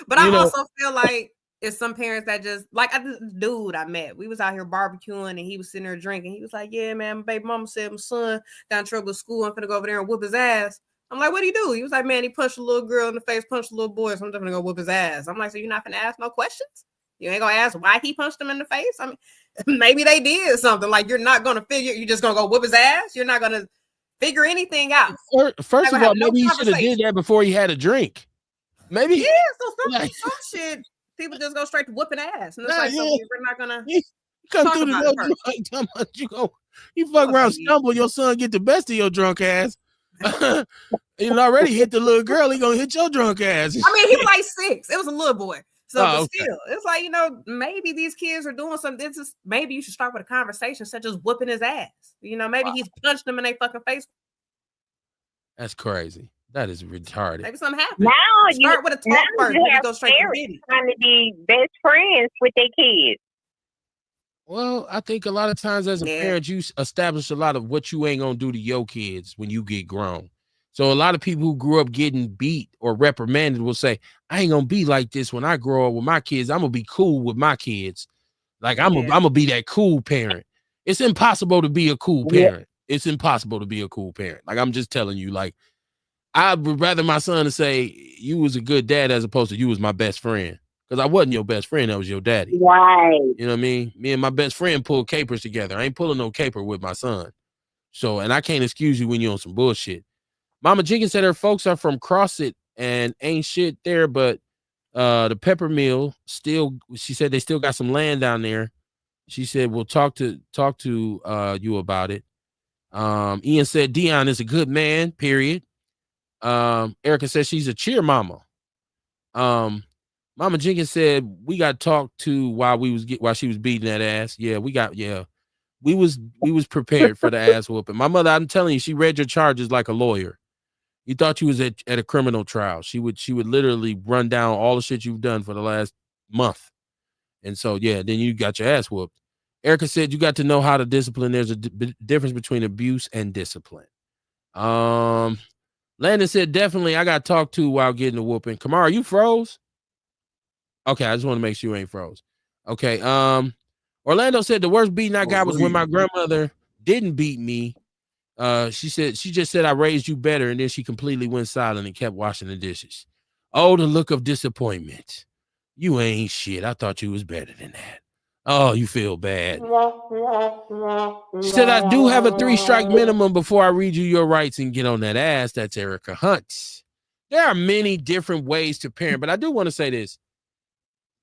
But I also feel like it's some parents that just like this dude I met. We was out here barbecuing and he was sitting there drinking. He was like, yeah, man, my baby mama said my son got in trouble at school. I'm finna go over there and whoop his ass. I'm like, what do you do? He was like, man, he punched a little girl in the face, punched a little boy. So I'm just gonna go whoop his ass. I'm like, so you're not gonna ask no questions? You ain't gonna ask why he punched him in the face? I mean, maybe they did something. Like you're not gonna figure, you're just gonna go whoop his ass. You're not gonna figure anything out. First of all, maybe he should have did that before he had a drink. Maybe. Yeah, so some shit, people just go straight to whooping ass. And it's like, so we're not gonna come through the door. You fuck around, stumble, your son get the best of your drunk ass. He already hit the little girl, he gonna hit your drunk ass. I mean, he was like 6. It was a little boy. So still, it's like, you know, maybe these kids are doing something. Maybe you should start with a conversation such as whooping his ass. You know, maybe he's punched them in their fucking face. That's crazy. That is retarded. Maybe something happened. Now start with a talk first. Maybe go straight to it. Trying to be best friends with their kids. Well, I think a lot of times as a parent, you establish a lot of what you ain't gonna do to your kids when you get grown. So a lot of people who grew up getting beat or reprimanded will say, I ain't gonna be like this when I grow up with my kids. I'm gonna be cool with my kids. Like I'm gonna be that cool parent. It's impossible to be a cool Yeah. parent. It's impossible to be a cool parent. Like, I'm just telling you, like, I would rather my son to say you was a good dad as opposed to you was my best friend. Because I wasn't your best friend, I was your daddy. Right. You know what I mean? Me and my best friend pulled capers together. I ain't pulling no caper with my son. So, and I can't excuse you when you're on some bullshit. Mama Jenkins said her folks are from Crossit and ain't shit there, but the pepper mill still, she said they still got some land down there. She said we'll talk to you about it. Ian said Dion is a good man, period. Erica said she's a cheer mama. Mama Jenkins said we got talked to while she was beating that ass. Yeah, we was prepared for the ass whooping. My mother, I'm telling you, she read your charges like a lawyer. You thought you was at a criminal trial. She would literally run down all the shit you've done for the last month. And so, yeah, then you got your ass whooped. Erica said you got to know how to discipline. There's a difference between abuse and discipline. Landon said definitely I got talked to while getting a whooping. Kamara, you froze? Okay, I just want to make sure you ain't froze. Okay. Orlando said the worst beating I got was when my grandmother didn't beat me. She just said I raised you better, and then she completely went silent and kept washing the dishes. Oh, the look of disappointment. You ain't shit. I thought you was better than that. Oh, you feel bad. She said I do have a 3-strike minimum before I read you your rights and get on that ass. That's Erica Hunt. There are many different ways to parent, but I do want to say this.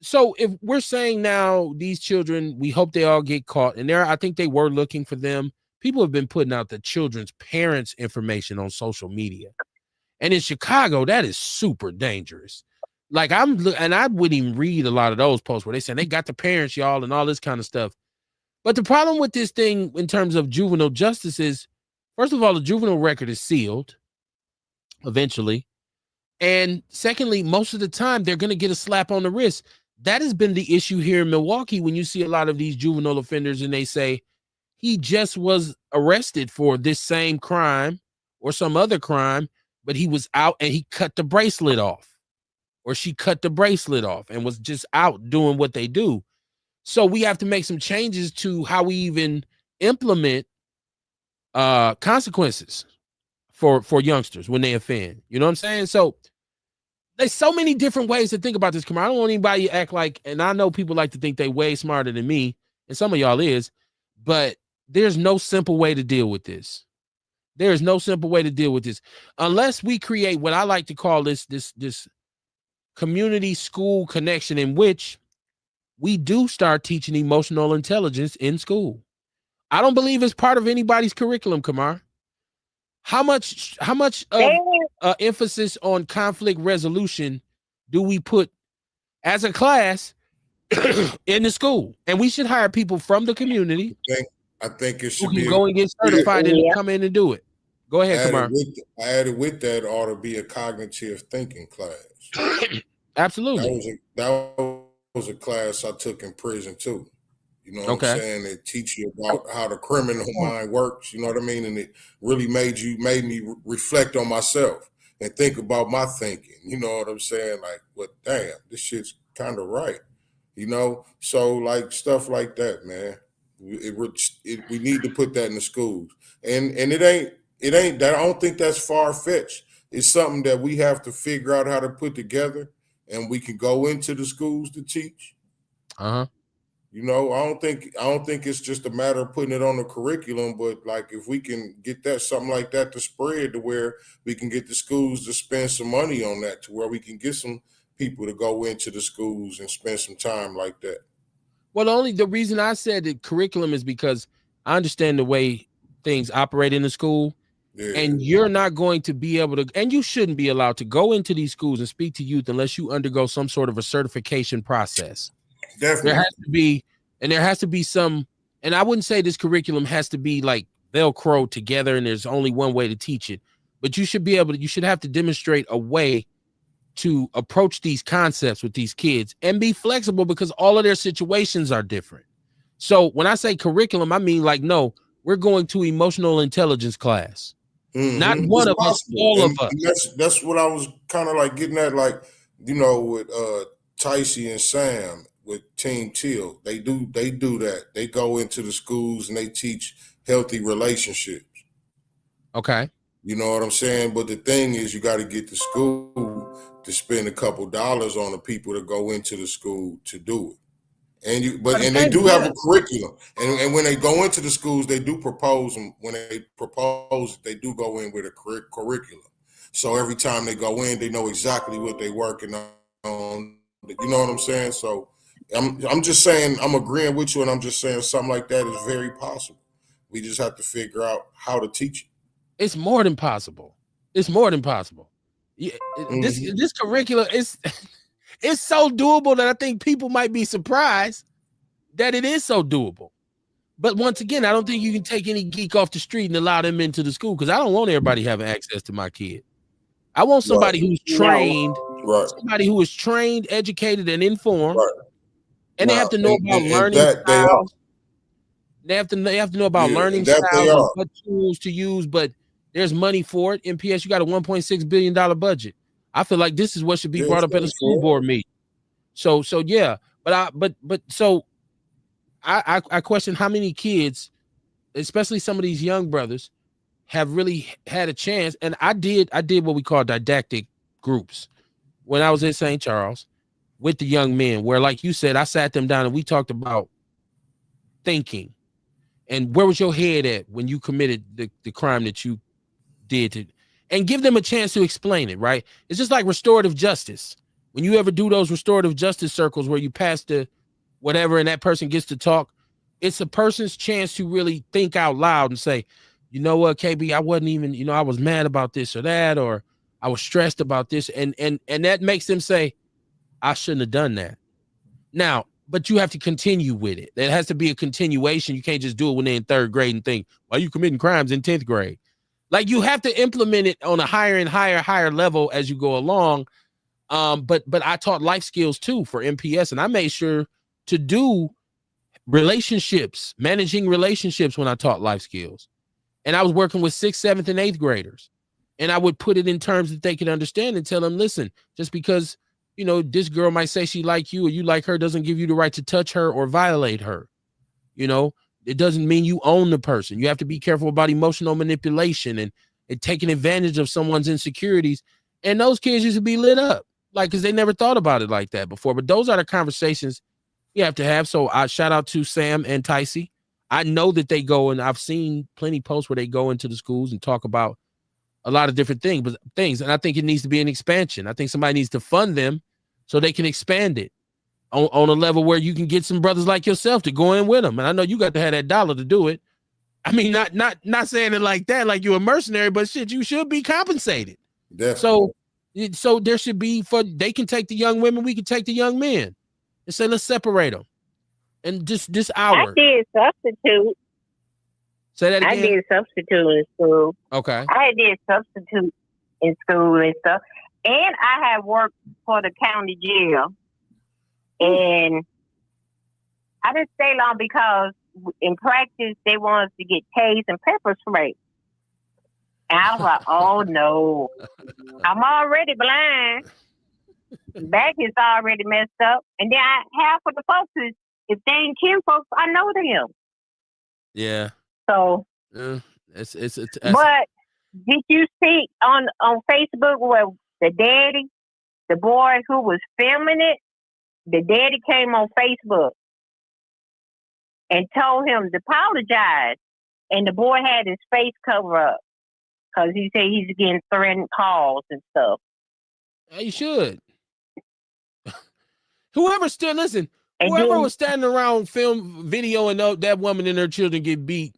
So if we're saying now these children, we hope they all get caught, and I think they were looking for them. People have been putting out the children's parents' information on social media. And in Chicago, that is super dangerous. Like I wouldn't even read a lot of those posts where they say they got the parents, y'all, and all this kind of stuff. But the problem with this thing in terms of juvenile justice is, first of all, the juvenile record is sealed eventually. And secondly, most of the time, they're going to get a slap on the wrist. That has been the issue here in Milwaukee when you see a lot of these juvenile offenders and they say, he just was arrested for this same crime or some other crime, but he was out and he cut the bracelet off, or she cut the bracelet off and was just out doing what they do. So we have to make some changes to how we even implement consequences for youngsters when they offend. You know what I'm saying? So there's so many different ways to think about this. Come on, I don't want anybody to act like, and I know people like to think they way smarter than me, and some of y'all is, but there's no simple way to deal with this. There is no simple way to deal with this unless we create what I like to call this community school connection, in which we do start teaching emotional intelligence in school. I don't believe it's part of anybody's curriculum, Kamar. How much emphasis on conflict resolution do we put as a class in the school? And we should hire people from the community. I think it should who can go and get certified and come in and do it. Go ahead, Kamar. Added with that ought to be a cognitive thinking class. Absolutely. That was a class I took in prison too. You know what I'm saying? They teach you about how the criminal mind works. You know what I mean? And it really made me reflect on myself and think about my thinking. You know what I'm saying? Like, well, damn, this shit's kind of right. You know? So like stuff like that, man. We need to put that in the schools. And it ain't that. I don't think that's far-fetched. It's something that we have to figure out how to put together, and we can go into the schools to teach. You know, I don't think it's just a matter of putting it on the curriculum, but like if we can get something like that to spread to where we can get the schools to spend some money on that, to where we can get some people to go into the schools and spend some time like that. Well, the reason I said the curriculum is because I understand the way things operate in the school. Yeah. And you're not going to be able to, and you shouldn't be allowed to go into these schools and speak to youth unless you undergo some sort of a certification process. Definitely. There has to be some, and I wouldn't say this curriculum has to be like Velcro together and there's only one way to teach it, but you should have to demonstrate a way to approach these concepts with these kids and be flexible because all of their situations are different. So when I say curriculum, I mean like, no, we're going to emotional intelligence class. Mm-hmm. Not one of us, all of us. That's what I was kind of like getting at, like, you know, with Tycee and Sam. with Team Chill. They do that. They go into the schools and they teach healthy relationships. Okay. You know what I'm saying? But the thing is, you got to get the school to spend a couple dollars on the people that go into the school to do it. And they do have a curriculum. And when they go into the schools, they do propose. And when they propose, they do go in with a curriculum. So every time they go in, they know exactly what they're working on. You know what I'm saying? So I'm just saying, I'm agreeing with you, and I'm just saying something like that is very possible. We just have to figure out how to teach it. It's more than possible. It's more than possible. Yeah, this curriculum is it's so doable that I think people might be surprised that it is so doable. But once again, I don't think you can take any geek off the street and allow them into the school, because I don't want everybody having access to my kid. I want somebody who's trained, somebody who is trained, educated, and informed, and they have to know about learning styles. They have to know about learning styles and what tools to use, but there's money for it. MPS, you got a $1.6 billion budget. I feel like this is what should be brought up at a school board meeting. So yeah, but I question how many kids, especially some of these young brothers, have really had a chance. And I did what we call didactic groups when I was in St. Charles with the young men, where, like you said, I sat them down and we talked about thinking and where was your head at when you committed the crime that you did, and give them a chance to explain it, right? It's just like restorative justice. When you ever do those restorative justice circles where you pass the whatever and that person gets to talk, it's a person's chance to really think out loud and say, you know what, KB, I wasn't even, I was mad about this or that, or I was stressed about this. And that makes them say, I shouldn't have done that. Now, but you have to continue with it. There has to be a continuation. You can't just do it when they're in 3rd grade and think, why are you committing crimes in 10th grade? Like, you have to implement it on a higher and higher level as you go along. But I taught life skills too for MPS, and I made sure to do relationships, managing relationships when I taught life skills. And I was working with 6th, 7th, and 8th graders. And I would put it in terms that they could understand and tell them, listen, just because, this girl might say she like you or you like her doesn't give you the right to touch her or violate her. It doesn't mean you own the person. You have to be careful about emotional manipulation and taking advantage of someone's insecurities. And those kids used to be lit up, because they never thought about it like that before. But those are the conversations you have to have. So I shout out to Sam and Ticey. I know that they go, and I've seen plenty of posts where they go into the schools and talk about a lot of different things. And I think it needs to be an expansion. I think somebody needs to fund them so they can expand it on a level where you can get some brothers like yourself to go in with them. And I know you got to have that dollar to do it. I mean, not saying it like that, like you're a mercenary, but shit, you should be compensated. Definitely. So there should be, they can take the young women, we can take the young men and say, let's separate them. And just this hour. I did substitute. Say that again. I did substitute in school. Okay. I did substitute in school and stuff. And I had worked for the county jail. And I didn't stay long because in practice, they wanted to get tased and pepper spray. And I was like, oh, no. I'm already blind. Back is already messed up. And then half of the folks, if they ain't kin folks, I know them. Yeah. So. It's But did you see on Facebook where the boy who was filming it, the daddy came on Facebook and told him to apologize. And the boy had his face covered up because he said he's getting threatened calls and stuff. You should. Whoever was standing around film video and that woman and her children getting beat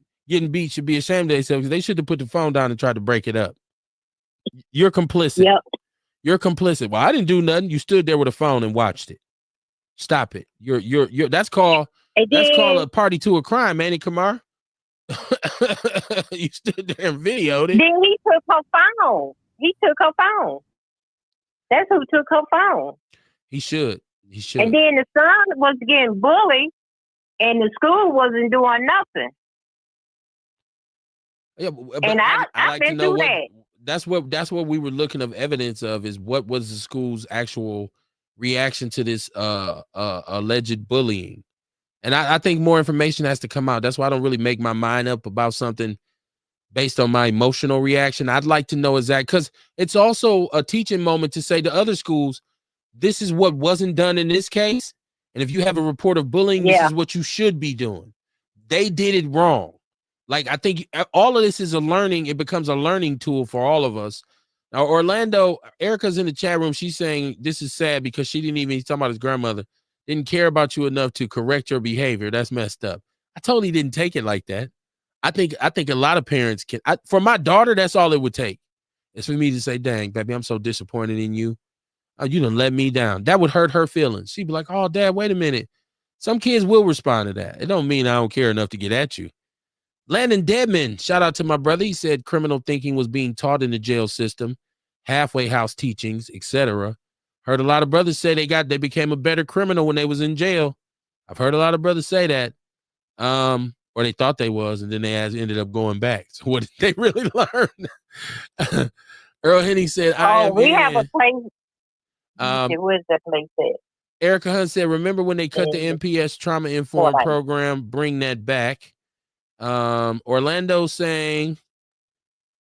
should be ashamed of themselves. They should have put the phone down and tried to break it up. You're complicit. Yep. You're complicit. Well, I didn't do nothing. You stood there with a phone and watched it. Stop it. You're that's called a party to a crime, ain't it, Kamar? You stood there and videoed it. Then he took her phone. That's who took her phone. He should. And then the son was getting bullied and the school wasn't doing nothing. Yeah, but and I like to know that. That's what we were looking of evidence of, is what was the school's actual reaction to this alleged bullying. And I think more information has to come out. That's why I don't really make my mind up about something based on my emotional reaction. I'd like to know exactly, because it's also a teaching moment to say to other schools, this is what wasn't done in this case. And if you have a report of bullying, this is what you should be doing. They did it wrong. Like, I think all of this is it becomes a learning tool for all of us. Now, Orlando, Erica's in the chat room. She's saying this is sad because he's talking about his grandmother, didn't care about you enough to correct your behavior. That's messed up. I totally didn't take it like that. I think a lot of parents can. For my daughter, that's all it would take. It's for me to say, dang, baby, I'm so disappointed in you. You done let me down. That would hurt her feelings. She'd be like, oh, Dad, wait a minute. Some kids will respond to that. It don't mean I don't care enough to get at you. Landon Deadman, shout out to my brother. He said criminal thinking was being taught in the jail system, halfway house teachings, etc. Heard a lot of brothers say they became a better criminal when they was in jail. I've heard a lot of brothers say that. Or they thought they was, and then they ended up going back. So what did they really learn? Earl Henny said, we have a place. Where's that place at? Erica Hunt said, remember when they cut the MPS trauma-informed program, bring that back. Orlando saying,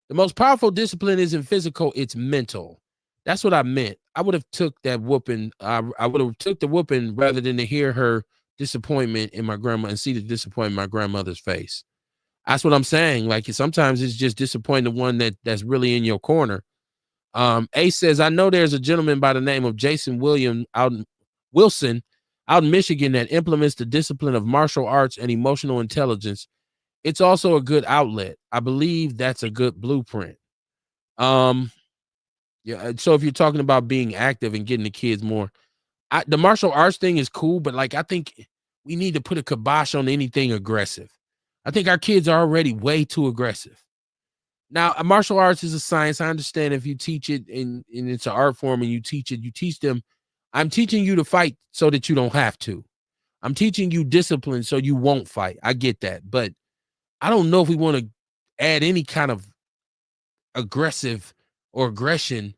the most powerful discipline isn't physical, it's mental. That's what I meant. I would have took that whooping. I would have took the whooping rather than to hear her disappointment in my grandma and see the disappointment in my grandmother's face. That's what I'm saying. Like, sometimes it's just disappointing the one that's really in your corner. Ace says, I know there's a gentleman by the name of Jason Wilson out in Michigan that implements the discipline of martial arts and emotional intelligence. It's also a good outlet. I believe that's a good blueprint. Yeah. So if you're talking about being active and getting the kids more, the martial arts thing is cool, but like, I think we need to put a kibosh on anything aggressive. I think our kids are already way too aggressive. Now, martial arts is a science. I understand if you teach it and it's an art form and you teach them. I'm teaching you to fight so that you don't have to. I'm teaching you discipline so you won't fight. I get that. But I don't know if we want to add any kind of aggressive or aggression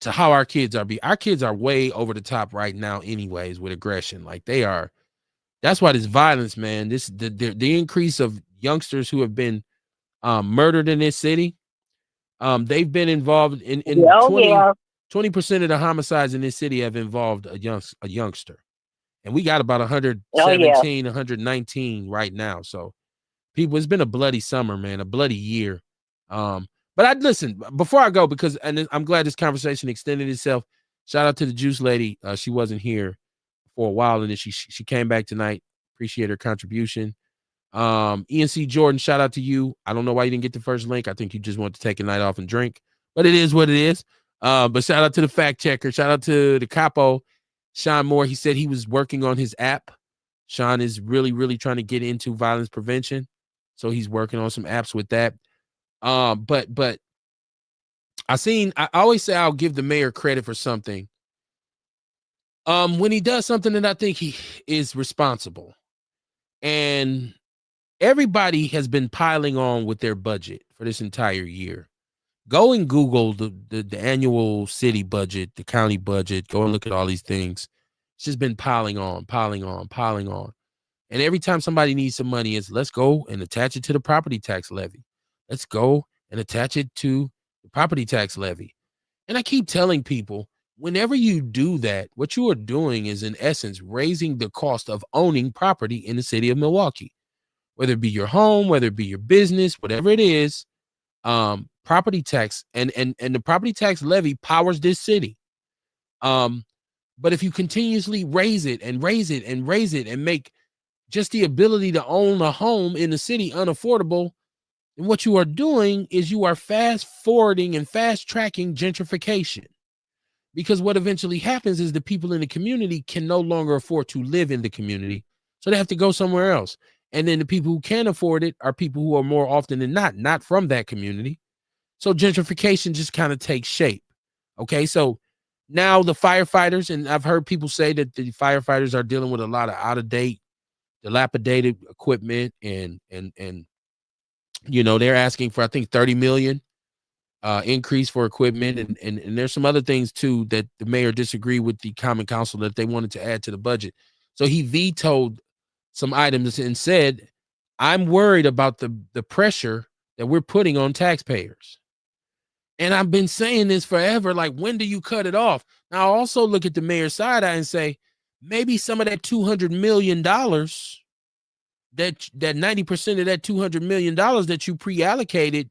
to how our kids are. Our kids are way over the top right now anyways with aggression. Like, they are. That's why this violence, man, the increase of youngsters who have been murdered in this city. They've been involved in 20% of the homicides in this city have involved a youngster. And we got about 117, 119 right now. So people, it's been a bloody summer, man, a bloody year. But I'd listen before I go, because I'm glad this conversation extended itself. Shout out to the Juice Lady. She wasn't here for a while, and then she came back tonight. Appreciate her contribution. ENC Jordan, shout out to you. I don't know why you didn't get the first link. I think you just want to take a night off and drink, but it is what it is. But shout out to the fact checker. Shout out to the capo, Sean Moore. He said he was working on his app. Sean is really, really trying to get into violence prevention. So he's working on some apps with that. But I always say I'll give the mayor credit for something. When he does something that I think he is responsible. And everybody has been piling on with their budget for this entire year. Go and Google the annual city budget, the county budget. Go and look at all these things. It's just been piling on. And every time somebody needs some money, it's let's go and attach it to the property tax levy. Let's go and attach it to the property tax levy. And I keep telling people, whenever you do that, what you are doing is, in essence, raising the cost of owning property in the city of Milwaukee. Whether it be your home, whether it be your business, whatever it is, property tax and the property tax levy powers this city. But if you continuously raise it and make just the ability to own a home in the city unaffordable, then what you are doing is you are fast forwarding and fast tracking gentrification. Because what eventually happens is the people in the community can no longer afford to live in the community, so they have to go somewhere else. And then the people who can afford it are people who are more often than not from that community. So gentrification just kind of takes shape. Okay, so now the firefighters, and I've heard people say that the firefighters are dealing with a lot of out-of-date, dilapidated equipment, and you know, they're asking for, I think, $30 million increase for equipment, and there's some other things too that the mayor disagreed with the common council that they wanted to add to the budget. So he vetoed some items and said, I'm worried about the pressure that we're putting on taxpayers. And I've been saying this forever, like, when do you cut it off? Now, I also look at the mayor's side eye and say, maybe some of that $200 million, that 90% of that $200 million that you pre-allocated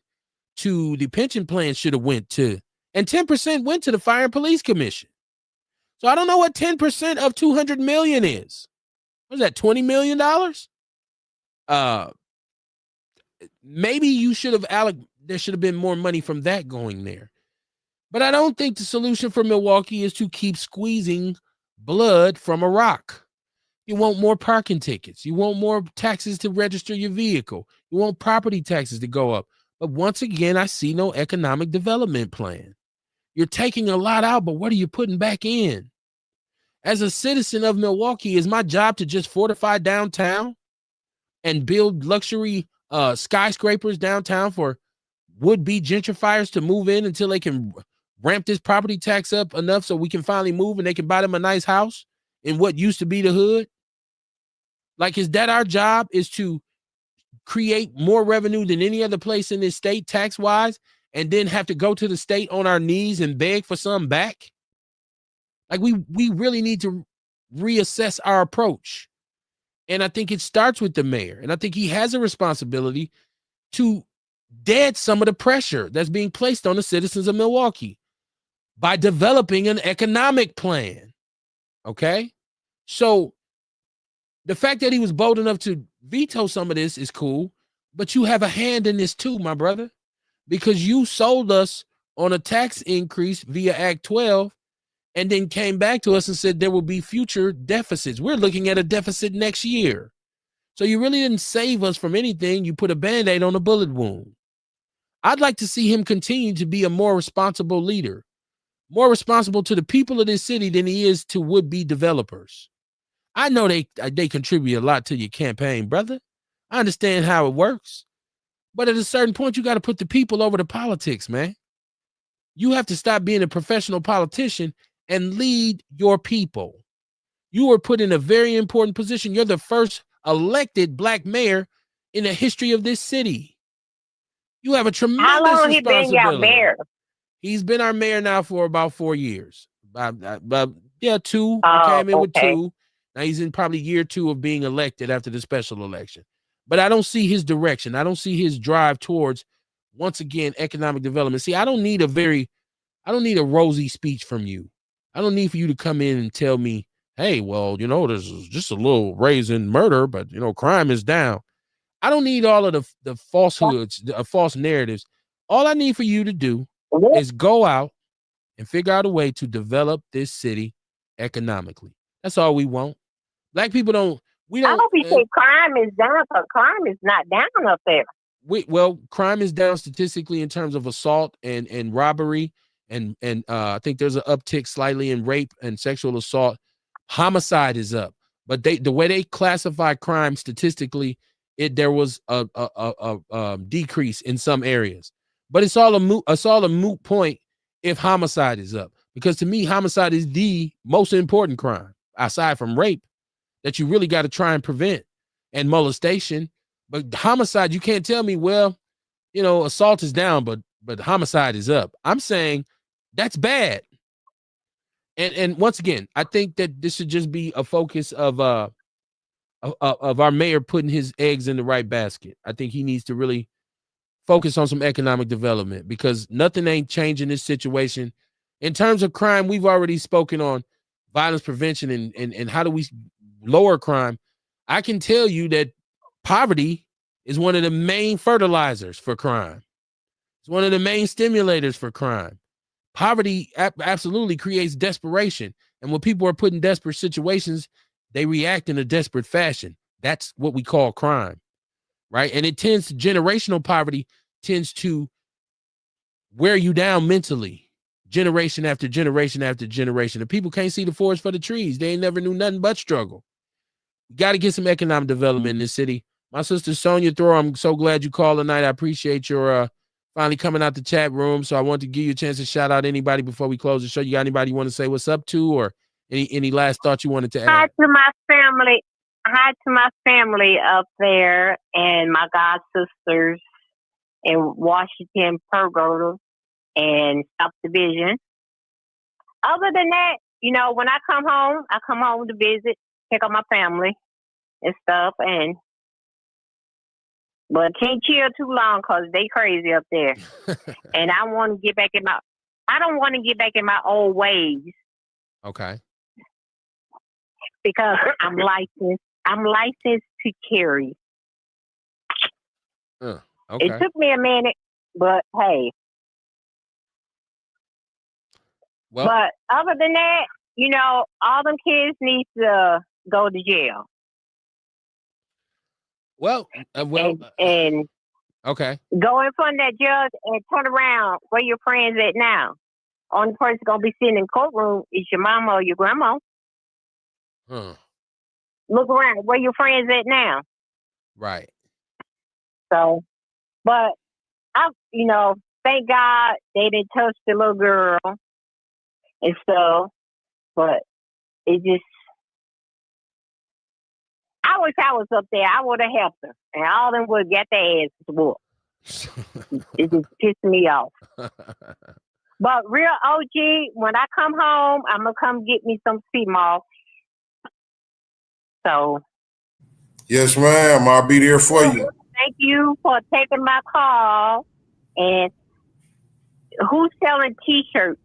to the pension plan should have went to, and 10% went to the Fire and Police Commission. So I don't know what 10% of 200 million is. What is that, $20 million? Maybe you should have there should have been more money from that going there. But I don't think the solution for Milwaukee is to keep squeezing blood from a rock. You want more parking tickets. You want more taxes to register your vehicle. You want property taxes to go up. But once again, I see no economic development plan. You're taking a lot out, but what are you putting back in? As a citizen of Milwaukee, is my job to just fortify downtown and build luxury skyscrapers downtown for would-be gentrifiers to move in until they can ramp this property tax up enough so we can finally move and they can buy them a nice house in what used to be the hood? Like, is that our job, is to create more revenue than any other place in this state tax-wise and then have to go to the state on our knees and beg for some back? Like, we really need to reassess our approach. And I think it starts with the mayor. And I think he has a responsibility to dead some of the pressure that's being placed on the citizens of Milwaukee by developing an economic plan. Okay? So the fact that he was bold enough to veto some of this is cool, but you have a hand in this too, my brother, because you sold us on a tax increase via Act 12 and then came back to us and said there will be future deficits. We're looking at a deficit next year. So you really didn't save us from anything. You put a Band-Aid on a bullet wound. I'd like to see him continue to be a more responsible leader, more responsible to the people of this city than he is to would-be developers. I know they contribute a lot to your campaign, brother. I understand how it works. But at a certain point, you got to put the people over the politics, man. You have to stop being a professional politician and lead your people. You were put in a very important position. You're the first elected black mayor in the history of this city. You have a tremendous How long he been your responsibility. mayor? He's been our mayor now for about 4 years. Yeah, 2. Oh, I came in with okay. 2. Now he's in probably year 2 of being elected after the special election. But I don't see his direction. I don't see his drive towards, once again, economic development. See, I don't need a rosy speech from you. I don't need for you to come in and tell me, hey, well, there's just a little raise in murder, but, crime is down. I don't need all of the falsehoods, the false narratives. All I need for you to do is go out and figure out a way to develop this city economically. That's all we want. Black people don't. I hope you say crime is down, because crime is not down up there. Well, crime is down statistically in terms of assault and robbery, and I think there's an uptick slightly in rape and sexual assault. Homicide is up, but the way they classify crime statistically, there was a decrease in some areas. But it's all a moot point if homicide is up, because to me, homicide is the most important crime aside from rape that you really got to try and prevent, and molestation. But homicide, you can't tell me, well, assault is down, but homicide is up. I'm saying that's bad. And once again, I think that this should just be a focus of our mayor putting his eggs in the right basket. I think he needs to really focus on some economic development, because nothing ain't changing this situation. In terms of crime, we've already spoken on violence prevention and how do we lower crime. I can tell you that poverty is one of the main fertilizers for crime. It's one of the main stimulators for crime. Poverty absolutely creates desperation. And when people are put in desperate situations, they react in a desperate fashion. That's what we call crime, right? And generational poverty tends to wear you down mentally, generation after generation after generation. And people can't see the forest for the trees. They ain't never knew nothing but struggle. You got to get some economic development in this city. My sister Sonia Throw, I'm so glad you called tonight. I appreciate your finally coming out the chat room. So I want to give you a chance to shout out anybody before we close the show. You got anybody you want to say what's up to, or any last thoughts you wanted to add? Hi to my family. Hi to my family up there and my god sisters in Washington, Pergola, and South Division. Other than that, you know, when I come home to visit, check on my family and stuff, but can't chill too long because they crazy up there. And I want to get back I don't want to get back in my old ways. Okay. Because I'm licensed to carry. Okay. It took me a minute, but hey. Well, but other than that, you know, all them kids need to go to jail. Well, and okay. Go in front of that judge and turn around. Where your friends at now? Only person gonna be sitting in the courtroom is your mama or your grandma. Look around. Where your friends at now? Right. So, but you know, thank God they didn't touch the little girl and stuff. But it just, I wish I was up there. I would have helped her, and all of them would get their asses whooped. It just pissed me off. But real OG, when I come home, I'm gonna come get me some sea moss. So. Yes, ma'am. I'll be there for you. Thank you for taking my call. And who's selling T-shirts?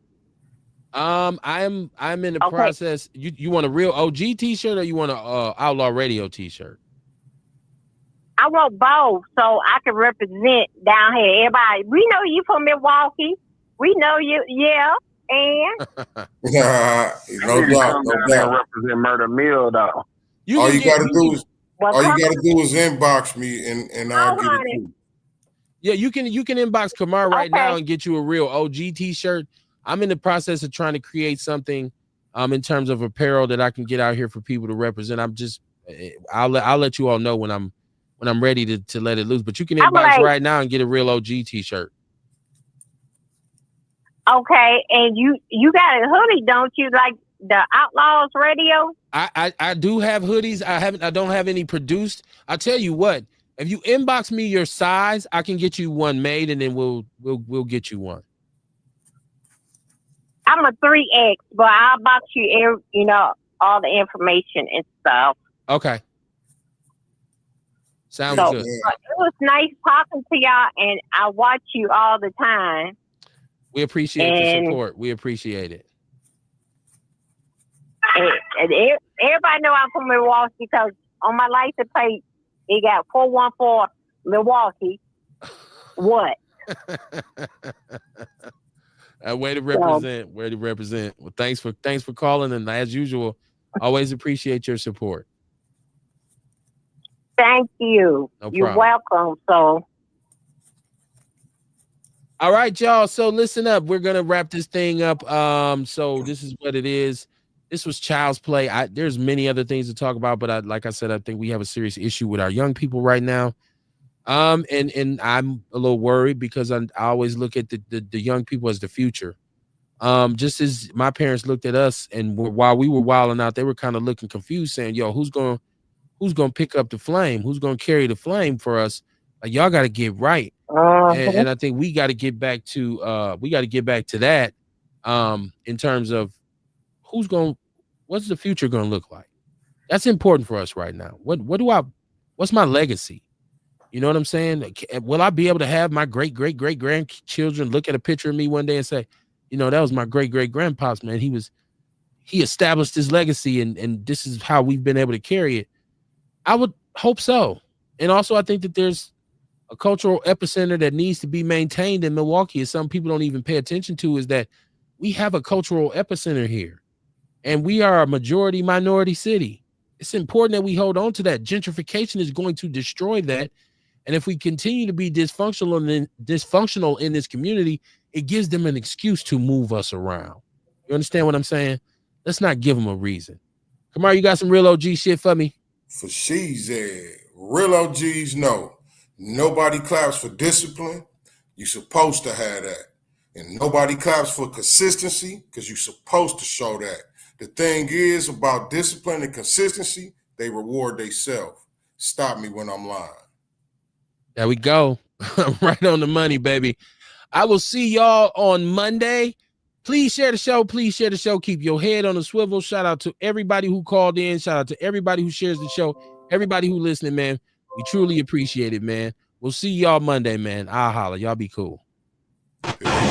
I'm in the process. You want a real OG T-shirt or you want a Outlaw Radio T-shirt? I want both so I can represent down here. Everybody, we know you from Milwaukee. We know you, yeah. And no doubt. Represent Murder Mill though. All you gotta do is inbox me and I'll get it to you. Yeah, you can inbox Kamar right now and get you a real OG T-shirt. I'm in the process of trying to create something in terms of apparel that I can get out here for people to represent. I'll let you all know when I'm ready to let it loose. But you can inbox right now and get a real OG T-shirt. Okay, and you got a hoodie, don't you? Like the Outlaws Radio? I do have hoodies. I don't have any produced. I'll tell you what, if you inbox me your size, I can get you one made, and then we'll get you one. I'm a 3X, but I'll box you, you know, all the information and stuff. Okay. Sounds good. It was nice talking to y'all, and I watch you all the time. We appreciate the support. We appreciate it. And everybody know I'm from Milwaukee because on my license plate, it got 414 Milwaukee. What? Way to represent. Way to represent. Well, thanks for calling, and as usual, always appreciate your support. Thank you. No problem. You're welcome. So. All right, y'all. So listen up. We're gonna wrap this thing up. So this is what it is. This was child's play. There's many other things to talk about, but like I said, I think we have a serious issue with our young people right now. And I'm a little worried because I always look at the young people as the future. Just as my parents looked at us, and while we were wilding out, they were kind of looking confused, saying, "Yo, who's gonna pick up the flame? Who's gonna carry the flame for us? Like, y'all got to get right." And I think we got to get back to that in terms of what's the future going to look like. That's important for us right now. What's my legacy? You know what I'm saying? Will I be able to have my great grandchildren look at a picture of me one day and say, you know, that was my great grandpa's, man. He established his legacy, and this is how we've been able to carry it. I would hope so. And also I think that there's a cultural epicenter that needs to be maintained in Milwaukee, and some people don't even pay attention to, is that we have a cultural epicenter here, and we are a majority minority city. It's important that we hold on to that. Gentrification is going to destroy that. And if we continue to be dysfunctional in this community, it gives them an excuse to move us around. You understand what I'm saying? Let's not give them a reason. Kamar, you got some real OG shit for me? For she's real OGs know. Nobody claps for discipline. You're supposed to have that. And nobody claps for consistency because you're supposed to show that. The thing is about discipline and consistency, they reward themselves. Stop me when I'm lying. There we go. Right on the money, baby. I will see y'all on Monday. Please share the show. Please share the show. Keep your head on the swivel. Shout out to everybody who called in. Shout out to everybody who shares the show. Everybody who listening, man. We truly appreciate it, man. We'll see y'all Monday, man. I'll holler. Y'all be cool. Peace.